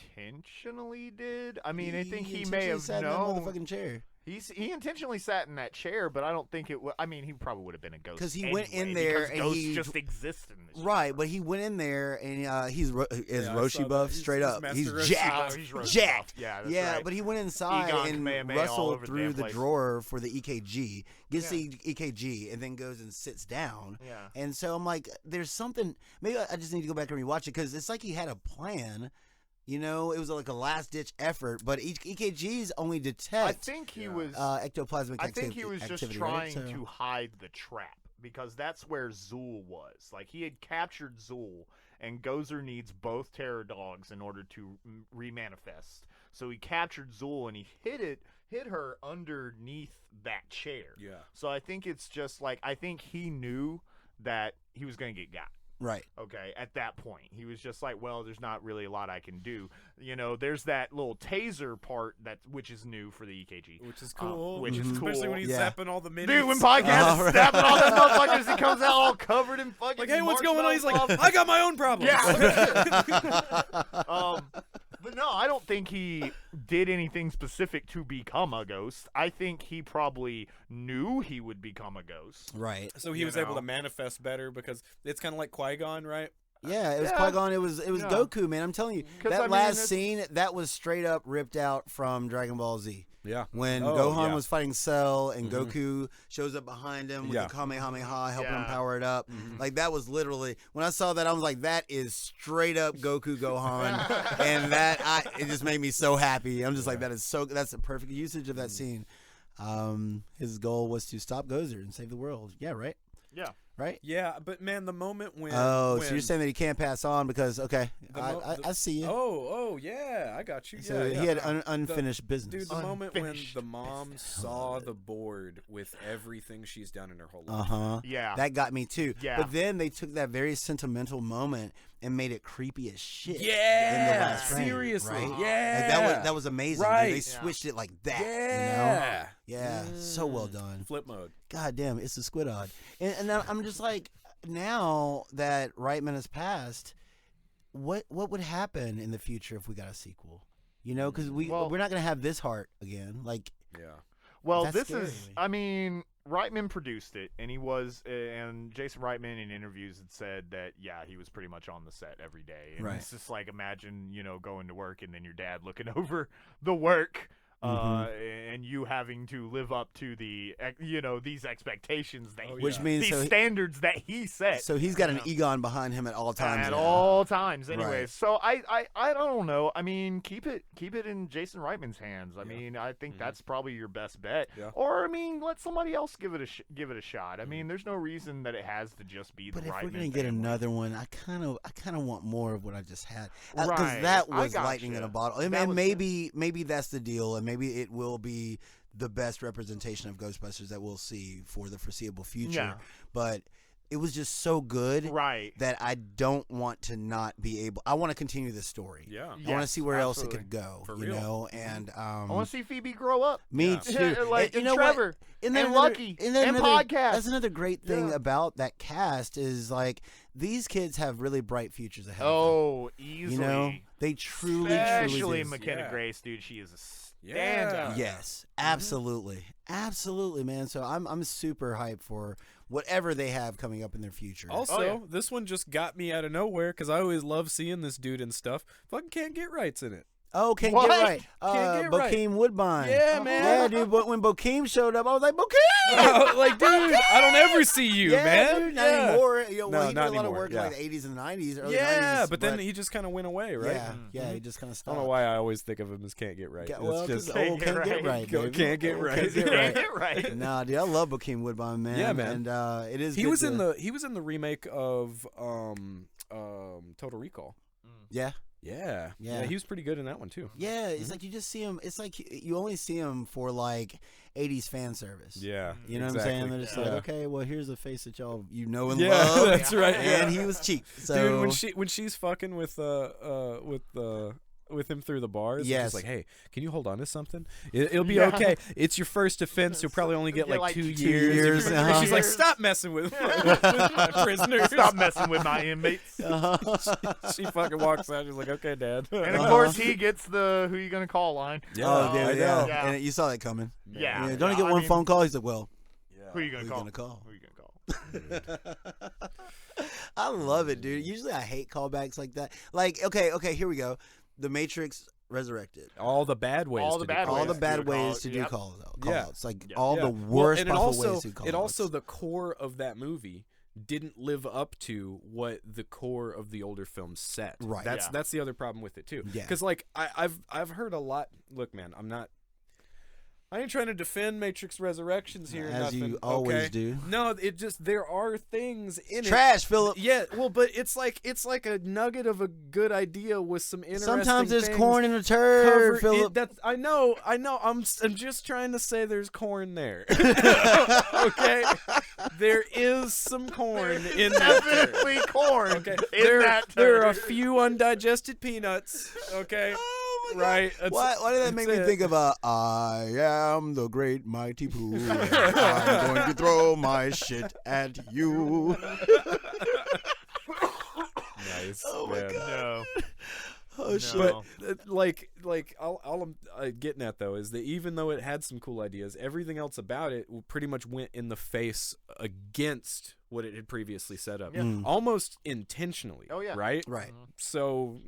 intentionally did. I mean, I think he may have sat known. In that motherfucking chair. He intentionally sat in that chair, but I don't think it was. I mean, he probably would have been a ghost because he went in there and ghosts he just exist in this. Right, but he went in there and he's Roshi buff straight up. He's jacked, jacked. Yeah, but he went inside and wrestled through the drawer for the EKG, gets the EKG, and then goes and sits down. Yeah, and so I'm like, there's something. Maybe I just need to go back and rewatch it because it's like he had a plan. You know, it was like a last-ditch effort, but EKGs only detect. I think he was ectoplasmic activity. I think he was just trying right? to hide the trap because that's where Zool was. Like he had captured Zool, and Gozer needs both terror dogs in order to remanifest. So he captured Zool and he hid her underneath that chair. Yeah. So I think it's just like I think he knew that he was going to get got. Right. Okay. At that point, he was just like, "Well, there's not really a lot I can do." You know, there's that little taser part which is new for the EKG, which is cool. Especially when he's zapping all the minis. Dude, when podcast is zapping all the motherfuckers, he comes out all covered in fucking. Like, hey, what's going on? He's like, I got my own problems. Yeah. But no, I don't think he did anything specific to become a ghost. I think he probably knew he would become a ghost. Right. So he was able to manifest better because it's kind of like Qui-Gon, right? Yeah, it was Qui-Gon. It was Goku, man. I'm telling you, that last scene, that was straight up ripped out from Dragon Ball Z. Yeah. When Gohan was fighting Cell and Goku shows up behind him with the Kamehameha helping him power it up. Like, that was literally, when I saw that, I was like, that is straight up Goku Gohan. And it just made me so happy. I'm just like, that's the perfect usage of that scene. His goal was to stop Gozer and save the world. Yeah, right? Yeah. Right? Yeah, but man, the moment when... so you're saying that he can't pass on because, I see you. Oh, yeah, I got you. So he had unfinished business. Dude, the moment when the mom saw the board with everything she's done in her whole life. Yeah. That got me too. Yeah. But then they took that very sentimental moment and made it creepy as shit. Yeah. In the last frame, seriously. Right? Yeah. Like that was amazing. Right. Dude. They switched it like that. Yeah. You know? Yeah. So well done. Flip mode. God damn, it's a squid odd. And I'm just like, now that Reitman has passed, what would happen in the future if we got a sequel? You know, because we're not gonna have this heart again. Like, well, this is. I mean, Reitman produced it, and and Jason Reitman in interviews had said that he was pretty much on the set every day. And it's just like, imagine going to work and then your dad looking over the work and you having to live up to the these expectations that which means these standards that he set. So he's got an Egon behind him at all times. At all times, anyway. Right. So I don't know. I mean, keep it in Jason Reitman's hands. I mean, I think that's probably your best bet. Yeah. Or I mean, let somebody else give it a shot. I mean, there's no reason that it has to just be the Reitman. But if we're gonna get another one, I kind of want more of what I just had, because that was lightning in a bottle. And maybe that's the deal, and maybe it will be the best representation of Ghostbusters that we'll see for the foreseeable future. Yeah. But it was just so good that I don't want to not be able. I want to continue this story. Yeah, I want to see where else it could go. For real. Know, and I want to see Phoebe grow up. Me too. Like and Trevor, and Lucky, and podcast. That's another great thing about that cast is like these kids have really bright futures ahead. Oh, of them. Easily. You know, they truly, especially McKenna Grace, dude. She is a stand-up. Yes, absolutely, absolutely, man. So I'm super hyped for whatever they have coming up in their future. Also, this one just got me out of nowhere because I always love seeing this dude and stuff. Fucking Can't Get Right's in it. Oh, Can't Get Right. Can't Get Right. Bokeem Woodbine. Yeah, man. Yeah, dude. But when Bokeem showed up, I was like, Bokeem! Like, dude, I don't ever see you, man. Dude, not anymore. You know, well, he did a lot of work in like the 80s and the 90s, early 90s. But then he just kind of went away, right? Yeah, he just kind of stopped. I don't know why I always think of him as Can't Get Right. Well, it's just Can't Get Right. Can't Get Right. Can't Get Right. Nah, dude, I love Bokeem Woodbine, man. Yeah, man. And it is. He was in the remake of Total Recall. Yeah, he was pretty good in that one too. Yeah, it's like you just see him. It's like you only see him for like 80s fan service. Yeah, you know what I'm saying? They're just like, okay, well, here's a face that y'all and love. That's right. And he was cheap. So dude, when she's fucking with him through the bars, it's just like, hey, can you hold on to something? It'll be okay. It's your first offense. You'll probably only get like 2 years. And she's like, stop messing with my prisoners. Stop messing with my inmates. She fucking walks out. She's like, okay, Dad. And of course, he gets the "who you gonna call" line. Yeah. And you saw that coming. Yeah. Don't you get one phone call? He's like, well, who are you gonna call? Who are you gonna call? I love it, dude. Usually, I hate callbacks like that. Like, okay, here we go. The Matrix Resurrected. All the bad ways. All the bad ways to do call-outs. Like all the worst possible ways to do call-outs. And also the core of that movie didn't live up to what the core of the older films set. Right. That's the other problem with it too. Yeah. Because like I've heard a lot. Look, man, I ain't trying to defend Matrix Resurrections here. As you always do. No, it just there are things in trash, Philip. Yeah, well, but it's like a nugget of a good idea with some interesting. Sometimes there's corn in a turd, Philip. I know. I'm just trying to say there's corn there. Okay, there is some corn in that. Definitely corn. Okay, there are a few undigested peanuts. Okay. Right. Why did that make me think of I am the great mighty Pooh. I'm going to throw my shit at you. Nice. Oh my God. No. Oh shit. But like all I'm getting at though is that even though it had some cool ideas, everything else about it pretty much went in the face against what it had previously set up, almost intentionally. Oh yeah. Right. So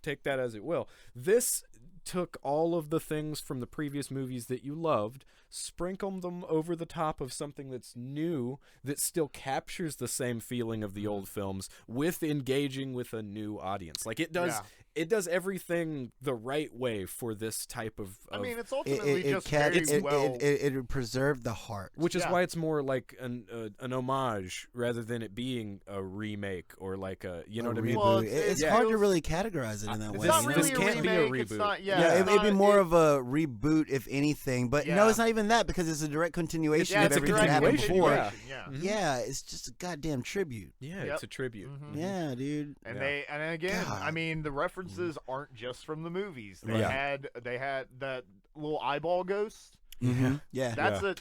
take that as it will. This took all of the things from the previous movies that you loved, sprinkled them over the top of something that's new, that still captures the same feeling of the old films with engaging with a new audience. Like it does. It does everything the right way for this type of. I mean, it's ultimately it preserved the heart, which is why it's more like an homage rather than it being a remake or like a what I mean. Well, it's hard to really categorize it in that way. It's not really this can't remake, be a reboot. It's not, it'd be more of a reboot if anything. But no, it's not even that because it's a direct continuation of everything that happened before. Yeah, it's just a goddamn tribute. Yeah, it's a tribute. Yeah, dude. And again, God. I mean, the references aren't just from the movies. They had that little eyeball ghost. Yeah,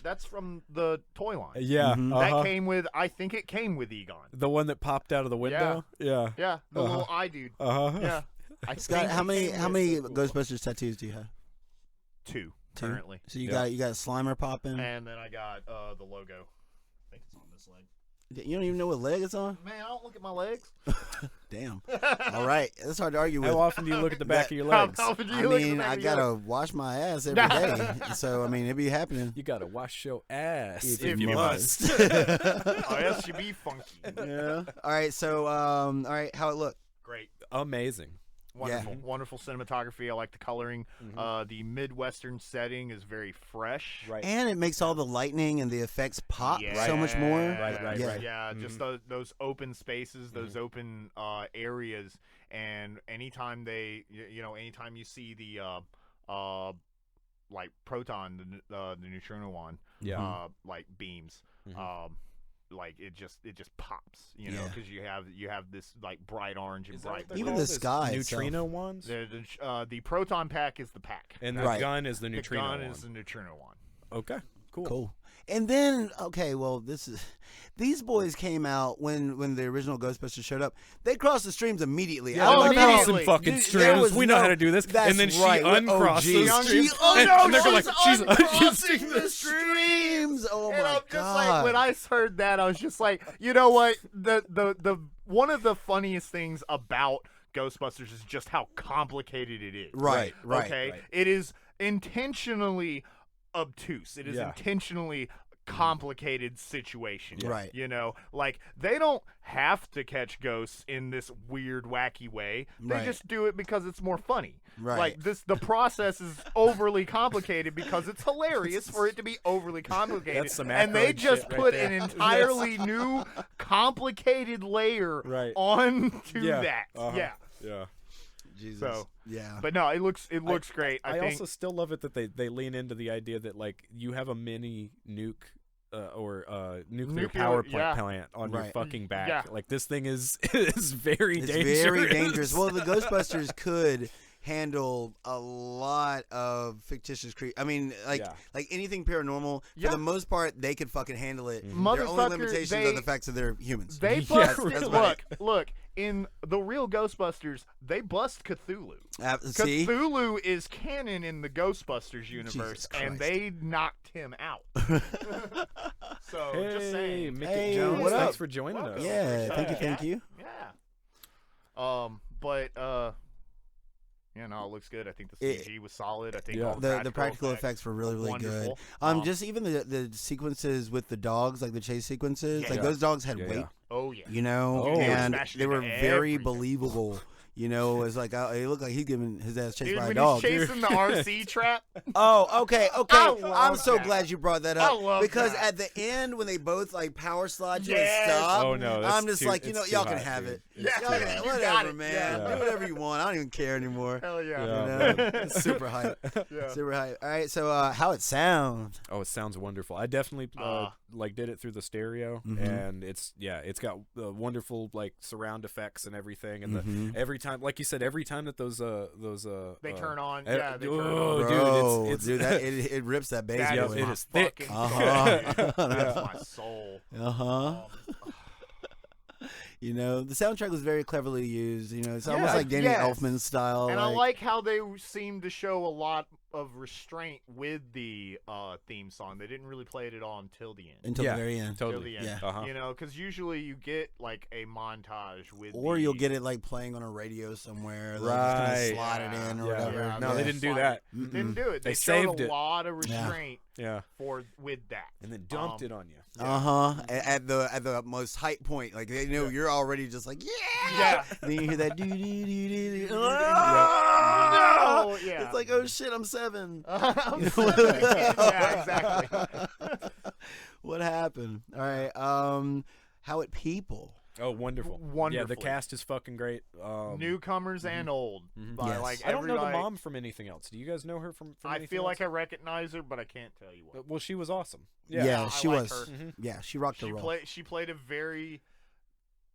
that's from the toy line. Yeah, that came with. I think it came with Egon. The one that popped out of the window. Yeah. The little eye dude. Yeah. Scott, how many Ghostbusters tattoos do you have? Two currently. So you got Slimer popping, and then I got the logo. I think it's on this leg. You don't even know what leg it's on? Man, I don't look at my legs. Damn. All right. That's hard to argue with. How often do you look at the back of your legs? I gotta wash my ass every day. So, I mean, it be happening. You gotta wash your ass if you must. Else you be funky. Yeah. All right. So, all right. How it look? Great. Amazing. Wonderful cinematography. I like the coloring. The Midwestern setting is very fresh. Right. And it makes all the lightning and the effects pop so much more. Right. Yeah, just those open spaces, those open areas, and anytime anytime you see the like proton, the neutrino one, like beams, like it just pops, because you have this like bright orange and bright blue. Even the sky neutrino ones. The proton pack is the pack, and the gun is the neutrino one. The gun is the neutrino one. Okay, cool. And then these boys came out when the original Ghostbusters showed up. They crossed the streams immediately. Yeah, we need some fucking streams. We know how to do this. And then she uncrossed the streams. And they're like, she's uncrossing the streams. Oh my God! I'm just like, when I heard that, I was just like, you know what? The one of the funniest things about Ghostbusters is just how complicated it is. Right. Okay, it is intentionally obtuse. It is intentionally complicated situation. Right. Like they don't have to catch ghosts in this weird, wacky way. They just do it because it's more funny. Right. Like the process is overly complicated because it's hilarious for it to be overly complicated. That's some and they just put an entirely new complicated layer onto that. Yeah. Jesus. So, yeah. But no, it looks great. I think also still love it that they lean into the idea that like you have a mini nuke or nuclear power plant on your fucking back. Yeah. Like this thing is very dangerous. Very dangerous. Well, the Ghostbusters could handle a lot of fictitious I mean, like anything paranormal. For the most part, they could fucking handle it. Their only limitations are the fact that they're humans. They busted. Look. In the real Ghostbusters, they bust Cthulhu. See? Cthulhu is canon in the Ghostbusters universe, and they knocked him out. So, just saying. Mickey Jones, what up? thanks for joining us. Yeah, thank you. Yeah. No, it looks good. I think the CG was solid. I think all the practical effects were really good. Just even the sequences with the dogs, like the chase sequences, like those dogs had weight. Oh yeah. And they were very believable. It's like it looked like he's giving his ass chased by a dog. He's chasing the RC trap. Oh, okay. I'm so that. glad you brought that up. I love because that. at the end when they both like power slide you and stop, oh no, I'm just like, y'all can have it. Whatever, man. Yeah. Do whatever you want. I don't even care anymore. Hell yeah. It's super hype. Super hype. All right, so how it sounds? Oh, it sounds wonderful. I definitely did it through the stereo, and it's got wonderful like surround effects and everything, and every time, like you said, every time that those they turn on, they turn on. Dude, it rips that bass. That it is thick. That's my soul. The soundtrack was very cleverly used. It's almost like Danny Elfman style. And I like how they seem to show a lot of restraint with the theme song. They didn't really play it at all until the end. Until the very end. Totally. Until the end. Because usually you get like a montage with you'll get it like playing on a radio somewhere. Like, right. Just slot it in or whatever. Yeah. No, they didn't do that. Didn't do it. They showed saved a lot of restraint with that. And then dumped it on you. At the most height point. Like they know you're already just like, yeah. Then you hear that doo doo doo doo doo. No! Yeah. It's like, oh shit, I'm 7. I'm 7. Yeah, exactly. What happened? All right. How it people? Oh, wonderful. Yeah, the cast is fucking great. Newcomers and old. Like I don't know the mom from anything else. Do you guys know her from I feel like I recognize her, but I can't tell you what. Well, she was awesome. Yeah, she was. Her. Yeah, she rocked the role. She played a very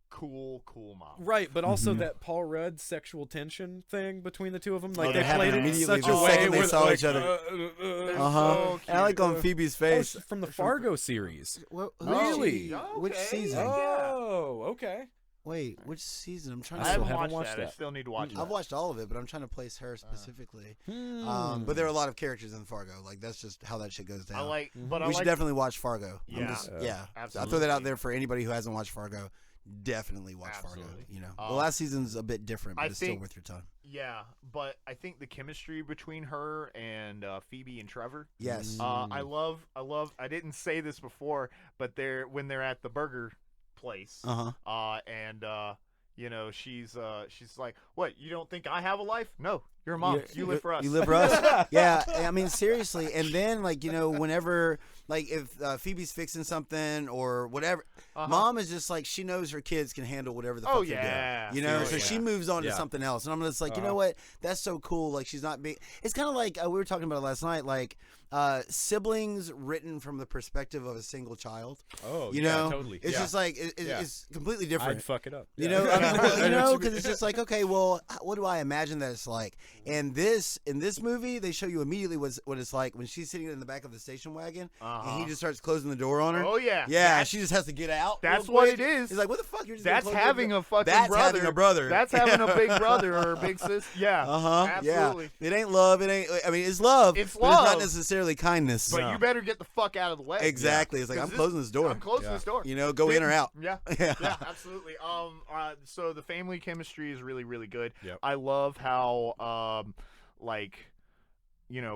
cool mom. Right, but also that Paul Rudd sexual tension thing between the two of them. Like they played it in immediately such a way they saw each other. So and I like on Phoebe's face. From the Fargo series. Well, really? Which season? Oh, okay. Wait, which season? I'm trying I to. haven't watched that. I still need to watch that. I've watched all of it, but I'm trying to place her specifically. But there are a lot of characters in Fargo. Like that's just how that shit goes down. We should definitely watch Fargo. Yeah, Absolutely. I'll throw that out there for anybody who hasn't watched Fargo. Definitely watch Fargo. You know, the last season's a bit different, but it's still worth your time. Yeah, but I think the chemistry between her and Phoebe and Trevor. Yes. I love. I didn't say this before, but when they're at the burger place. And you know, she's like, "What? You don't think I have a life? No, you're a mom. You live for us. You live for us." Yeah, I mean seriously. And then like whenever if Phoebe's fixing something or whatever, Mom is just like she knows her kids can handle whatever the fuck they're doing. So she moves on to something else. And I'm just like, you know what? That's so cool. Like she's not being. It's kind of like we were talking about it last night. Like. Siblings written from the perspective of a single child. Oh, you know, totally. It's just like it's completely different. I'd fuck it up. You know, I mean, because it's just like, okay, well, what do I imagine that it's like? And in this movie, they show you immediately what it's like when she's sitting in the back of the station wagon, and he just starts closing the door on her. Oh yeah, yeah, she just has to get out. That's what it is. He's like, what the fuck? You're just that's having a fucking that's brother. Having a brother. That's having a big brother or a big sis. Yeah. Absolutely. Yeah. It ain't love. It ain't. I mean, it's love. It's but love. It's not necessarily kindness. But you better get the fuck out of the way. Exactly. It's like I'm closing this door. I'm closing this door. You know, go in or out. Yeah, absolutely. So the family chemistry is really, really good. Yep. I love how,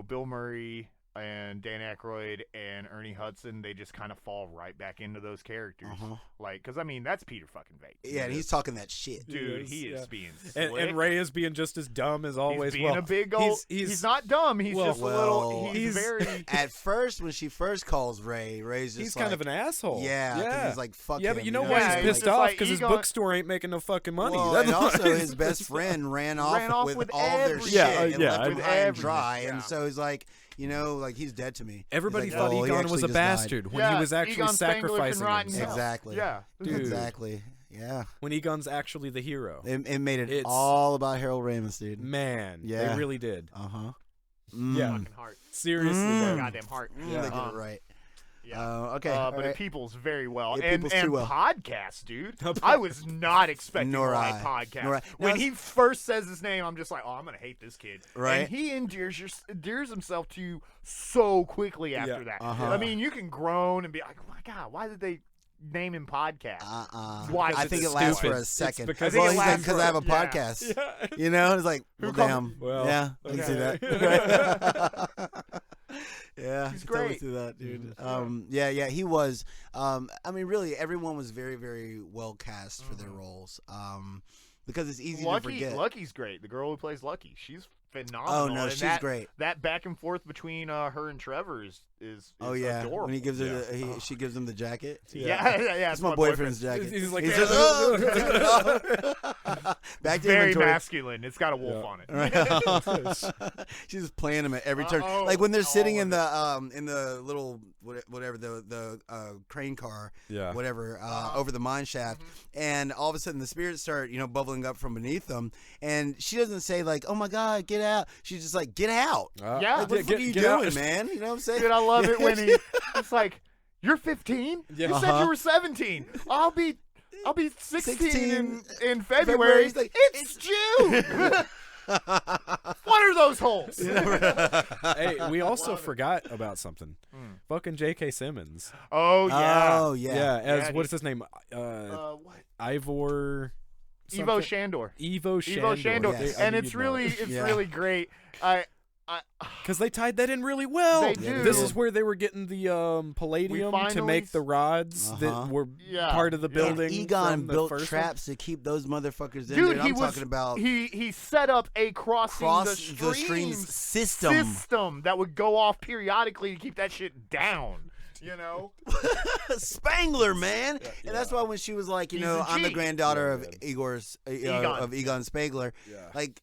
Bill Murray and Dan Aykroyd and Ernie Hudson, they just kind of fall right back into those characters. Like, because I mean, that's Peter fucking Vegas. Yeah, and he's talking that shit, dude. He is being slick. And Ray is being just as dumb as always. He's being a big old. He's not dumb. He's just a little. He's very. At first, when she first calls Ray's just he's kind of an asshole. Yeah. He's like fuck. Yeah, but you know why he's pissed off? Because his bookstore ain't making no fucking money. Well, and also his best friend ran off with all their shit and left him high and dry, and so he's like. You know, like he's dead to me. Everybody thought Egon was a bastard when he was actually sacrificing himself. Exactly. Yeah. Dude. Exactly. Yeah. When Egon's actually the hero. It made it all about Harold Ramis, dude. Man. Yeah. They really did. Yeah. Fucking heart. Seriously. Goddamn heart. Yeah. They did it right. Yeah. Okay. But it peoples very well. And podcasts, dude. I was not expecting a podcast. When he first says his name, I'm just like, oh, I'm going to hate this kid. Right. And he endears himself to you so quickly after that. I mean, you can groan and be like, oh, my God, why did they name him podcast? Why? I think it lasts for a second. Because he's like, because I have a podcast. Yeah. You know? It's like, well, damn. Well, yeah, I can see that. Yeah, he's great. Through that, dude. He was. I mean, really, everyone was very, very well cast for their roles. Because it's easy to forget. Lucky's great. The girl who plays Lucky, she's phenomenal. Oh no, she's great. That back and forth between her and Trevor is adorable. When he gives her, she gives him the jacket. Yeah. It's my boyfriend's jacket. He's like, back to very inventory. Masculine. It's got a wolf on it. Right. She's just playing him at every turn. Like when they're sitting in the little whatever the crane car, whatever over the mine shaft, and all of a sudden the spirits start bubbling up from beneath them, and she doesn't say like, oh my God, get out. She's just like, get out. Like, what the fuck are you doing, man? You know what I'm saying? Dude, I love it when it's like, you're 15? Yeah. You said you were 17. I'll be 16 in February. He's like, it's June. What are those holes? Hey, we also forgot about something. Fucking J.K. Simmons. Oh yeah. Yeah. What's his name? What? Ivor. Evo Shandor. Evo Shandor. Yes. And it's really great. Because they tied that in really well. They do. This is where they were getting the palladium to make the rods that were part of the building. Egon built traps to keep those motherfuckers in there. I'm talking about. He set up a crossing the streams system that would go off periodically to keep that shit down. Spangler, man. And that's why when she was like, I'm the granddaughter of Egon Spangler. Yeah. Like,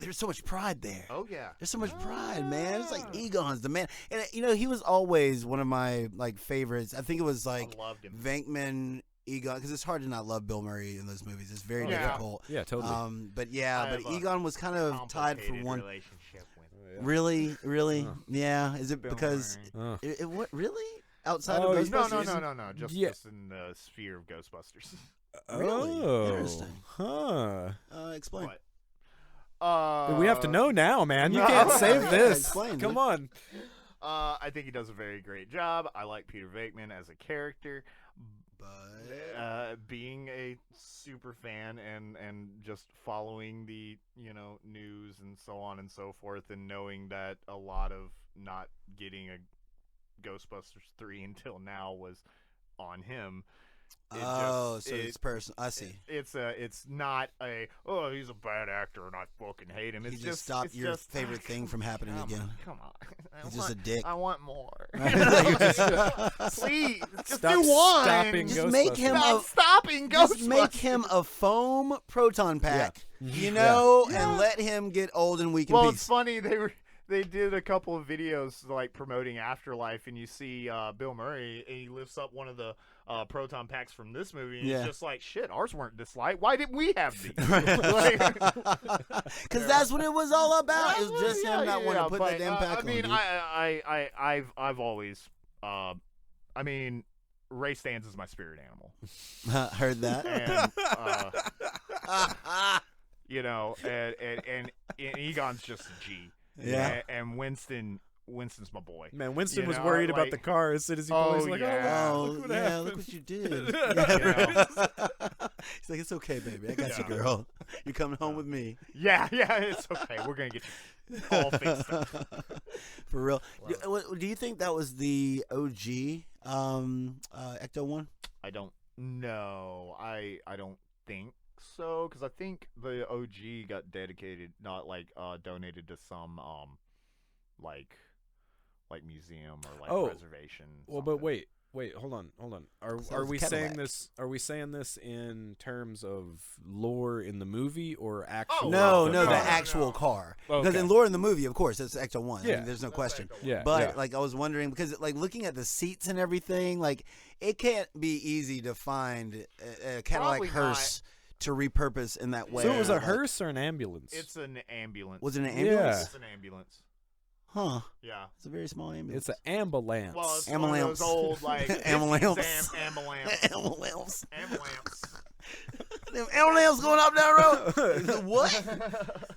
there's so much pride there. Oh yeah. There's so much pride, man. It's like Egon's the man. And he was always one of my favorites. I think it was like Venkman, Egon, because it's hard to not love Bill Murray in those movies. It's very difficult. Yeah, totally. But Egon was kind of tied for one. Relationship with Really? Yeah. Is it because what really? Outside of Ghostbusters? No. Just in the sphere of Ghostbusters. Really? Oh, interesting. Huh. Explain. What? We have to know now, man. You can't save this. Explain, Come on. I think he does a very great job. I like Peter Venkman as a character, but being a super fan and just following the news and so on and so forth, and knowing that a lot of not getting a Ghostbusters 3 until now was on him. It's personal. I see. It's not he's a bad actor and I fucking hate him. It's just stop your favorite thing from happening again. Come on. He's just a dick. I want more. Please, just Stop do one. stopping Just make him stopping Ghostbusters. Just make him a foam proton pack, and let him get old and weak in Well, peace. it's funny they did a couple of videos like promoting Afterlife, and you see Bill Murray, and he lifts up one of the proton packs from this movie, and he's just like, shit, ours weren't this light. Why didn't we have these? Because that's what it was all about. It was just him not wanting to put that damn pack on. I've always, Ray Stantz is my spirit animal. Heard that. And, and Egon's just a G. Yeah. And Winston's my boy. Man, Winston was worried about the car as soon as he was like, look what you did. He's like, it's okay, baby. I got you, girl. You're coming home with me. Yeah, it's okay. We're going to get you all fixed up. For real. Do you think that was the OG Ecto one? I don't know. I don't think so, because I think the OG got dedicated, not donated to some museum or preservation. Well, but wait, hold on. Are we saying this? Are we saying this in terms of lore in the movie or actual? The actual car. Because in lore in the movie, of course, it's Ecto 1. Yeah, I mean, there's no question. Yeah, but I was wondering, because looking at the seats and everything, it can't be easy to find a Cadillac hearse to repurpose in that way. So it was a hearse or an ambulance? It's an ambulance. Was it an ambulance? Yeah. It's an ambulance. Huh. Yeah. It's a very small ambulance. It's an ambulance. Well, it's ambulance. one of those old, ambulance. Ambulance. Them ambulance going up that road. What?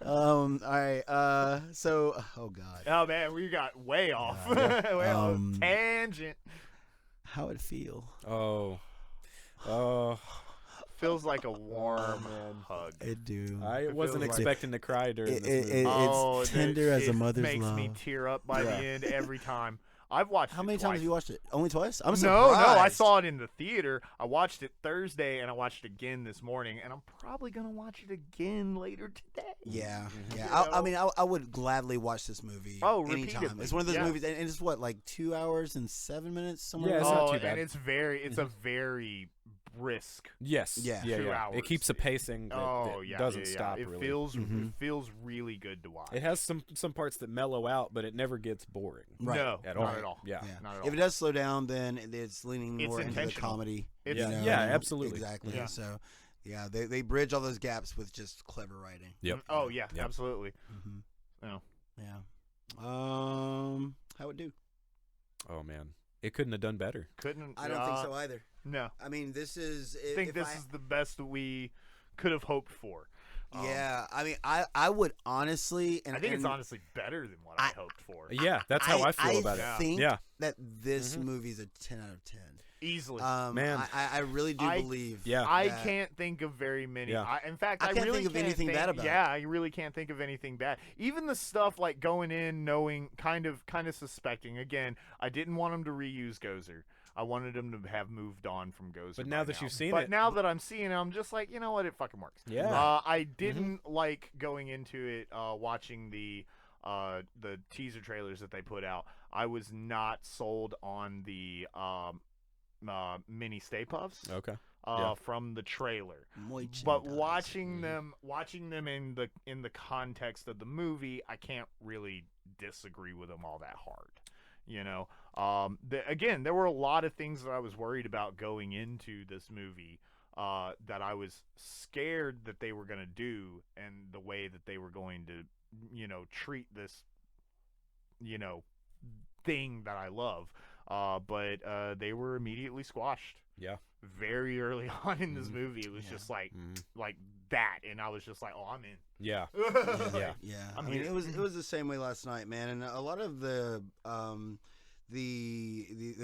All right. So, oh God. Oh man, we got way off. Way off. Tangent. How it feel? Oh. Feels like a warm hug. It do. I wasn't expecting to cry during this movie. It's tender as a mother's love. It makes me tear up by the end every time. I've watched How many times have you watched it? Only twice? I'm No, surprised. I saw it in the theater. I watched it Thursday, and I watched it again this morning, and I'm probably going to watch it again later today. Yeah. I would gladly watch this movie anytime. Repeatedly. It's one of those movies, and it's what, 2 hours and 7 minutes? Somewhere Yeah, it's not too bad. And it's a very brisk. Yes. Yeah. 2 hours. It keeps a pacing that doesn't stop. It really. It feels really good to watch. It has some parts that mellow out, but it never gets boring. Right. No, at not at all. Yeah. Not at all. If it does slow down, then it's leaning more into the intentional. comedy. Absolutely. Exactly. Yeah. So, they bridge all those gaps with just clever writing. Yep. Oh yeah, Yep. absolutely. Yeah. How it do? Oh man, it couldn't have done better. I don't think so either. No. I mean, this is. I think this is the best that we could have hoped for. I mean, I would honestly, and I think it's honestly better than what I hoped for. Yeah, that's how I feel about it. I think that this movie's a 10 out of 10. Easily. Man. I really do believe. Yeah. I can't think of very many. Yeah. In fact, I can't really think of anything bad about it. Yeah, I really can't think of anything bad. Even the stuff like going in knowing, kind of suspecting. Again, I didn't want him to reuse Gozer. I wanted him to have moved on from Gozer. But now that you've seen it. But now that I'm seeing it, I'm just like, you know what? It fucking works. Yeah. I didn't like going into it, watching the teaser trailers that they put out. I was not sold on the mini Stay Puffs. Okay. From the trailer, but watching them in the context of the movie, I can't really disagree with them all that hard. Again, there were a lot of things that I was worried about going into this movie, that I was scared that they were going to do, and the way that they were going to, treat this, thing that I love. But they were immediately squashed. very early on in this movie. It was just like that, and I was just like, oh, I'm in. Yeah. I mean, it was the same way last night, man. And a lot of the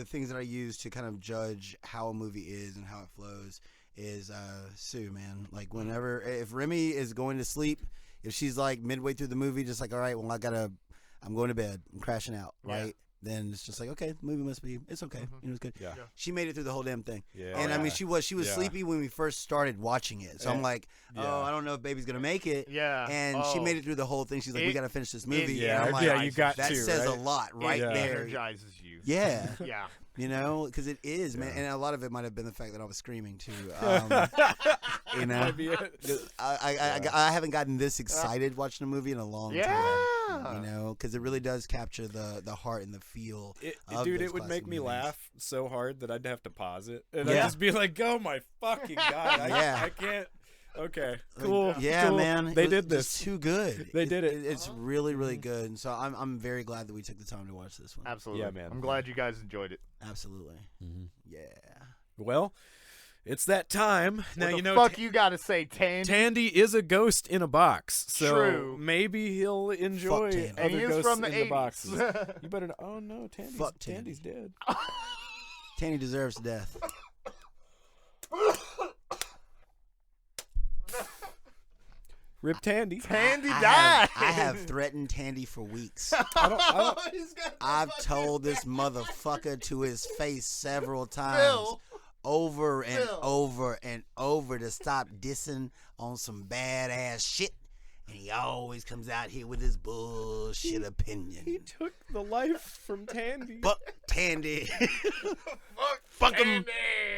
things that I use to kind of judge how a movie is and how it flows is Sue, man. Like if Remy is going to sleep, if she's like midway through the movie, just like, all right, well, I'm going to bed, I'm crashing out, right? Then it's just like, okay, the movie it's okay. It's good. Yeah. She made it through the whole damn thing. Yeah. And I mean, she was sleepy when we first started watching it. So I'm like, I don't know if baby's going to make it. Yeah. And she made it through the whole thing. She's like, we got to finish this movie. And I'm like, you got that to, says right? a lot right there. It energizes you. Yeah. Yeah. You know, because it is, man. And a lot of it might have been the fact that I was screaming, too. You know? I haven't gotten this excited watching a movie in a long time. You know, because it really does capture the heart and the feel. Dude, it would make me laugh so hard that I'd have to pause it. And I'd just be like, oh my fucking God. I can't. Okay, cool. Yeah, cool. man. They did this. It's too good. They did it. It's really, really good. And so I'm very glad that we took the time to watch this one. Absolutely. Yeah, man. I'm glad you guys enjoyed it. Absolutely. Mm-hmm. Yeah. Well, it's that time. Now, you know. Fuck you gotta say, Tandy. Tandy is a ghost in a box. So True. maybe he'll enjoy Tandy. other He is ghosts from the in 80s. the boxes. You better know. Oh, no. Tandy's dead. Tandy deserves death. Rip Tandy. Tandy died. I have threatened Tandy for weeks. I've told this motherfucker to his face several times, over and over and over, to stop dissing on some badass shit. And he always comes out here with his bullshit opinion. He took the life from Tandy. Fuck Tandy. Fuck him.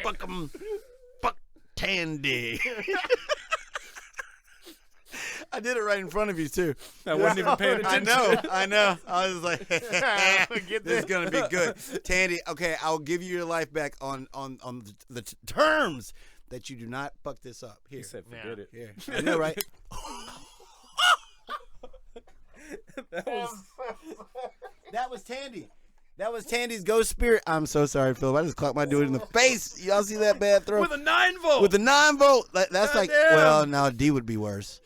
Fuck him. Fuck Tandy. I did it right in front of you, too. I wasn't even paying attention. I know. I was like, this is going to be good. Tandy, okay, I'll give you your life back on the terms that you do not fuck this up. Here. He said, forget it. Here. I know, right? That was Tandy. That was Tandy's ghost spirit. I'm so sorry, Philip. I just clocked my dude in the face. Y'all see that bad throw? With a 9-volt. With a 9-volt. That's God like, damn. well, no, D would be worse.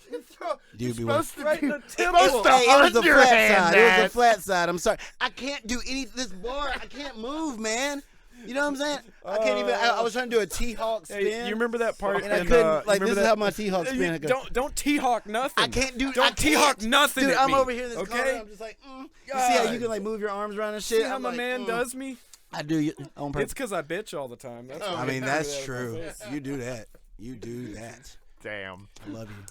D would be worse. Right in the It tip. was the flat side. It was the flat side. I'm sorry. I can't do this bar. I can't move, man. You know what I'm saying? I can't even. I was trying to do a T-Hawk spin. Hey, you remember that part? And I couldn't. Like, this is how my T-Hawk spin. Don't T-Hawk nothing. I can't do. Don't T-Hawk nothing. Dude, at I'm me, over here in this okay? corner. I'm just like, You see how you can like move your arms around and shit? See how I'm my like, man does me? I do you on purpose. It's because I bitch all the time. That's why I mean, that's that true. You do that. You do that. Damn. I love you.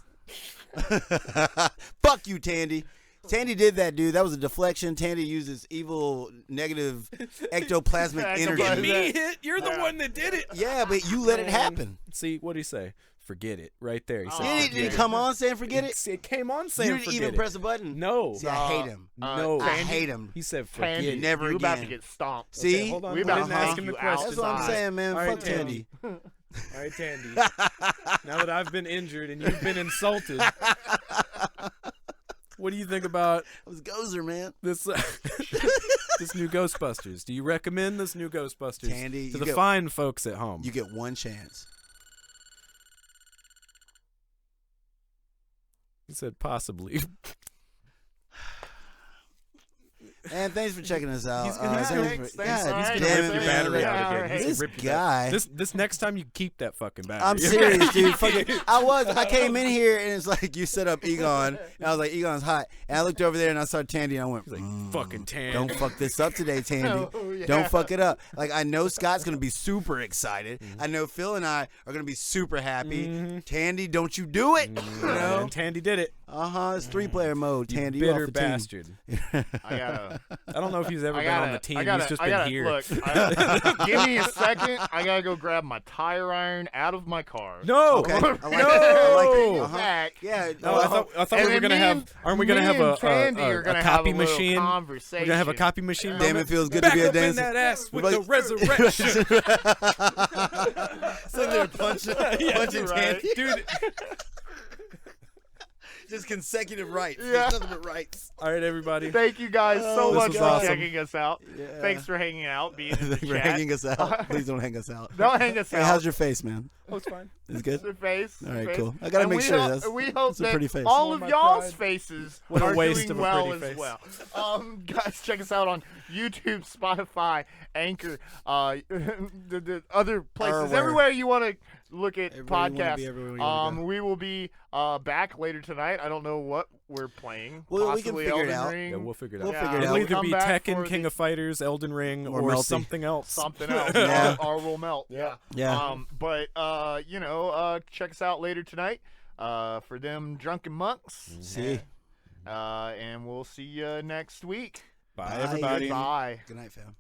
Fuck you, Tandy. Tandy did that, dude. That was a deflection. Tandy uses evil, negative, ectoplasmic energy. Get me hit. You're the one that did it. Yeah, but you let it happen. See, what did he say? Forget it. Right there. He said, Did he come on saying forget it? It came on saying You didn't forget even it. press a button. No. See, I hate him. No. I hate him. He said forget Tandy, it. Never you again. about to get stomped. See? Okay, hold on. We I about didn't to ask knock him the you question. That's what I'm saying, man. All right, Fuck Tandy. All right, Tandy. Now that I've been injured and you've been insulted, what do you think about It was Gozer, man. this this new Ghostbusters? Do you recommend this new Ghostbusters Tandy, to you the fine folks at home? You get one chance. He said possibly. And thanks for checking us out. He's gonna thanks, rip man. your battery out again. He's This gonna rip your guy. This next time you keep that fucking battery. I'm serious, dude. Fucking, I came in here and it's like you set up Egon, and I was like, Egon's hot. And I looked over there and I saw Tandy, and I went, Like, fucking Tandy. don't fuck this up today, Tandy. Oh, yeah. Don't fuck it up. Like, I know Scott's gonna be super excited. I know Phil and I are gonna be super happy. Tandy, don't you do it? You know? And Tandy did it. It's 3-player mode. Tandy, You you bitter off the bastard. I don't know if he's ever been on the team. He's just been here. Look, give me a second. I gotta go grab my tire iron out of my car. No. Okay. I like No. it. I like it. Back. Yeah. No, I thought we were gonna have. Aren't we gonna have a copy machine? Conversation. We're gonna have a copy machine. Damn, moment. it feels good Back to be a up in dancer. that ass with Like- the resurrection. So they're punching Yeah, Tandy. dude. Just consecutive rights. Yeah. There's nothing but rights. All right, everybody. Thank you guys so much for awesome. checking us out. Yeah. Thanks for hanging out, being in the Thanks for chat. hanging us out. Please don't hang us out. Don't hang us Hey, out. how's your face, man? Oh, it's fine. It's good? Your face. All right, face. cool. I got to And make sure we hope that's a that pretty face. all Oh, of my y'all's pride. faces What a are waste doing of a well pretty as face. well. Guys, check us out on YouTube, Spotify, Anchor, the other places. Everywhere you want to look at podcasts. We will be back later tonight. I don't know what we're playing. Well, we can Possibly figure it Elden out. Ring. Yeah, we'll figure it We'll out. figure it It'll out. either Come be back Tekken, for King of Fighters, Elden Ring, Or or Melty. something else. Something else. Yeah. Or we'll melt. Yeah. Yeah. But check us out later tonight for them drunken monks. See. And we'll see you next week. Bye, everybody. Bye. Good night, fam.